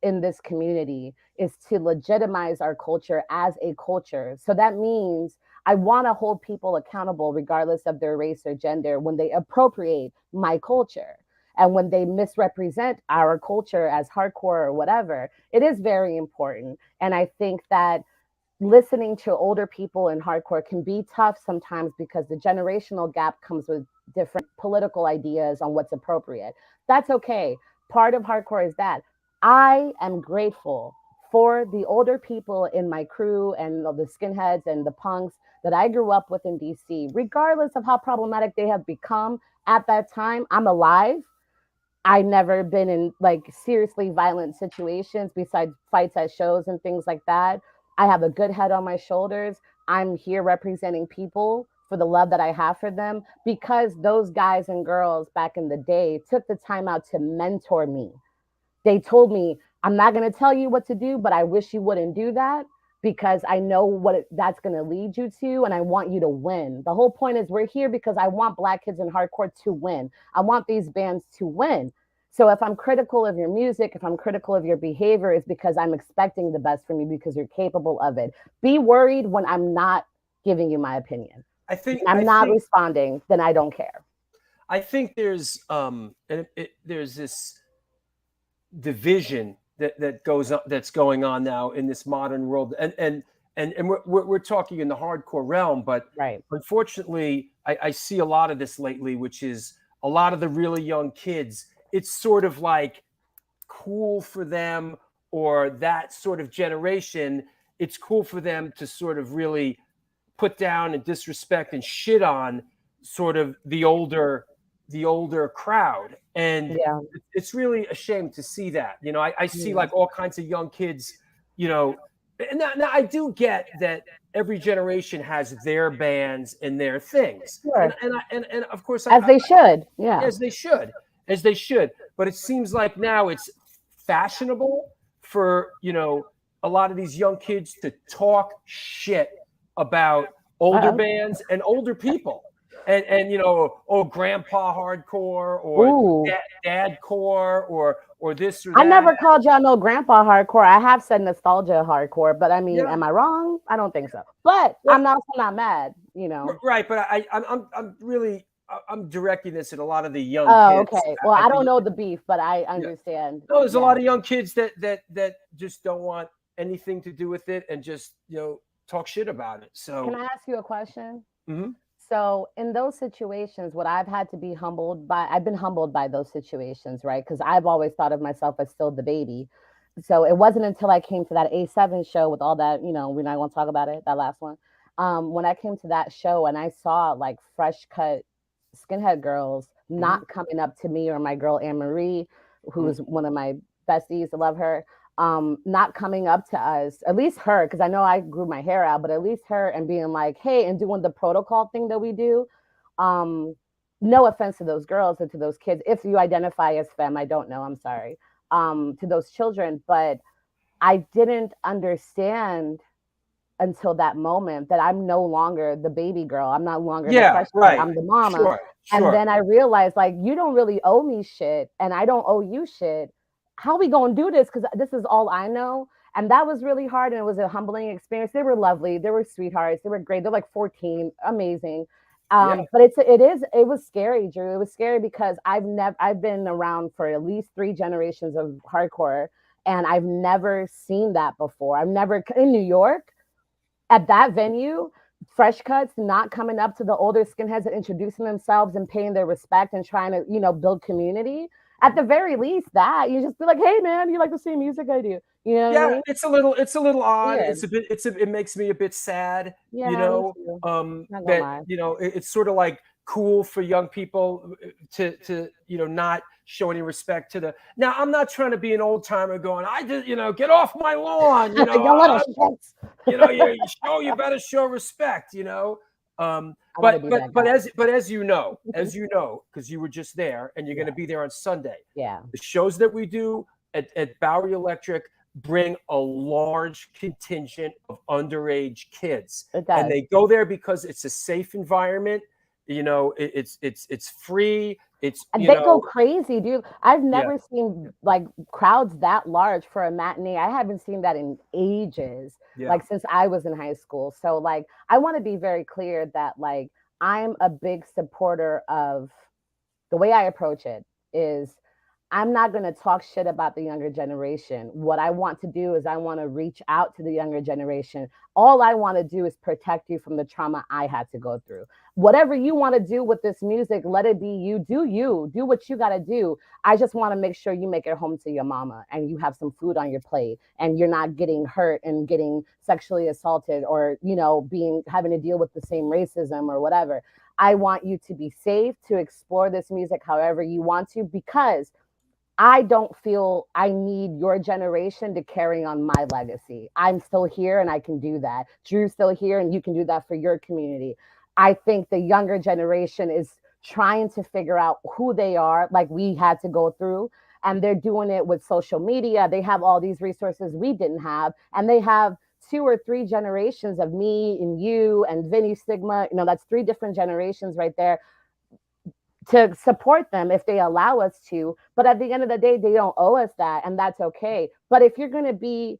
in this community is to legitimize our culture as a culture. So that means I want to hold people accountable regardless of their race or gender when they appropriate my culture. And when they misrepresent our culture as hardcore or whatever, it is very important. And I think that listening to older people in hardcore can be tough sometimes because the generational gap comes with different political ideas on what's appropriate. That's okay. Part of hardcore is that. I am grateful for the older people in my crew and the skinheads and the punks that I grew up with in DC, regardless of how problematic they have become at that time. I'm alive. I've never been in like seriously violent situations besides fights at shows and things like that. I have a good head on my shoulders. I'm here representing people for the love that I have for them, because those guys and girls back in the day took the time out to mentor me. They told me, I'm not going to tell you what to do, but I wish you wouldn't do that, because I know that's going to lead you to, and I want you to win. The whole point is we're here because I want Black kids in hardcore to win. I want these bands to win. So if I'm critical of your music, if I'm critical of your behavior, it's because I'm expecting the best from you, because you're capable of it. Be worried when I'm not giving you my opinion. When I'm not responding, then I don't care. I think there's there's this division that's going on now in this modern world, and we're talking in the hardcore realm, but right. Unfortunately, I see a lot of this lately, which is a lot of the really young kids. It's sort of like cool for them, or that sort of generation. It's cool for them to sort of really put down and disrespect and shit on sort of the older crowd. And yeah. It's really a shame to see that. You know, I see like all kinds of young kids, you know, and now I do get that every generation has their bands and their things. Sure. And of course, they should. Yeah. As they should. But it seems like now it's fashionable for, you know, a lot of these young kids to talk shit about older bands and older people. And you know, grandpa hardcore, or dad core, or this or that. I never called y'all no grandpa hardcore. I have said nostalgia hardcore, but I mean, am I wrong? I don't think so. But I'm also not mad, you know. Right, but I'm really directing this at a lot of the young kids. Okay. Well, I don't know the beef, but I understand. No, there's a lot of young kids that just don't want anything to do with it and just, you know, talk shit about it. So can I ask you a question? Mm-hmm. So in those situations, what I've had to be humbled by, I've been humbled by those situations, right? Because I've always thought of myself as still the baby. So it wasn't until I came to that A7 show with all that, you know, we're not going to talk about it, that last one. When I came to that show and I saw like fresh cut skinhead girls not coming up to me or my girl Anne Marie, who's one of my besties, I love her. Not coming up to us, at least her, because I know I grew my hair out, but at least her, and being like, hey, and doing the protocol thing that we do. No offense to those girls and to those kids. If you identify as femme, I don't know, I'm sorry. To those children, but I didn't understand until that moment that I'm no longer the baby girl. I'm not longer the fresh girl. I'm the mama. Sure. And then I realized, like, you don't really owe me shit, and I don't owe you shit. How we gonna do this? Because this is all I know. And that was really hard, and it was a humbling experience. They were lovely. They were sweethearts. They were great. They're like 14, amazing. But it was scary, Drew. It was scary because I've been around for at least 3 generations of hardcore, and I've never seen that before. I've never, in New York, at that venue, fresh cuts not coming up to the older skinheads and introducing themselves and paying their respect and trying to, you know, build community. At the very least, that you just be like, hey man, you like the same music I do. You know what I mean? It's a little odd. Yeah. It makes me a bit sad. Yeah, you know, that you know, it's sort of like cool for young people to you know, not show any respect to the. Now, I'm not trying to be an old timer going, I just, you know, get off my lawn. You know, you know, you better show respect. You know. But as you know, because you were just there and you're going to be there on Sunday. Yeah. The shows that we do at Bowery Electric bring a large contingent of underage kids, and they go there because it's a safe environment. You know, it's free. They go crazy, dude. I've never seen like crowds that large for a matinee. I haven't seen that in ages, like since I was in high school. So like, I want to be very clear that like, I'm a big supporter of the way I approach it is I'm not going to talk shit about the younger generation. What I want to do is I want to reach out to the younger generation. All I want to do is protect you from the trauma I had to go through. Whatever you want to do with this music, let it be you. Do what you got to do. I just want to make sure you make it home to your mama and you have some food on your plate and you're not getting hurt and getting sexually assaulted or, you know, having to deal with the same racism or whatever. I want you to be safe, to explore this music however you want to, because I don't feel I need your generation to carry on my legacy. I'm still here and I can do that. Drew's still here and you can do that for your community. I think the younger generation is trying to figure out who they are, like we had to go through. And they're doing it with social media. They have all these resources we didn't have. And they have 2 or 3 generations of me and you and Vinny Sigma. You know, that's 3 different generations right there to support them if they allow us to. But at the end of the day, they don't owe us that. And that's okay. But if you're going to be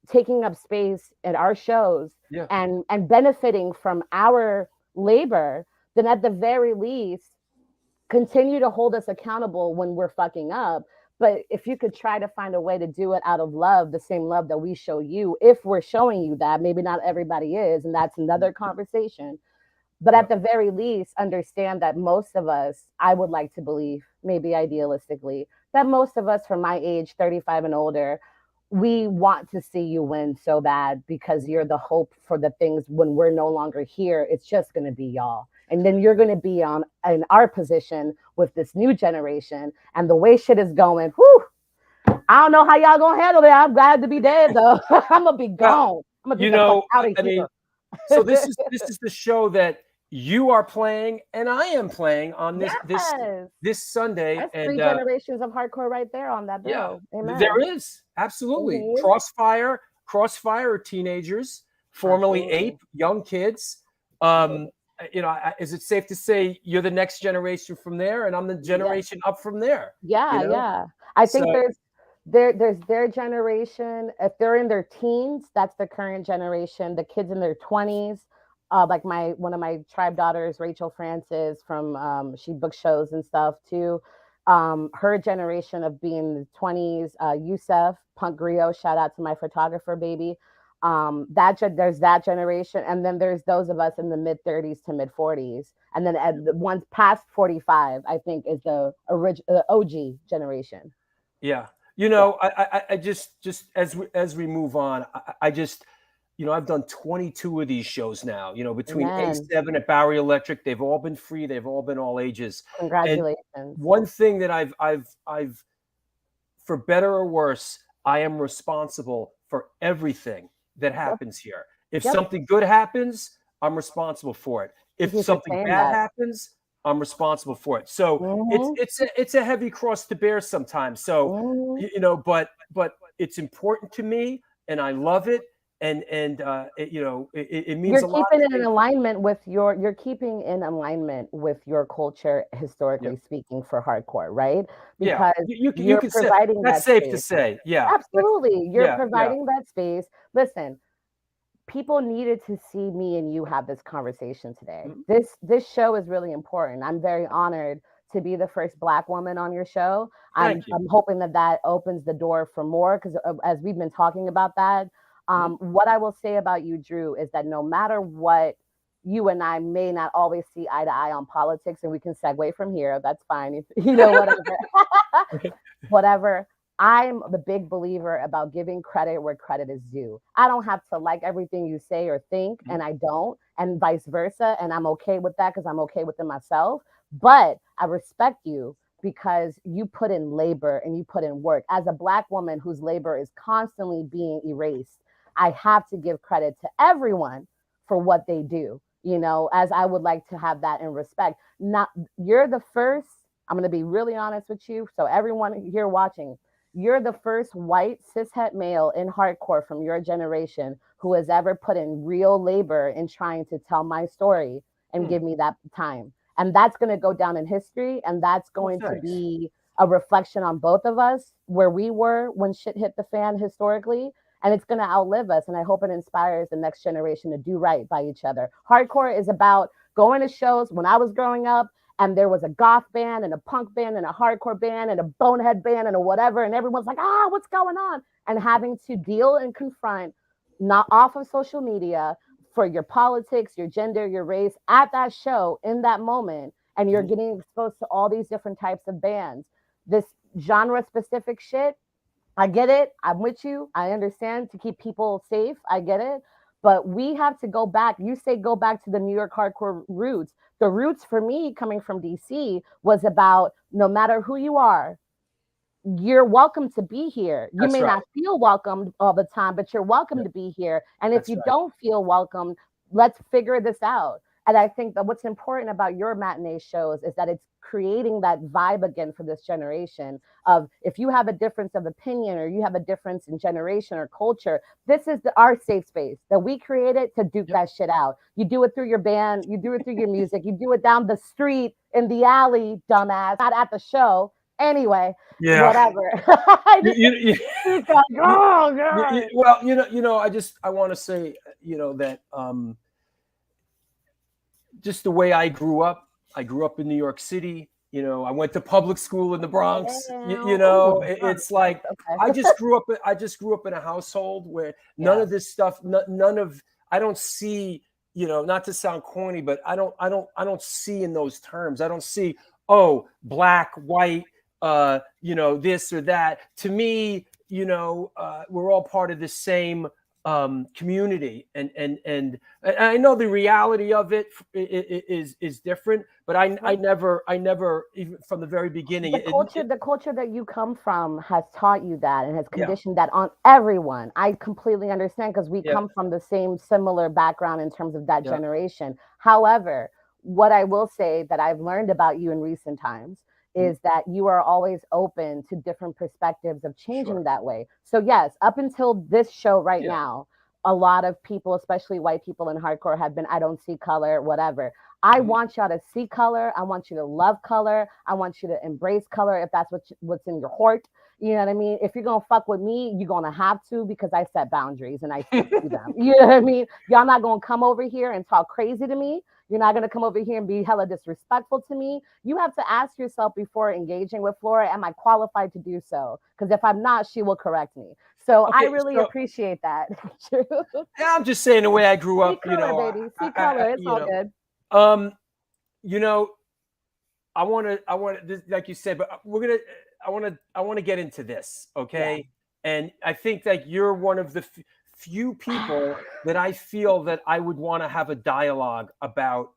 taking up space at our shows Yeah. and benefiting from our labor, then at the very least, continue to hold us accountable when we're fucking up. But if you could try to find a way to do it out of love, the same love that we show you, if we're showing you that, maybe not everybody is, and that's another conversation. But at the very least, understand that most of us, I would like to believe, maybe idealistically, that most of us from my age, 35 and older, we want to see you win so bad because you're the hope for the things when we're no longer here. It's just going to be y'all. And then you're going to be in our position with this new generation. And the way shit is going, whew, I don't know how y'all going to handle it. I'm glad to be dead, though. I'm going to be gone. I'm going to be out of here. Mean, so this is the show that you are playing and I am playing on this Sunday. That's and 3 generations of hardcore right there on that bill. Yeah, Amen. there is. Absolutely. Mm-hmm. Crossfire are teenagers, formerly Ape, young kids. You know, is it safe to say you're the next generation from there and I'm the generation up from there? Yeah, you know? yeah. I think there's their generation. If they're in their teens, that's the current generation. The kids in their 20s, like one of my tribe daughters, Rachel Francis, from she books shows and stuff too. Her generation of being in the 20s, Yusef, Punk Griot, shout out to my photographer baby. There's that generation, and then there's those of us in the mid 30s to mid 40s, and then at the ones past 45, I think is the original OG generation. Yeah, you know, I just as we move on, I just, you know, I've done 22 of these shows now. You know, between A7 at Bowery Electric, they've all been free, they've all been all ages. Congratulations. And one thing that I've, for better or worse, I am responsible for everything that happens here. If something good happens, I'm responsible for it. If something bad happens, I'm responsible for it. So it's a heavy cross to bear sometimes. So you know, but it's important to me, and I love it. And you know, it means a lot. You're keeping in alignment with your culture, historically speaking, for hardcore, right? Because you can providing that's that safe space. To say. Yeah, absolutely. You're providing that space. Listen, people needed to see me and you have this conversation today. Mm-hmm. This show is really important. I'm very honored to be the first Black woman on your show. I'm hoping that opens the door for more, because as we've been talking about that. What I will say about you, Drew, is that no matter what, you and I may not always see eye to eye on politics, and we can segue from here. That's fine. You know, whatever. Whatever. I'm the big believer about giving credit where credit is due. I don't have to like everything you say or think, and I don't, and vice versa. And I'm okay with that because I'm okay with it myself. But I respect you because you put in labor and you put in work. As a Black woman whose labor is constantly being erased, I have to give credit to everyone for what they do, you know, as I would like to have that in respect. You're the first, I'm going to be really honest with you. So everyone here watching, you're the first white cishet male in hardcore from your generation who has ever put in real labor in trying to tell my story and give me that time. And that's going to go down in history. And that's going to be a reflection on both of us, where we were when shit hit the fan historically. And it's going to outlive us. And I hope it inspires the next generation to do right by each other. Hardcore is about going to shows. When I was growing up, and there was a goth band and a punk band and a hardcore band and a bonehead band and a whatever, and everyone's like, what's going on? And having to deal and confront, not off of social media, for your politics, your gender, your race, at that show in that moment. And you're getting exposed to all these different types of bands. This genre-specific shit, I get it. I'm with you. I understand, to keep people safe. I get it. But we have to go back. You say go back to the New York hardcore roots. The roots for me, coming from DC, was about no matter who you are, you're welcome to be here. You may not feel welcomed all the time, but you're welcome to be here. And if you don't feel welcome, let's figure this out. And I think that what's important about your matinee shows is that it's creating that vibe again for this generation of, if you have a difference of opinion or you have a difference in generation or culture, this is our safe space that we created to duke that shit out. You do it through your band, you do it through your music, you do it down the street, in the alley, dumbass, not at the show. Anyway, whatever. He's like, oh God. Well, I want to say, that just the way I grew up in New York City. I went to public school in the Bronx. It's like I just grew up in a household where none of this stuff, none of, I don't see, not to sound corny, but I don't see in those terms. I don't see, oh, black, white, this or that. To me, we're all part of the same community, and I know the reality of it is different, but I never, even from the very beginning, the culture that you come from has taught you that and has conditioned that on everyone. I completely understand, because we come from the same similar background in terms of that generation. However, what I will say that I've learned about you in recent times is that you are always open to different perspectives of changing that way. So yes, up until this show right now, a lot of people, especially white people in hardcore, have been, I don't see color, whatever. I want y'all to see color. I want you to love color. I want you to embrace color if that's what's in your heart. You know what I mean? If you're going to fuck with me, you're going to have to, because I set boundaries and I stick to them. You know what I mean? Y'all not going to come over here and talk crazy to me. You're not going to come over here and be hella disrespectful to me. You have to ask yourself before engaging with Flora, am I qualified to do so? Because if I'm not, she will correct me. So I really appreciate that. I'm just saying the way I grew up, see color, baby. See color. It's all good. I want to, like you said, but I want to get into this. Okay. Yeah. And I think that you're one of the few people that I feel that I would want to have a dialogue about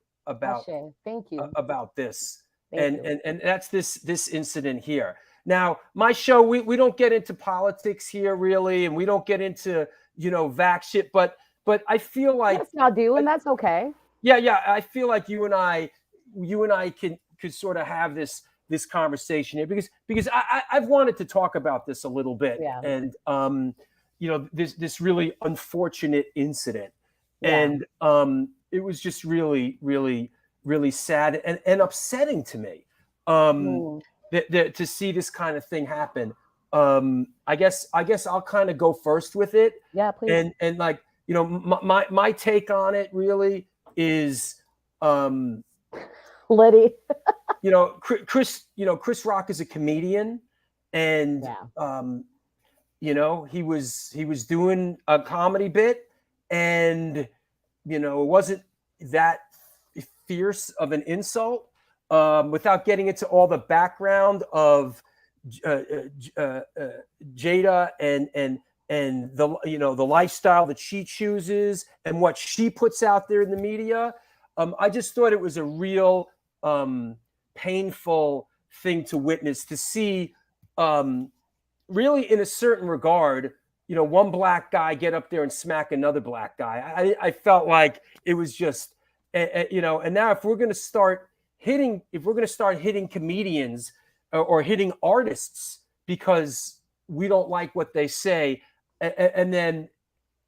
Thank you. About this. And that's this incident here. Now, my show, we don't get into politics here really, and we don't get into, vac shit, but I feel like yes, y'all do, and that's okay. Yeah. I feel like you and I could sort of have this conversation here, because I've wanted to talk about this a little bit. Yeah. And this really unfortunate incident. Yeah. And it was just really, really, really sad and upsetting to me. To see this kind of thing happen. I guess I'll kind of go first with it. Yeah, please. And like, my take on it really is Liddy. Chris Rock is a comedian, and he was doing a comedy bit, and it wasn't that fierce of an insult, without getting into all the background of Jada and the lifestyle that she chooses and what she puts out there in the media. I just thought it was a real painful thing to witness, to see, really in a certain regard, one black guy get up there and smack another black guy. I felt like it was just, and now if we're going to start hitting comedians or hitting artists because we don't like what they say, and then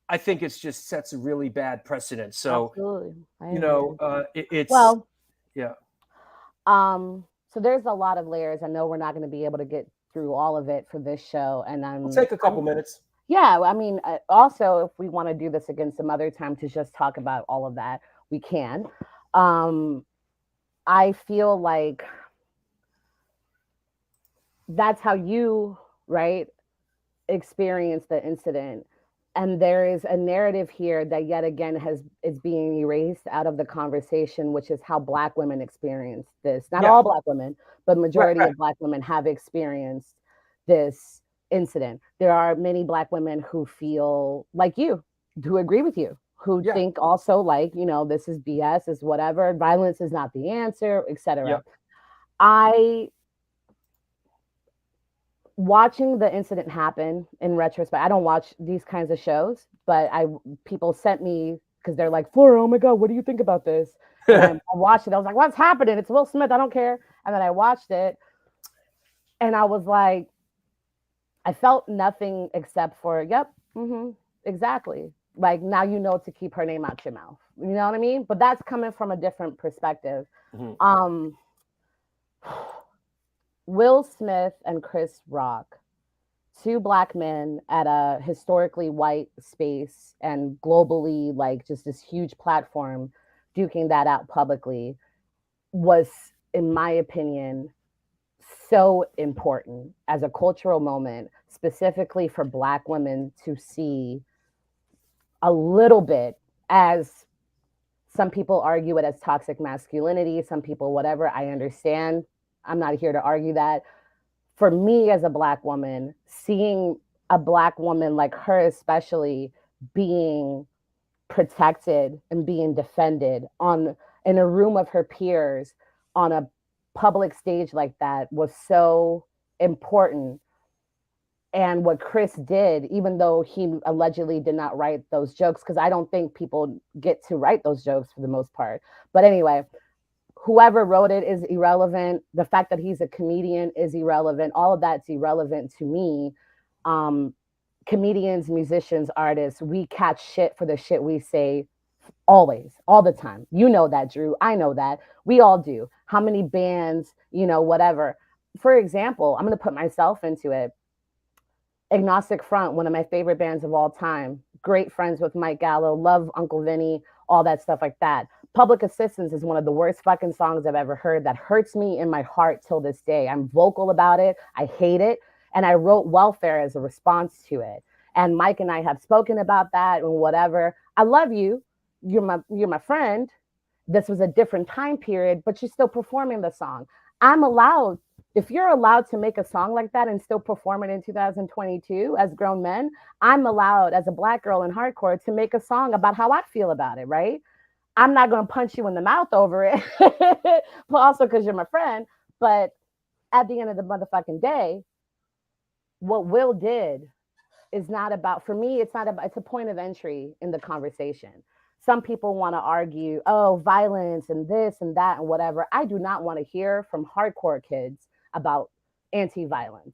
I think it's just sets a really bad precedent. So, it's yeah. So there's a lot of layers. I know we're not going to be able to get through all of it for this show, and we'll take a couple minutes. Yeah, I mean, also if we want to do this again some other time to just talk about all of that, we can. I feel like that's how you, right, experience the incident. And there is a narrative here that yet again is being erased out of the conversation, which is how Black women experience this. Not all Black women, but majority of Black women have experienced this incident. There are many Black women who feel like you, who agree with you, who think also like, this is BS, is whatever, violence is not the answer, etc. Watching the incident happen in retrospect, I don't watch these kinds of shows, but people sent me because they're like, Flora, oh my God, what do you think about this? And I watched it. I was like, what's happening? It's Will Smith. I don't care. And then I watched it and I was like, I felt nothing except for, yep, exactly. Like now you know to keep her name out your mouth. You know what I mean? But that's coming from a different perspective. Will Smith and Chris Rock, two Black men at a historically white space and globally, like just this huge platform, duking that out publicly was, in my opinion, so important as a cultural moment, specifically for Black women to see a little bit, as some people argue it as toxic masculinity, some people, whatever. I understand. I'm not here to argue that. For me as a Black woman, seeing a Black woman like her, especially being protected and being defended in a room of her peers on a public stage like that was so important. And what Chris did, even though he allegedly did not write those jokes, because I don't think people get to write those jokes for the most part. But anyway, whoever wrote it is irrelevant. The fact that he's a comedian is irrelevant. All of that's irrelevant to me. Comedians, musicians, artists, we catch shit for the shit we say always, all the time. You know that, Drew. I know that. We all do. How many bands, whatever. For example, I'm going to put myself into it. Agnostic Front, one of my favorite bands of all time. Great friends with Mike Gallo. Love Uncle Vinny, all that stuff like that. Public Assistance is one of the worst fucking songs I've ever heard. That hurts me in my heart till this day. I'm vocal about it. I hate it. And I wrote Welfare as a response to it. And Mike and I have spoken about that and whatever. I love you. You're my friend. This was a different time period, but you're still performing the song. I'm allowed. If you're allowed to make a song like that and still perform it in 2022 as grown men, I'm allowed as a Black girl in hardcore to make a song about how I feel about it, right? I'm not going to punch you in the mouth over it, but also because you're my friend. But at the end of the motherfucking day, what Will did is not about, for me, it's a point of entry in the conversation. Some people want to argue, oh, violence and this and that and whatever. I do not want to hear from hardcore kids about anti-violence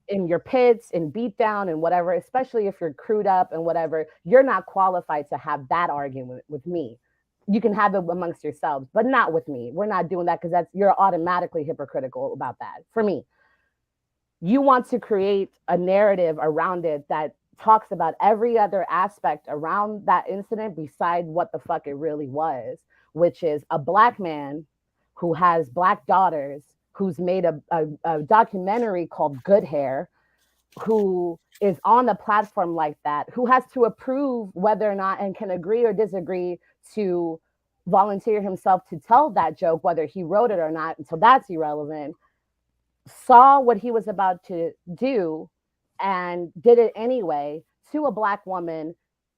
in your pits and beatdown and whatever, especially if you're crewed up and whatever. You're not qualified to have that argument with me. You can have it amongst yourselves, but not with me. We're not doing that because you're automatically hypocritical about that. For me, you want to create a narrative around it that talks about every other aspect around that incident beside what the fuck it really was, which is a Black man who has Black daughters, who's made a documentary called Good Hair, who is on a platform like that, who has to approve whether or not and can agree or disagree to volunteer himself to tell that joke, whether he wrote it or not. And so that's irrelevant. Saw what he was about to do and did it anyway to a Black woman,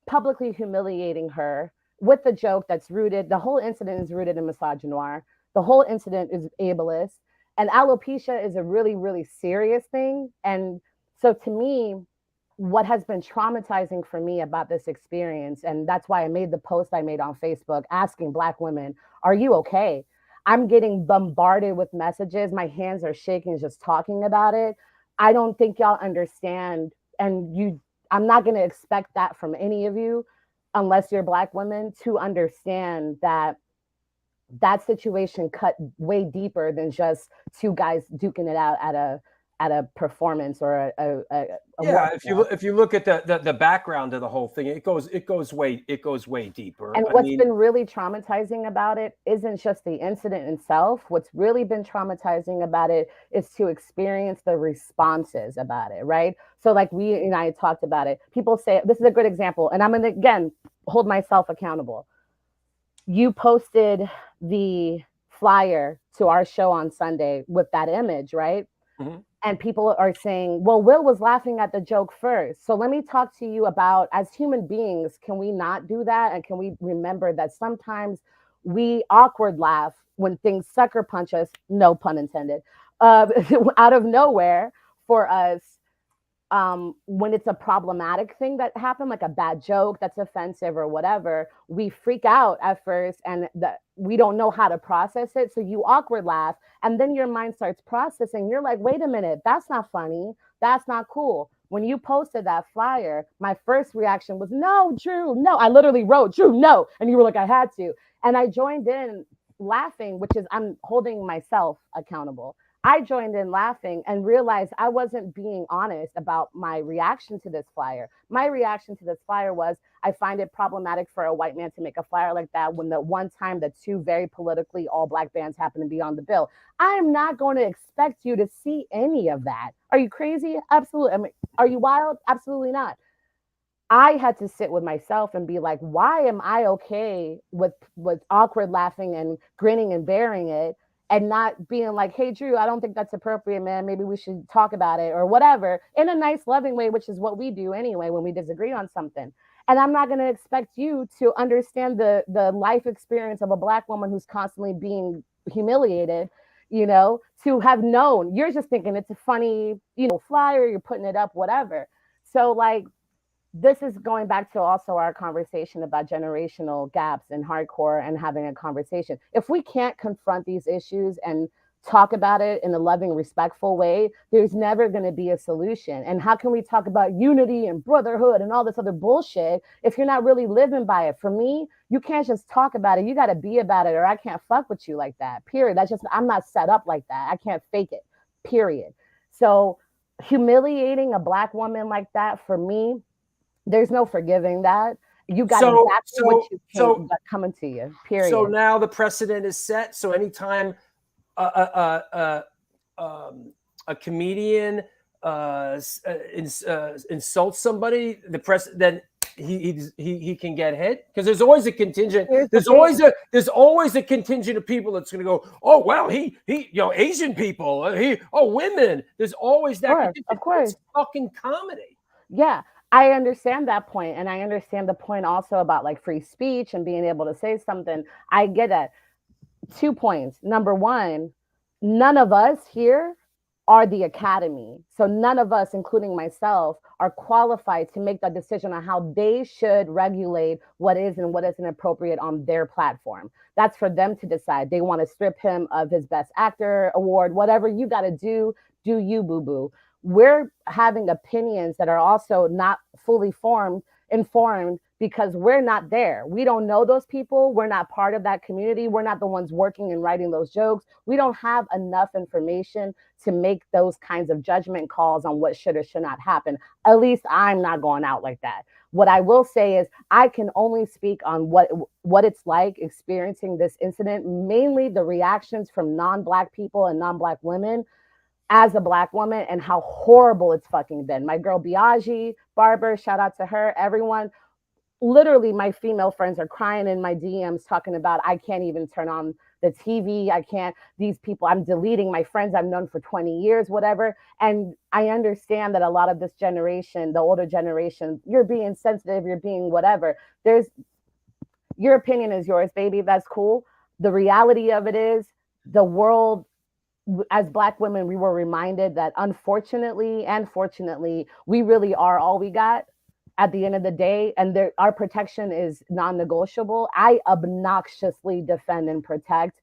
publicly humiliating her with a joke that's rooted. The whole incident is rooted in misogynoir. The whole incident is ableist. And alopecia is a really, really serious thing. And so to me, what has been traumatizing for me about this experience, and that's why I made the post I made on Facebook asking Black women, are you okay? I'm getting bombarded with messages. My hands are shaking just talking about it. I don't think y'all understand. And I'm not going to expect that from any of you unless you're Black women to understand that that situation cut way deeper than just two guys duking it out at a performance or yeah. If you look at the background of the whole thing, it goes way deeper. And what's been really traumatizing about it isn't just the incident itself. What's really been traumatizing about it is to experience the responses about it, right? So like we and I talked about it. People say, this is a good example, and I'm going to, again, hold myself accountable. You posted the flyer to our show on Sunday with that image, right? And people are saying, well, Will was laughing at the joke first. So let me talk to you about, as human beings, can we not do that? And can we remember that sometimes we awkward laugh when things sucker punch us, no pun intended, out of nowhere for us when it's a problematic thing that happened, like a bad joke that's offensive or whatever, we freak out at first and we don't know how to process it. So you awkward laugh, and then your mind starts processing. You're like, wait a minute, that's not funny. That's not cool. When you posted that flyer, my first reaction was, no, Drew, no. I literally wrote, Drew, no. And you were like, I had to. And I joined in laughing, which is I'm holding myself accountable. I joined in laughing and realized I wasn't being honest about my reaction to this flyer. My reaction to this flyer was, I find it problematic for a white man to make a flyer like that when the one time the two very politically all black bands happen to be on the bill. I am not going to expect you to see any of that. Are you crazy? Absolutely. I mean, are you wild? Absolutely not. I had to sit with myself and be like, why am I okay with awkward laughing and grinning and bearing it, and not being like, hey, Drew, I don't think that's appropriate, man. Maybe we should talk about it or whatever, in a nice, loving way, which is what we do anyway when we disagree on something. And I'm not going to expect you to understand the life experience of a black woman who's constantly being humiliated, to have known. You're just thinking it's a funny, flyer, you're putting it up, whatever. So like, this is going back to also our conversation about generational gaps in hardcore and having a conversation. If we can't confront these issues and talk about it in a loving, respectful way, there's never going to be a solution. And how can we talk about unity and brotherhood and all this other bullshit if you're not really living by it? For me, you can't just talk about it. You got to be about it, or I can't fuck with you like that. Period. I'm not set up like that. I can't fake it. Period. So humiliating a black woman like that, for me, there's no forgiving that. You got exactly what you came coming to you. Period. So now the precedent is set. So anytime a comedian insults somebody, then he can get hit, because there's always a contingent. There's always a contingent of people that's going to go, oh well, he Asian people, women. There's always that. Of course, it's fucking comedy. Yeah. I understand that point, and I understand the point also about like free speech and being able to say something. I get that. 2 points. Number one, none of us here are the academy. So none of us, including myself, are qualified to make that decision on how they should regulate what is and what isn't appropriate on their platform. That's for them to decide. They want to strip him of his Best Actor award, whatever you got to do you, boo-boo. We're having opinions that are also not fully informed because we're not there. We don't know those people. We're not part of that community. We're not the ones working and writing those jokes. We don't have enough information to make those kinds of judgment calls on what should or should not happen. At least I'm not going out like that. What I will say is I can only speak on what it's like experiencing this incident, mainly the reactions from non-Black people and non-Black women as a Black woman, and how horrible it's fucking been. My girl Biaggi, Barber, shout out to her, everyone. Literally, my female friends are crying in my DMs talking about, I can't even turn on the TV. I can't, these people, I'm deleting my friends I've known for 20 years, whatever. And I understand that a lot of this generation, the older generation, you're being sensitive, you're being whatever. Your opinion is yours, baby. That's cool. The reality of it is the world, as Black women, we were reminded that unfortunately and fortunately, we really are all we got at the end of the day, and our protection is non-negotiable. I obnoxiously defend and protect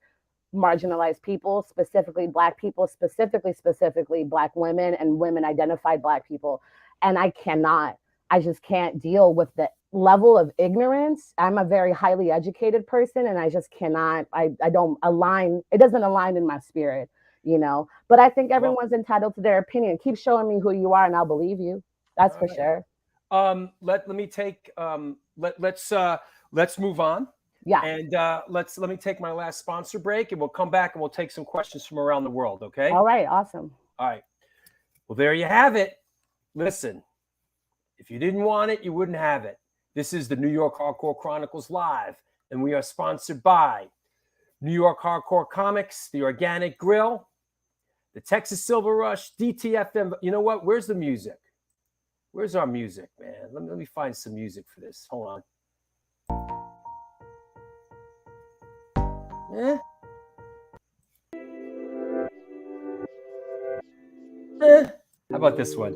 marginalized people, specifically Black people, specifically Black women and women identified Black people. And I just can't deal with the level of ignorance. I'm a very highly educated person, and I just cannot, I don't align, it doesn't align in my spirit. But I think everyone's entitled to their opinion. Keep showing me who you are and I'll believe you. That's for sure. Let me take let's move on. Yeah. And let me take my last sponsor break, and we'll come back and we'll take some questions from around the world, okay? All right, awesome. All right. Well, there you have it. Listen, if you didn't want it, you wouldn't have it. This is the New York Hardcore Chronicles Live, and we are sponsored by New York Hardcore Comics, The Organic Grill, the Texas Silver Rush, DTFM. You know what? Where's the music? Where's our music, man? Let me find some music for this. Hold on. How about this one?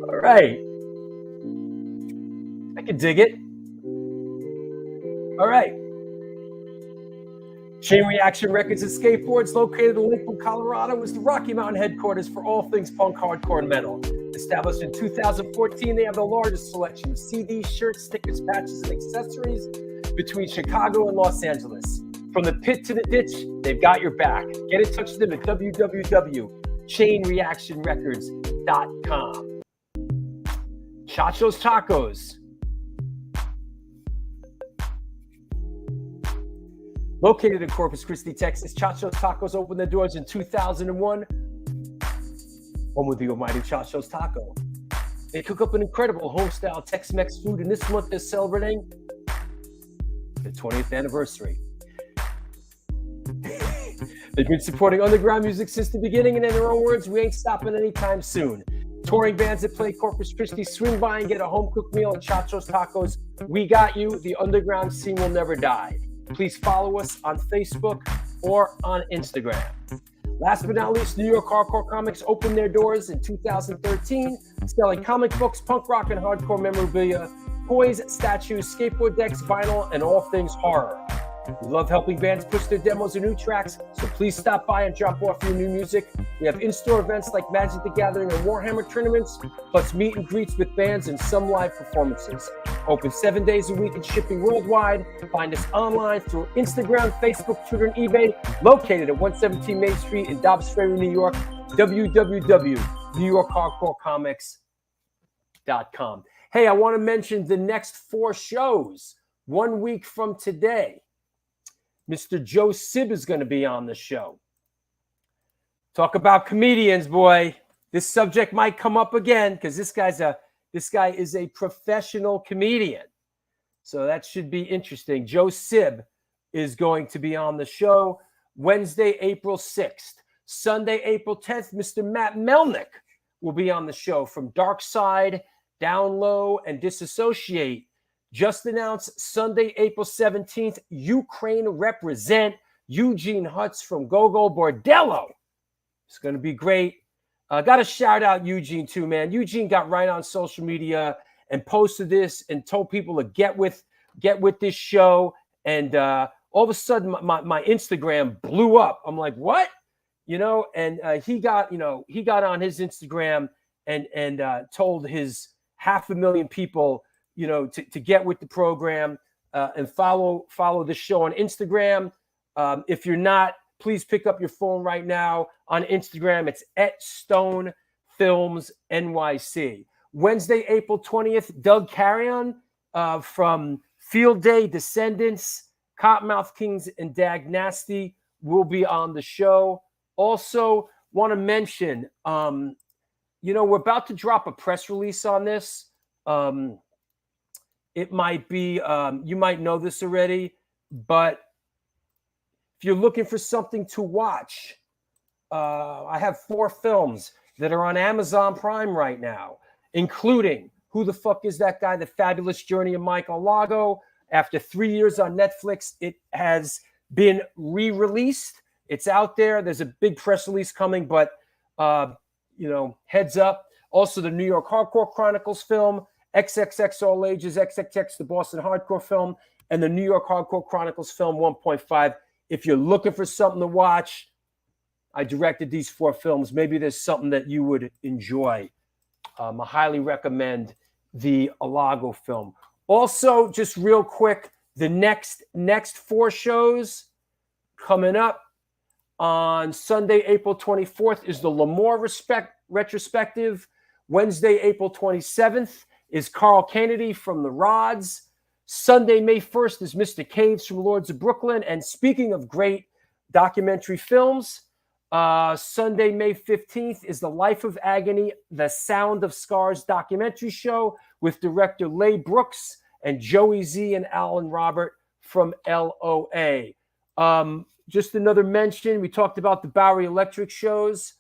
All right. I can dig it. All right. Chain Reaction Records and Skateboards, located in Lakewood, Colorado, is the Rocky Mountain headquarters for all things punk, hardcore, and metal. Established in 2014, they have the largest selection of CDs, shirts, stickers, patches, and accessories between Chicago and Los Angeles. From the pit to the ditch, they've got your back. Get in touch with them at www.chainreactionrecords.com. Chacho's Tacos. Located in Corpus Christi, Texas, Chacho's Tacos opened their doors in 2001. Home with the almighty Chacho's Taco. They cook up an incredible home-style Tex-Mex food, and this month they're celebrating their 20th anniversary. They've been supporting underground music since the beginning, and in their own words, we ain't stopping anytime soon. Touring bands that play Corpus Christi, swing by and get a home-cooked meal at Chacho's Tacos. We got you. The underground scene will never die. Please follow us on Facebook or on Instagram. Last but not least, New York Hardcore Comics opened their doors in 2013, selling comic books, punk rock, and hardcore memorabilia, toys, statues, skateboard decks, vinyl, and all things horror. We love helping bands push their demos and new tracks, so please stop by and drop off your new music. We have in-store events like Magic the Gathering and Warhammer tournaments, plus meet and greets with bands and some live performances. Open 7 days a week and shipping worldwide. Find us online through Instagram, Facebook, Twitter, and eBay. Located at 117 Main Street in Dobbs Ferry, New York. www.newyorkhardcorecomics.com. Hey, I want to mention the next 4 shows. 1 week from today, Mr. Joe Sib is going to be on the show. Talk about comedians, boy. This subject might come up again because this guy is a professional comedian. So that should be interesting. Joe Sib is going to be on the show Wednesday, April 6th. Sunday, April 10th, Mr. Matt Melnick will be on the show from Dark Side, Down Low, and Disassociate. Just announced Sunday, April 17th, Ukraine Represent, Eugene Hutz from Gogo Bordello. It's going to be great. Got to shout out Eugene too, man. Eugene got right on social media and posted this and told people to get with this show. And all of a sudden, my Instagram blew up. I'm like, what? And he got on his Instagram and told his 500,000 people, to get with the program and follow the show on Instagram. If you're not, please pick up your phone right now. On Instagram, it's @Stone Films NYC. Wednesday, April 20th, Doug Carrion from Field Day, Descendants, Cottonmouth Kings, and Dag Nasty will be on the show. Also, want to mention, we're about to drop a press release on this. It might be, you might know this already, but if you're looking for something to watch, I have 4 films that are on Amazon Prime right now, including Who the Fuck Is That Guy? The Fabulous Journey of Michael Lago. After 3 years on Netflix, it has been re-released. It's out there. There's a big press release coming, but, heads up. Also, the New York Hardcore Chronicles film, XXX All Ages, XXX, the Boston Hardcore film, and the New York Hardcore Chronicles film 1.5. If you're looking for something to watch, I directed these 4 films. Maybe there's something that you would enjoy. I highly recommend the Alago film. Also, just real quick, the next 4 shows coming up on Sunday, April 24th is the L'Amour retrospective. Wednesday, April 27th is Carl Kennedy from The Rods. Sunday, May 1st is Mr. Caves from Lords of Brooklyn. And speaking of great documentary films, Sunday, May 15th is The Life of Agony, The Sound of Scars documentary show with director Leigh Brooks and Joey Z and Alan Robert from LOA. Just another mention, we talked about the Bowery Electric shows.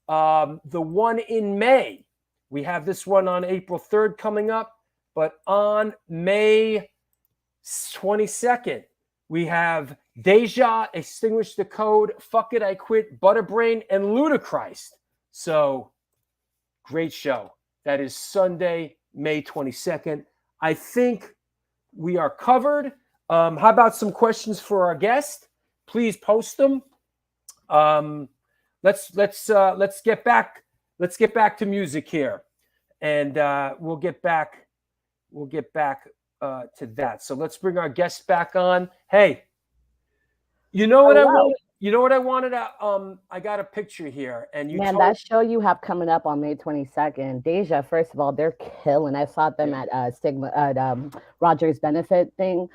The one in May, we have this one on April 3rd coming up, but on May 22nd, we have Deja, Extinguish the Code, Fuck It, I Quit, Butterbrain, and Ludachrist. So Great show. That is Sunday, May 22nd. I think we are covered. How about some questions for our guest? Please post them. Let's get back. Let's get back to music here, and we'll get back to that. So let's bring our guest back on. Hey, you know what I want? You know what I wanted to, I got a picture here, and you that show you have coming up on May 22nd, Deja, first of all, they're killing. I saw them at Stigma at Rogers Benefit thing,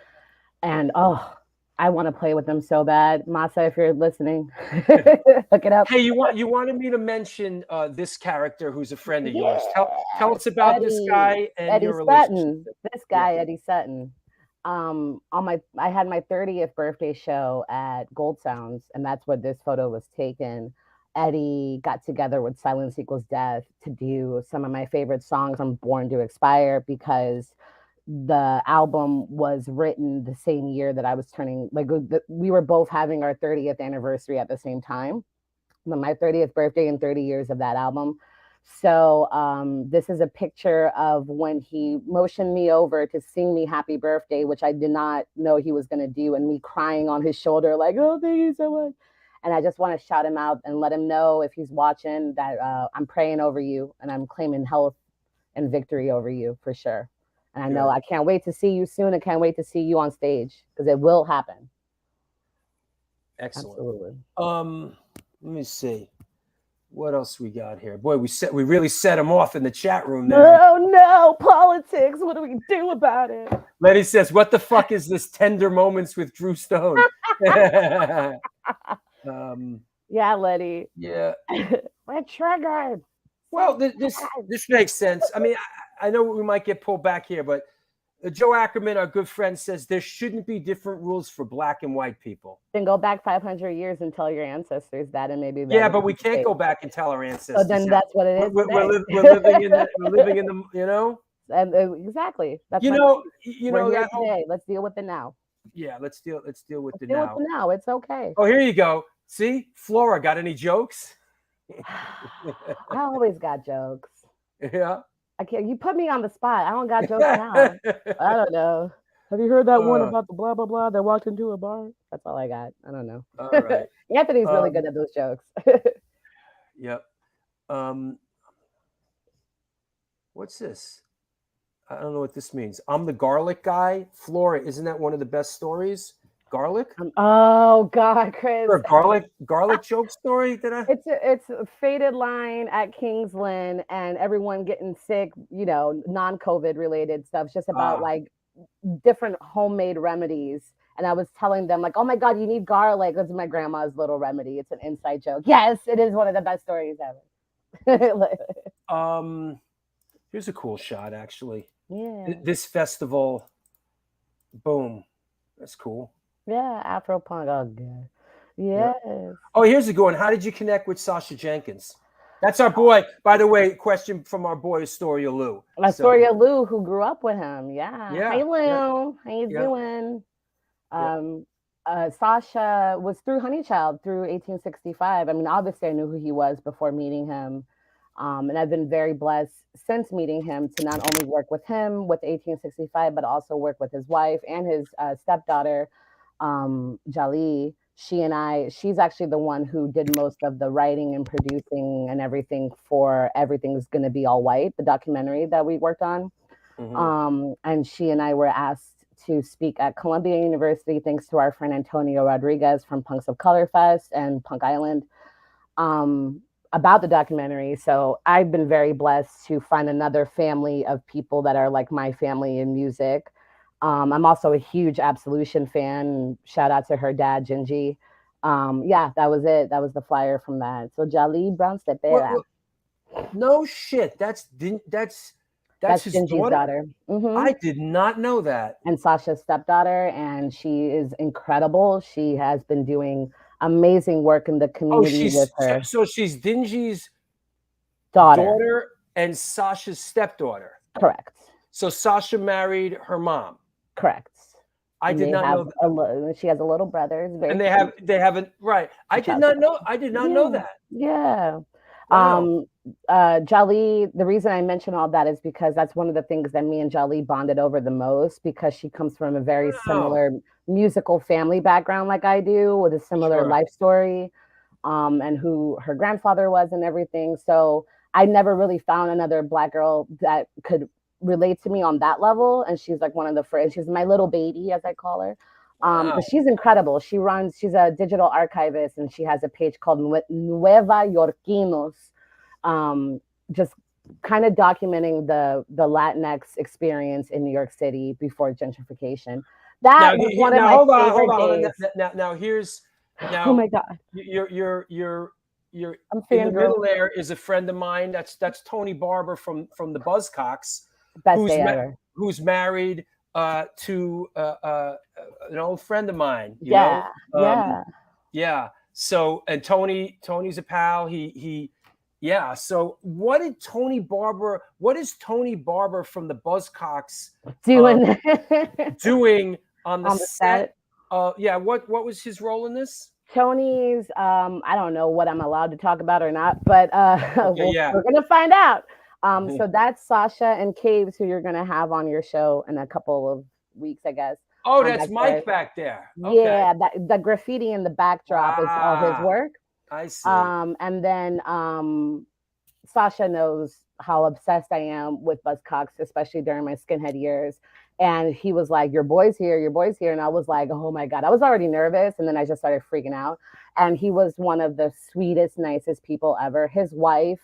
and I want to play with them so bad. Maafa, if you're listening, hook it up. Hey, you wanted me to mention this character who's a friend of yours. Tell us about this guy and your relationship. This guy, Eddie Sutton. I had my 30th birthday show at Gold Sounds, and that's where this photo was taken. Eddie got together with Silence Equals Death to do some of my favorite songs on Born to Expire, because the album was written the same year that I was turning, we were both having our 30th anniversary at the same time. My 30th birthday and 30 years of that album. So this is a picture of when he motioned me over to sing me happy birthday, which I did not know he was going to do, and me crying on his shoulder like, oh, thank you so much. And I just want to shout him out and let him know, if he's watching, that I'm praying over you, and I'm claiming health and victory over you for sure. And I know I can't wait to see you soon. I can't wait to see you on stage, because it will happen. Excellent. Absolutely. Let me see. What else we got here? Boy, we really set him off in the chat room there. Oh no, politics. What do we do about it? Letty says, what the fuck is this Tender Moments with Drew Stone? Yeah, Letty. Yeah. We're triggered. Well, this makes sense. I mean, I know we might get pulled back here, but Joe Ackerman, our good friend, says there shouldn't be different rules for black and white people. Then go back 500 years and tell your ancestors that, and maybe yeah, but we can't go back and tell our ancestors. So then that's what it is. We're living in the, you know. And exactly. That's you know that today. Let's deal with it now. Yeah, let's deal with the now. Deal with the now. It's okay. Oh, here you go. See, Flora, got any jokes? I always got jokes. Yeah. I can't. You put me on the spot. I don't got jokes now. I don't know. Have you heard that one about the blah blah blah that walked into a bar? That's all I got. I don't know. All right. Anthony's really good at those jokes. Yep. What's this? I don't know what this means. I'm the garlic guy. Flora, isn't that one of the best stories? Garlic? Oh God, Chris! Or garlic joke story? It's a faded line at Kingsland, and everyone getting sick. You know, non-COVID related stuff. Just about like different homemade remedies. And I was telling them like, oh my God, you need garlic. That's my grandma's little remedy. It's an inside joke. Yes, it is one of the best stories ever. Here's a cool shot, actually. Yeah. This festival. Boom. That's cool. Yeah, Afro punk. Oh God. Yes. Yeah. Oh, here's a good one. How did you connect with Sasha Jenkins? That's our boy. By the way, question from our boy Astoria Lou. Astoria Lou, who grew up with him. Yeah. Hey Lou, how you doing? Sasha was through Honeychild through 1865. I mean, obviously I knew who he was before meeting him. And I've been very blessed since meeting him to not only work with him with 1865, but also work with his wife and his stepdaughter, Jali. She's actually the one who did most of the writing and producing and everything for Everything's Gonna Be All White, the documentary that we worked on. Mm-hmm. And she and I were asked to speak at Columbia University, thanks to our friend Antonio Rodriguez from Punks of Color Fest and Punk Island, about the documentary. So I've been very blessed to find another family of people that are like my family in music. I'm also a huge Absolution fan. Shout out to her dad, Gingy. Yeah, that was it. That was the flyer from that. So Jali Brown Stepera. No shit. That's his Gingy's daughter. Mm-hmm. I did not know that. And Sasha's stepdaughter, and she is incredible. She has been doing amazing work in the community with her. So she's Dingy's daughter and Sasha's stepdaughter. Correct. So Sasha married her mom. Correct. I did not know. She has a little brother. And they haven't right. I did not know. I did not know that. Yeah. Wow. Jali, the reason I mention all that is because that's one of the things that me and Jali bonded over the most, because she comes from a very Wow. similar musical family background like I do, with a similar Sure. life story, and who her grandfather was and everything. So I never really found another Black girl that could relate to me on that level. And she's like one of the first, she's my little baby, as I call her. Wow. But she's incredible. She's a digital archivist, and she has a page called Nueva Yorkinos, just kind of documenting the Latinx experience in New York City before gentrification. That was one of my hold favorite on. days. Now here's Oh my God, your I'm in the fangirl. middle there is a friend of mine. That's Tony Barber from the Buzzcocks, Best day ever. who's married to an old friend of mine. You Yeah, know? yeah. Yeah. So, and Tony's a pal. Yeah. So what is Tony Barber from the Buzzcocks Doing doing on the on the set? set. Yeah. What was his role in this? Tony's, I don't know what I'm allowed to talk about or not, but Okay, yeah. we're gonna find out. So that's Sasha and Caves, who you're gonna have on your show in a couple of weeks, I guess. Oh, that's That's Mike right. back there. Okay. Yeah, the graffiti in the backdrop is all his work. I see. And then Sasha knows how obsessed I am with Buzzcocks, especially during my skinhead years. And he was like, your boy's here, your boy's here. And I was like, oh my God. I was already nervous. And then I just started freaking out. And he was one of the sweetest, nicest people ever. His wife,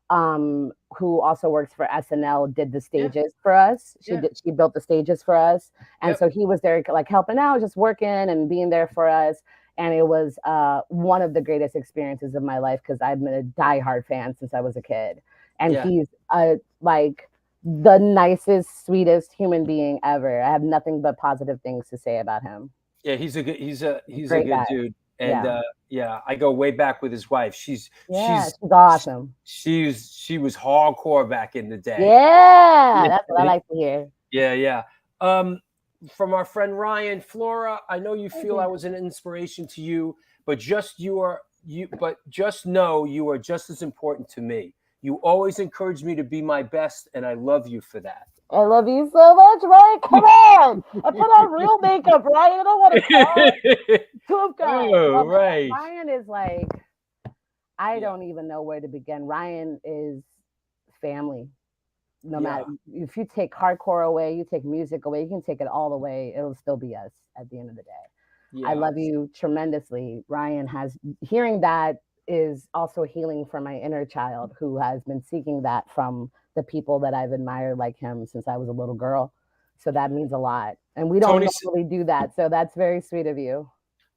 who also works for SNL, did the stages for us. She built the stages for us. And so he was there like helping out, just working and being there for us. And it was one of the greatest experiences of my life, because I've been a diehard fan since I was a kid. And he's like the nicest, sweetest human being ever. I have nothing but positive things to say about him. Yeah, he's a good guy. dude. And I go way back with his wife. She's awesome. She was hardcore back in the day. Yeah, that's what I like to hear. Yeah. From our friend Ryan, Flora, I know you feel I was an inspiration to you, but just know you are just as important to me. You always encourage me to be my best, and I love you for that. I love you so much, Ryan. Come on. I put on real makeup, Ryan. I don't want to talk. Right. Ryan is like, I don't even know where to begin. Ryan is family. No matter, if you take hardcore away, you take music away, you can take it all away. It'll still be us at the end of the day. I love you tremendously. Ryan hearing that is also healing for my inner child, who has been seeking that from the people that I've admired like him since I was a little girl. So that means a lot. And we don't normally do that. So that's very sweet of you.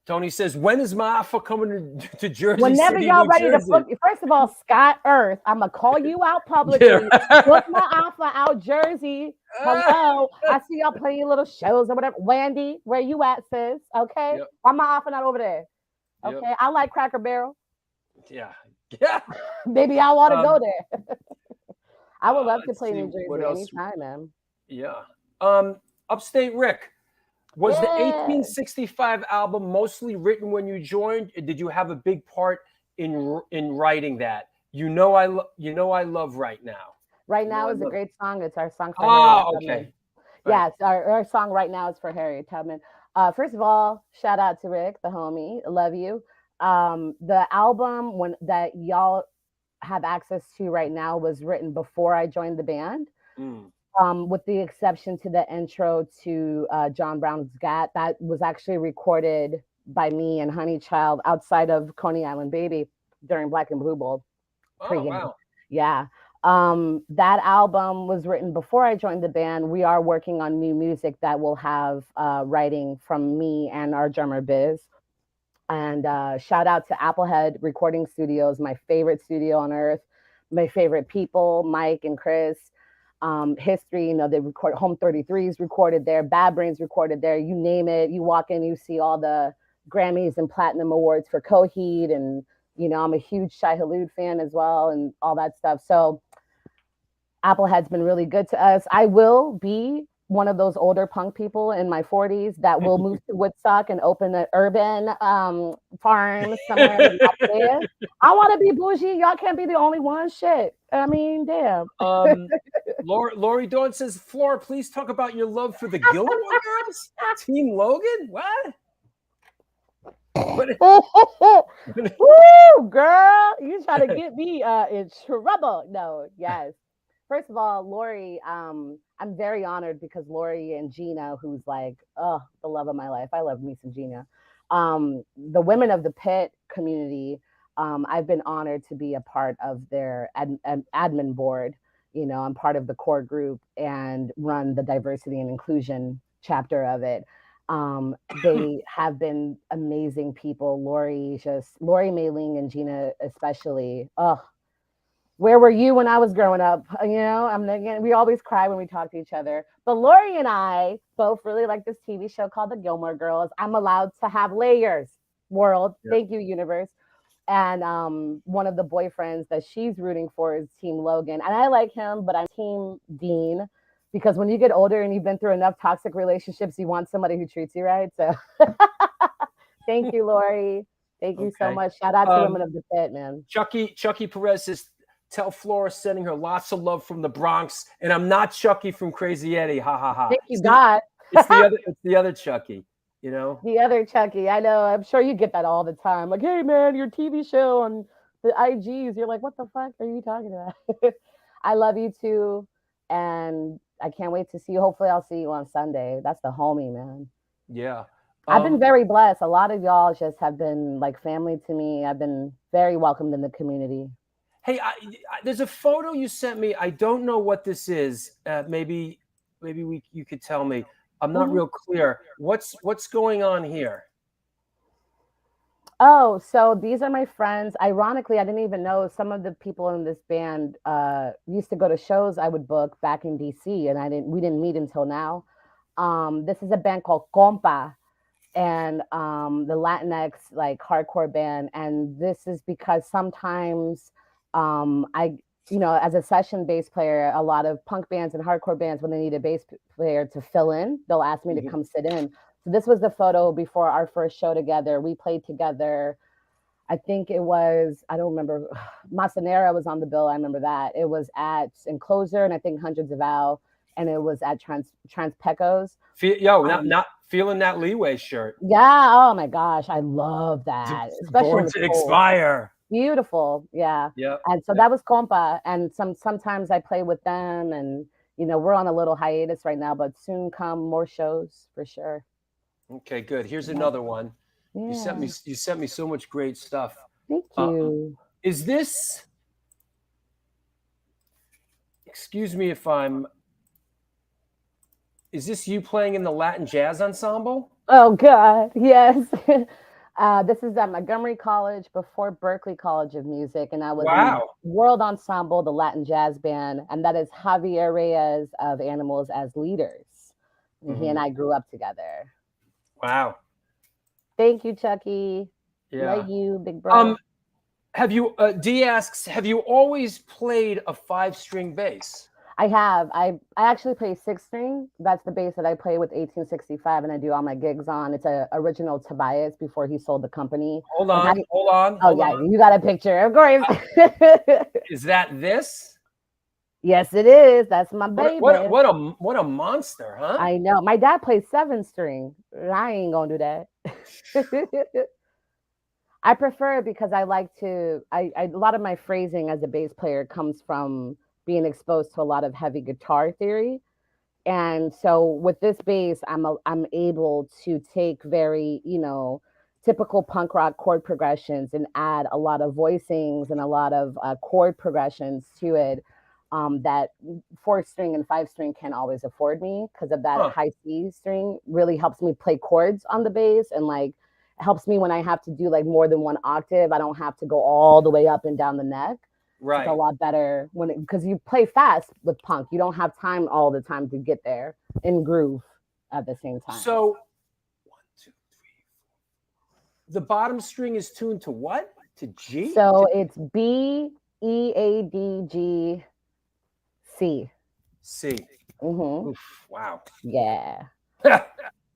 Tony says, when is Maafa coming to Jersey Whenever City, y'all New ready Jersey? to book, first of all, Scott Earth, I'm going to call you out publicly. Book Maafa out Jersey. Hello. I see y'all playing little shows or whatever. Wendy, where you at, sis? Okay. Why Maafa not over there? Okay. I like Cracker Barrel. Yeah. Maybe I want to go there. I would love to play New Jersey anytime, man. Yeah. Upstate Rick. Was the 1865 album mostly written when you joined? Or did you have a big part in writing that? I love Right Now. Right Now is a great song. It's our song for Harriet Tubman. Okay. Yes, our song Right Now is for Harriet Tubman. First of all, shout out to Rick, the homie. Love you. The album that y'all have access to right now was written before I joined the band. With the exception to the intro to John Brown's Gat, that was actually recorded by me and Honey Child outside of Coney Island Baby during Black and Blue Bowl. Oh, wow. Yeah. That album was written before I joined the band. We are working on new music that will have writing from me and our drummer Biz. And shout out to Applehead Recording Studios, my favorite studio on earth, my favorite people, Mike and Chris. History, they record Home 33's recorded there, Bad Brains recorded there, you name it. You walk in, you see all the Grammys and Platinum Awards for Coheed, and I'm a huge Shai Hulud fan as well, and all that stuff. So Applehead's been really good to us. I will be one of those older punk people in my 40s that will move to Woodstock and open an urban farm somewhere out there. I want to be bougie. Y'all can't be the only one. Shit. I mean, damn. Lori Dawn says, Flora, please talk about your love for the Gilmore Girls. Team Logan? What? Woo, girl, you trying to get me in trouble. No, yes. First of all, Lori, I'm very honored because Lori and Gina, who's like, oh, the love of my life. I love me some Gina. The Women of the Pit community, I've been honored to be a part of their admin board. You know, I'm part of the core group and run the diversity and inclusion chapter of it. They have been amazing people. Lori Mei-Ling and Gina especially. Oh, where were you when I was growing up? You know, we always cry when we talk to each other. But Lori and I both really like this TV show called The Gilmore Girls. I'm allowed to have layers, world. Yep. Thank you, universe. And one of the boyfriends that she's rooting for is Team Logan. And I like him, but I'm Team Dean. Because when you get older and you've been through enough toxic relationships, you want somebody who treats you right. So thank you, Lori. Thank you so much. Shout out to Women of the Pit, man. Chucky Perez says, tell Flora sending her lots of love from the Bronx. And I'm not Chucky from Crazy Eddie. Ha, ha, ha. Thank you, God. It's the other Chucky, you know? The other Chucky. I know. I'm sure you get that all the time. Like, hey, man, your TV show on the IGs. You're like, what the fuck are you talking about? I love you, too. And I can't wait to see you. Hopefully I'll see you on Sunday. That's the homie, man. Yeah. I've been very blessed. A lot of y'all just have been like family to me. I've been very welcomed in the community. Hey, there's a photo you sent me. I don't know what this is. Maybe you could tell me. I'm not real clear. What's going on here? Oh, so these are my friends. Ironically, I didn't even know some of the people in this band used to go to shows I would book back in DC, and we didn't meet until now. This is a band called Compa, and the Latinx like hardcore band. And this is because sometimes as a session bass player, a lot of punk bands and hardcore bands, when they need a bass player to fill in, they'll ask me to come sit in. So this was the photo before our first show together. We played together. I think it was, I don't remember. Masanera was on the bill. I remember that. It was at Enclosure and I think Hundreds of Owl. And it was at Trans Pecos. Not feeling that Leeway shirt. Yeah. Oh my gosh. I love that. Especially Born to Expire. Beautiful. Yeah. And so that was Compa. And sometimes I play with them. And, you know, we're on a little hiatus right now, but soon come more shows for sure. Okay, good. Here's another one. Yeah. You sent me so much great stuff. Thank you. Is this? Excuse me if I'm. Is this you playing in the Latin Jazz Ensemble? Oh God, yes. This is at Montgomery College before Berklee College of Music, and I was in World Ensemble, the Latin Jazz Band, and that is Javier Reyes of Animals as leaders. And he and I grew up together. Wow. Thank you, Chucky. Yeah. Love you, big brother. Have you, D asks, have you always played a 5-string bass? I have. I actually play 6-string. That's the bass that I play with 1865 and I do all my gigs on. It's an original Tobias before he sold the company. Hold on. You got a picture, of course. Is that this? Yes, it is. That's my baby. What a monster, huh? I know. My dad plays 7-string. I ain't gonna do that. I prefer it because I like to. A lot of my phrasing as a bass player comes from being exposed to a lot of heavy guitar theory, and so with this bass, I'm able to take very typical punk rock chord progressions and add a lot of voicings and a lot of chord progressions to it. That 4-string and 5-string can't always afford me because of that high C string really helps me play chords on the bass and like helps me when I have to do like more than one octave. I don't have to go all the way up and down the neck. Right. It's a lot better because you play fast with punk. You don't have time all the time to get there in groove at the same time. So 1, 2, 3, 4. The bottom string is tuned to what? To G? So it's B, E, A, D, G, C. C. Mm-hmm. Oof, wow. Yeah.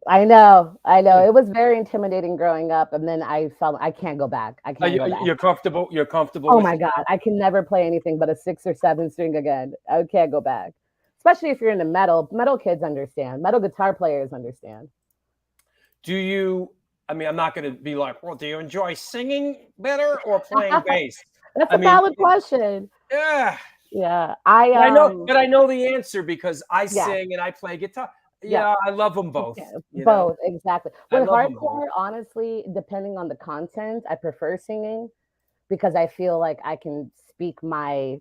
I know. It was very intimidating growing up, and then I felt I can't go back. I can't go back. You're comfortable. You're comfortable. Oh with my it God, now? I can never play anything but a 6 or 7 string again. I can't go back. Especially if you're into metal. Metal kids understand. Metal guitar players understand. Do you? I mean, I'm not going to be like, well, do you enjoy singing better or playing bass? That's I a mean, valid question. yeah. Yeah, But I know the answer because I yeah, sing and I play guitar. yeah, Yeah, I love them both. yeah, You know, both exactly. I With love them both. hardcore, honestly, depending on the content, I prefer singing because I feel like I can speak my.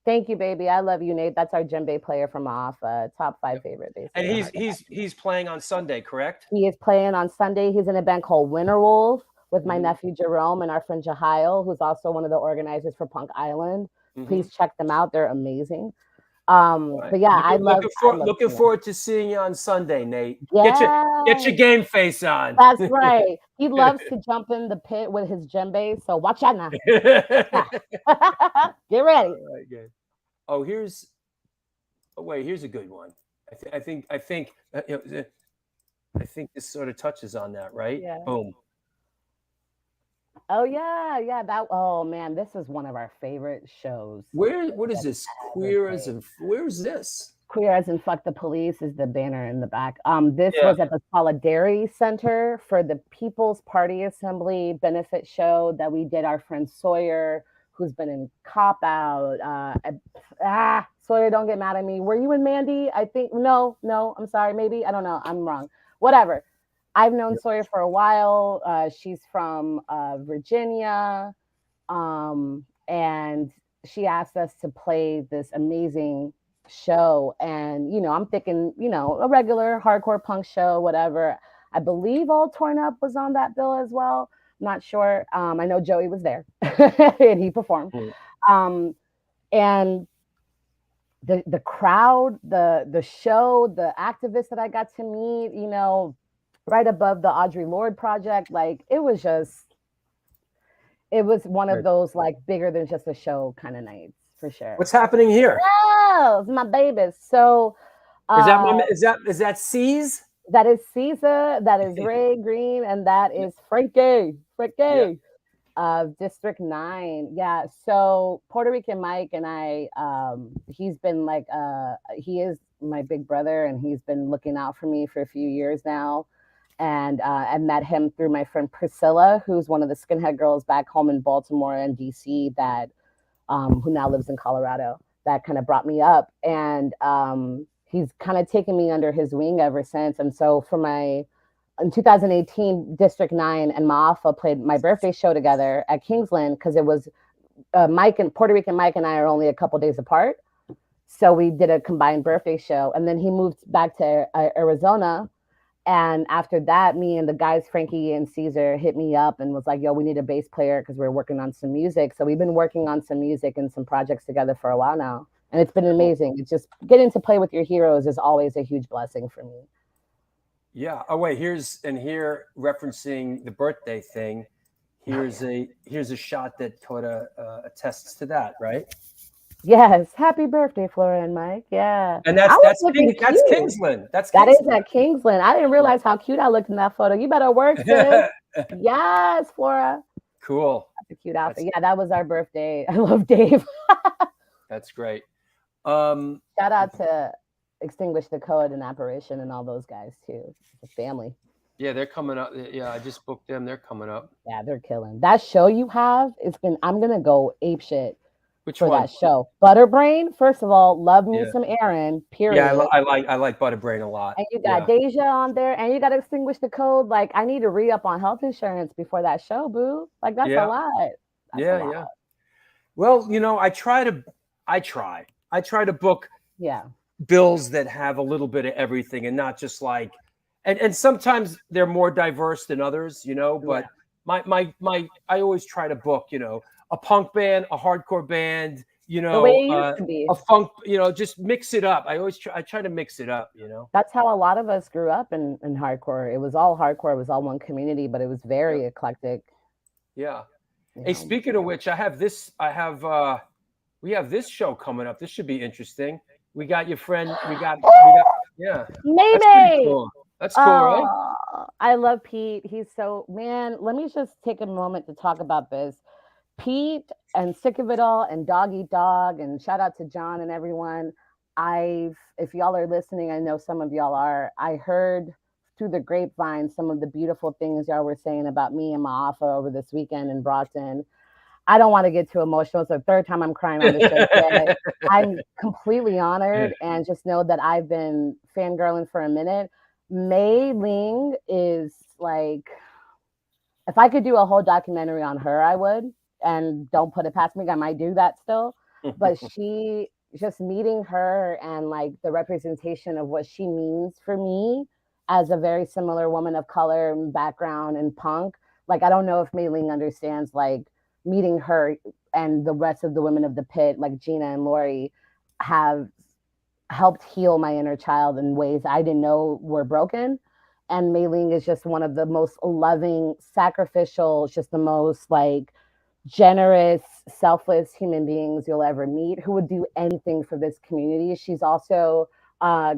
Thank you, baby. I love you, Nate. That's our djembe player from Maafa, top 5 favorite bass And player. he's playing on Sunday, correct? He is playing on Sunday. He's in a band called Winterwolf with my Mhm. nephew Jerome and our friend Jahail, who's also one of the organizers for Punk Island. Mhm. Please check them out; they're amazing. Right. But yeah, I love Looking singing. forward to seeing you on Sunday, Nate. Yeah, Get your game face on. that's right. He loves to jump in the pit with his djembe, so watch out now. Get ready. All right, good. Oh, here's a good one. I think I think this sort of touches on that, right? Yeah. Boom. Oh yeah. Oh man, this is one of our favorite shows. What is this? Where's this? Queer as in fuck the police is the banner in the back. This Yeah. was at the Solidarity Center for the People's Party Assembly benefit show that we did. Our friend Sawyer, who's been in Cop Out. Sawyer, don't get mad at me. Were you in Mandy? I think no. I'm sorry. Maybe I don't know. I'm wrong. Whatever. I've known Sawyer for a while. She's from Virginia, and she asked us to play this amazing show. And I'm thinking, a regular hardcore punk show, whatever. I believe All Torn Up was on that bill as well. Not sure. I know Joey was there and he performed. And the crowd, the show, the activists that I got to meet, right above the Audre Lorde project, like it was one of those like bigger than just a show kind of nights for sure. What's happening here? Oh, it's my babies. So is that C's? That is Caesar, that is Ray Green, and that is Frankie. District 9. Yeah. So Puerto Rican Mike and I, he's been like he is my big brother and he's been looking out for me for a few years now. And I met him through my friend Priscilla, who's one of the skinhead girls back home in Baltimore and DC that who now lives in Colorado, that kind of brought me up. And he's kind of taken me under his wing ever since. And so in 2018, District 9 and Maafa played my birthday show together at Kingsland because it was Puerto Rican Mike and I are only a couple days apart. So we did a combined birthday show. And then he moved back to Arizona. And after that, me and the guys, Frankie and Caesar, hit me up and was like, yo, we need a bass player because we're working on some music. So we've been working on some music and some projects together for a while now. And it's been amazing. It's just getting to play with your heroes is always a huge blessing for me. Yeah. Oh wait, here referencing the birthday thing. Here's a shot that kind of attests to that, right? Yes. Happy birthday, Flora and Mike. Yeah. And that's Kingsland. That is at Kingsland. I didn't realize how cute I looked in that photo. You better work, sis. Yes, Flora. Cool. That's a cute outfit. Yeah, that was our birthday. I love Dave. That's great. Shout out to Extinguish the Code and Apparition and all those guys too. The family. Yeah, they're coming up. Yeah, I just booked them. They're coming up. Yeah, they're killing. That show you have I'm gonna go apeshit for that show. Butterbrain, first of all, love me some Aaron, period. Yeah, I like Butterbrain a lot. And you got Deja on there and you got Extinguish the Code. Like, I need to re-up on health insurance before that show, boo. Like, that's a lot. That's a lot. Yeah. Well, I try to book bills that have a little bit of everything and not just like, and sometimes they're more diverse than others, but I always try to book, a punk band, a hardcore band, the way it used to be. a funk, just mix it up. I try to mix it up, That's how a lot of us grew up in hardcore. It was all hardcore. It was all one community, but it was very eclectic. Yeah. Hey, speaking of which, we have this show coming up. This should be interesting. We got your friend. Yeah. Maybe. That's pretty cool. That's cool, right? I love Pete. He's so, man, let me just take a moment to talk about this. Pete and Sick of It All and Dog Eat Dog, and shout out to John and everyone. If y'all are listening, I know some of y'all are. I heard through the grapevine some of the beautiful things y'all were saying about me and Maafa over this weekend in Broughton. I don't want to get too emotional. It's the third time I'm crying on the show today. I'm completely honored, and just know that I've been fangirling for a minute. Mei Ling is like, if I could do a whole documentary on her, I would. And don't put it past me, I might do that still. But she, just meeting her and like the representation of what she means for me as a very similar woman of color and background and punk. Like, I don't know if Mei Ling understands, like, meeting her and the rest of the women of the pit, like Gina and Lori, have helped heal my inner child in ways I didn't know were broken. And Mei Ling is just one of the most loving, sacrificial, just the most like generous, selfless human beings you'll ever meet, who would do anything for this community. She's also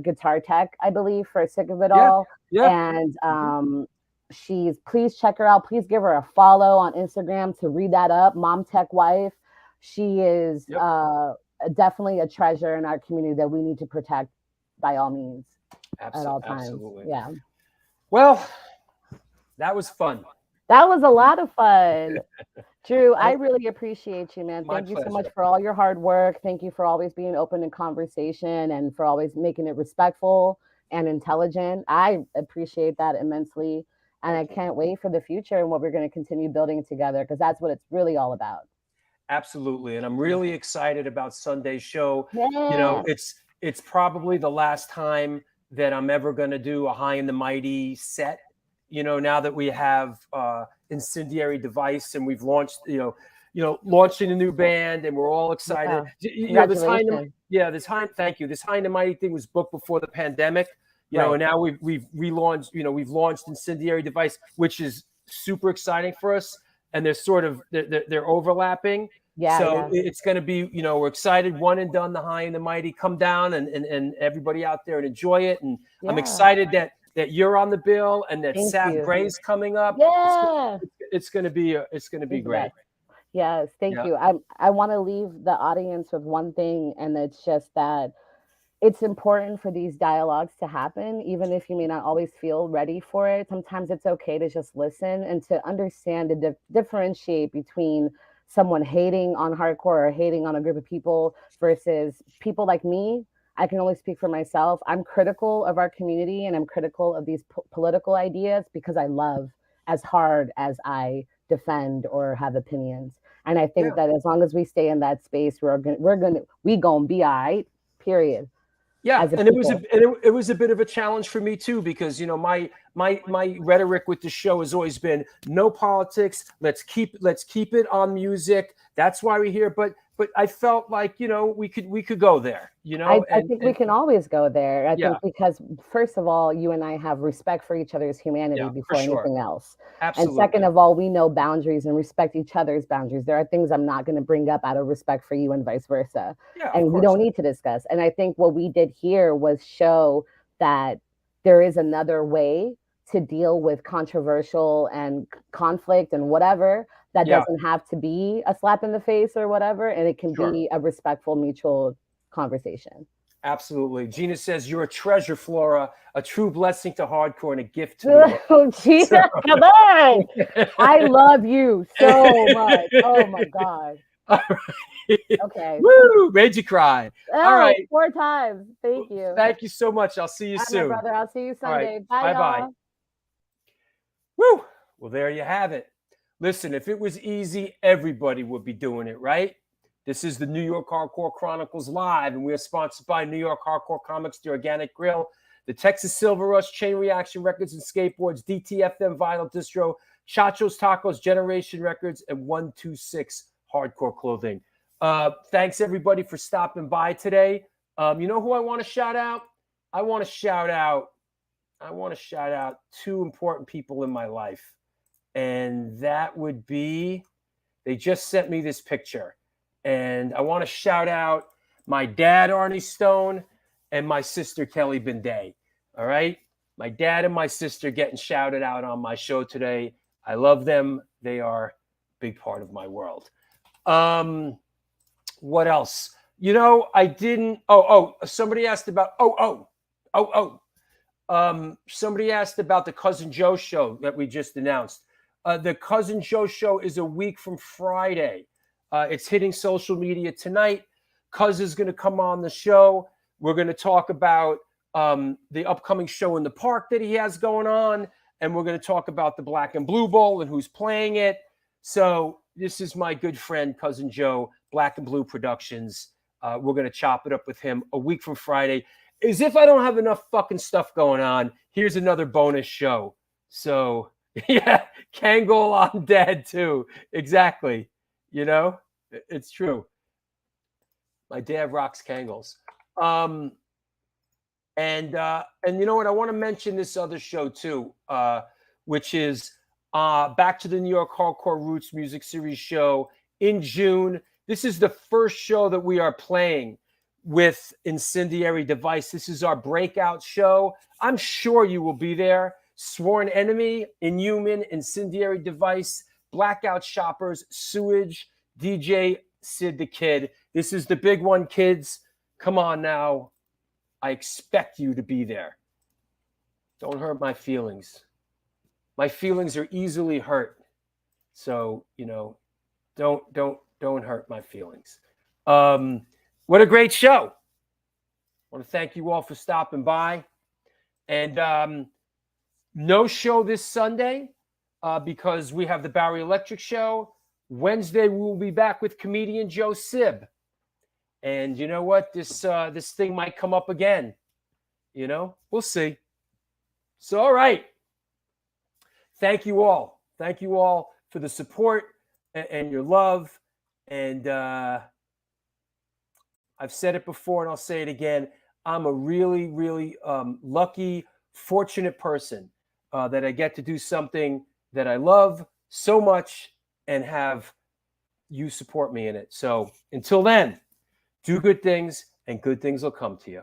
guitar tech, I believe, for Sick of It All. Yeah. And please check her out. Please give her a follow on Instagram to read that up. Mom Tech Wife. She is definitely a treasure in our community that we need to protect by all means at all times. Absolutely. Yeah. Well, that was fun. That was a lot of fun. Drew, I really appreciate you, man. Thank you so much pleasure. for all your hard work. Thank you for always being open in conversation and for always making it respectful and intelligent. I appreciate that immensely. And I can't wait for the future and what we're going to continue building together, because that's what it's really all about. Absolutely. And I'm really excited about Sunday's show. Yeah. You know, it's probably the last time that I'm ever going to do a High and the Mighty set. You know, now that we have Incendiary Device and we've launched, launching a new band, and we're all excited. Yeah. This High and the Mighty thing was booked before the pandemic. You know, and now we've relaunched. We've launched Incendiary Device, which is super exciting for us. And they're overlapping. Yeah. So it's going to be, we're excited. One and done, the High and the Mighty. Come down and everybody out there and enjoy it. And I'm excited that you're on the bill and that Sap Gray's coming up. Yeah. It's going to be great. Yes. Thank you. I want to leave the audience with one thing, and it's just that it's important for these dialogues to happen, even if you may not always feel ready for it. Sometimes it's okay to just listen and to understand and differentiate between someone hating on hardcore or hating on a group of people versus people like me. I can only speak for myself. I'm critical of our community and I'm critical of these political ideas because I love as hard as I defend or have opinions. And I think that as long as we stay in that space, we gonna be all right. Period. Yeah, and it was a bit of a challenge for me too, because my rhetoric with the show has always been no politics. Let's keep it on music. That's why we're here. But I felt like we could go there. I think we can always go there. I think because first of all, you and I have respect for each other's humanity before anything else. Absolutely. And second of all, we know boundaries and respect each other's boundaries. There are things I'm not going to bring up out of respect for you and vice versa. Yeah, and we don't need to discuss. And I think what we did here was show that there is another way to deal with controversial and conflict and whatever that doesn't have to be a slap in the face or whatever. And it can be a respectful, mutual conversation. Absolutely. Gina says, you're a treasure, Flora, a true blessing to hardcore and a gift to the world. Oh, Gina, come on. I love you so much. Oh, my God. All right. Okay. Woo! Made you cry. All right. 4 times. Thank you. Thank you so much. I'll see you soon. My brother. I'll see you Sunday. Right. Bye, Bye-bye. y'all. Woo! Well, there you have it. Listen, if it was easy, everybody would be doing it, right? This is the New York Hardcore Chronicles Live, and we are sponsored by New York Hardcore Comics, The Organic Grill, the Texas Silver Rush, Chain Reaction Records and Skateboards, DTFM Vinyl Distro, Chacho's Tacos, Generation Records, and 126 Hardcore Clothing. Thanks, everybody, for stopping by today. You know who I want to shout out? I want to shout out 2 important people in my life. And that would be, they just sent me this picture. And I want to shout out my dad, Arnie Stone, and my sister, Kelly Binday. All right? My dad and my sister getting shouted out on my show today. I love them. They are a big part of my world. What else? You know, I didn't. Somebody asked about. Somebody asked about the Cousin Joe show that we just announced. The Cousin Joe show is a week from Friday. It's hitting social media tonight. Cuz is going to come on the show. We're going to talk about the upcoming show in the park that he has going on. And we're going to talk about the Black and Blue Bowl and who's playing it. So this is my good friend, Cousin Joe, Black and Blue Productions. We're going to chop it up with him a week from Friday. As if I don't have enough fucking stuff going on, here's another bonus show. So, yeah, Kangol on Dad, too. Exactly. You know, it's true. My dad rocks Kangles. And you know what? I want to mention this other show, too, which is Back to the New York Hardcore Roots Music Series show in June. This is the first show that we are playing with Incendiary Device. This is our breakout show. I'm sure you will be there. Sworn Enemy, Inhuman, Incendiary Device, Blackout Shoppers, Sewage, DJ Sid the Kid. This is the big one, kids. Come on now. I expect you to be there. Don't hurt my feelings. My feelings are easily hurt. So, you know, don't hurt my feelings. What a great show. I want to thank you all for stopping by. And no show this Sunday because we have the Bowery Electric show. Wednesday, we will be back with comedian Joe Sib. And you know what? This thing might come up again. You know, we'll see. So, all right. Thank you all. Thank you all for the support and your love. And I've said it before and I'll say it again. I'm a really, really lucky, fortunate person that I get to do something that I love so much and have you support me in it. So until then, do good things and good things will come to you.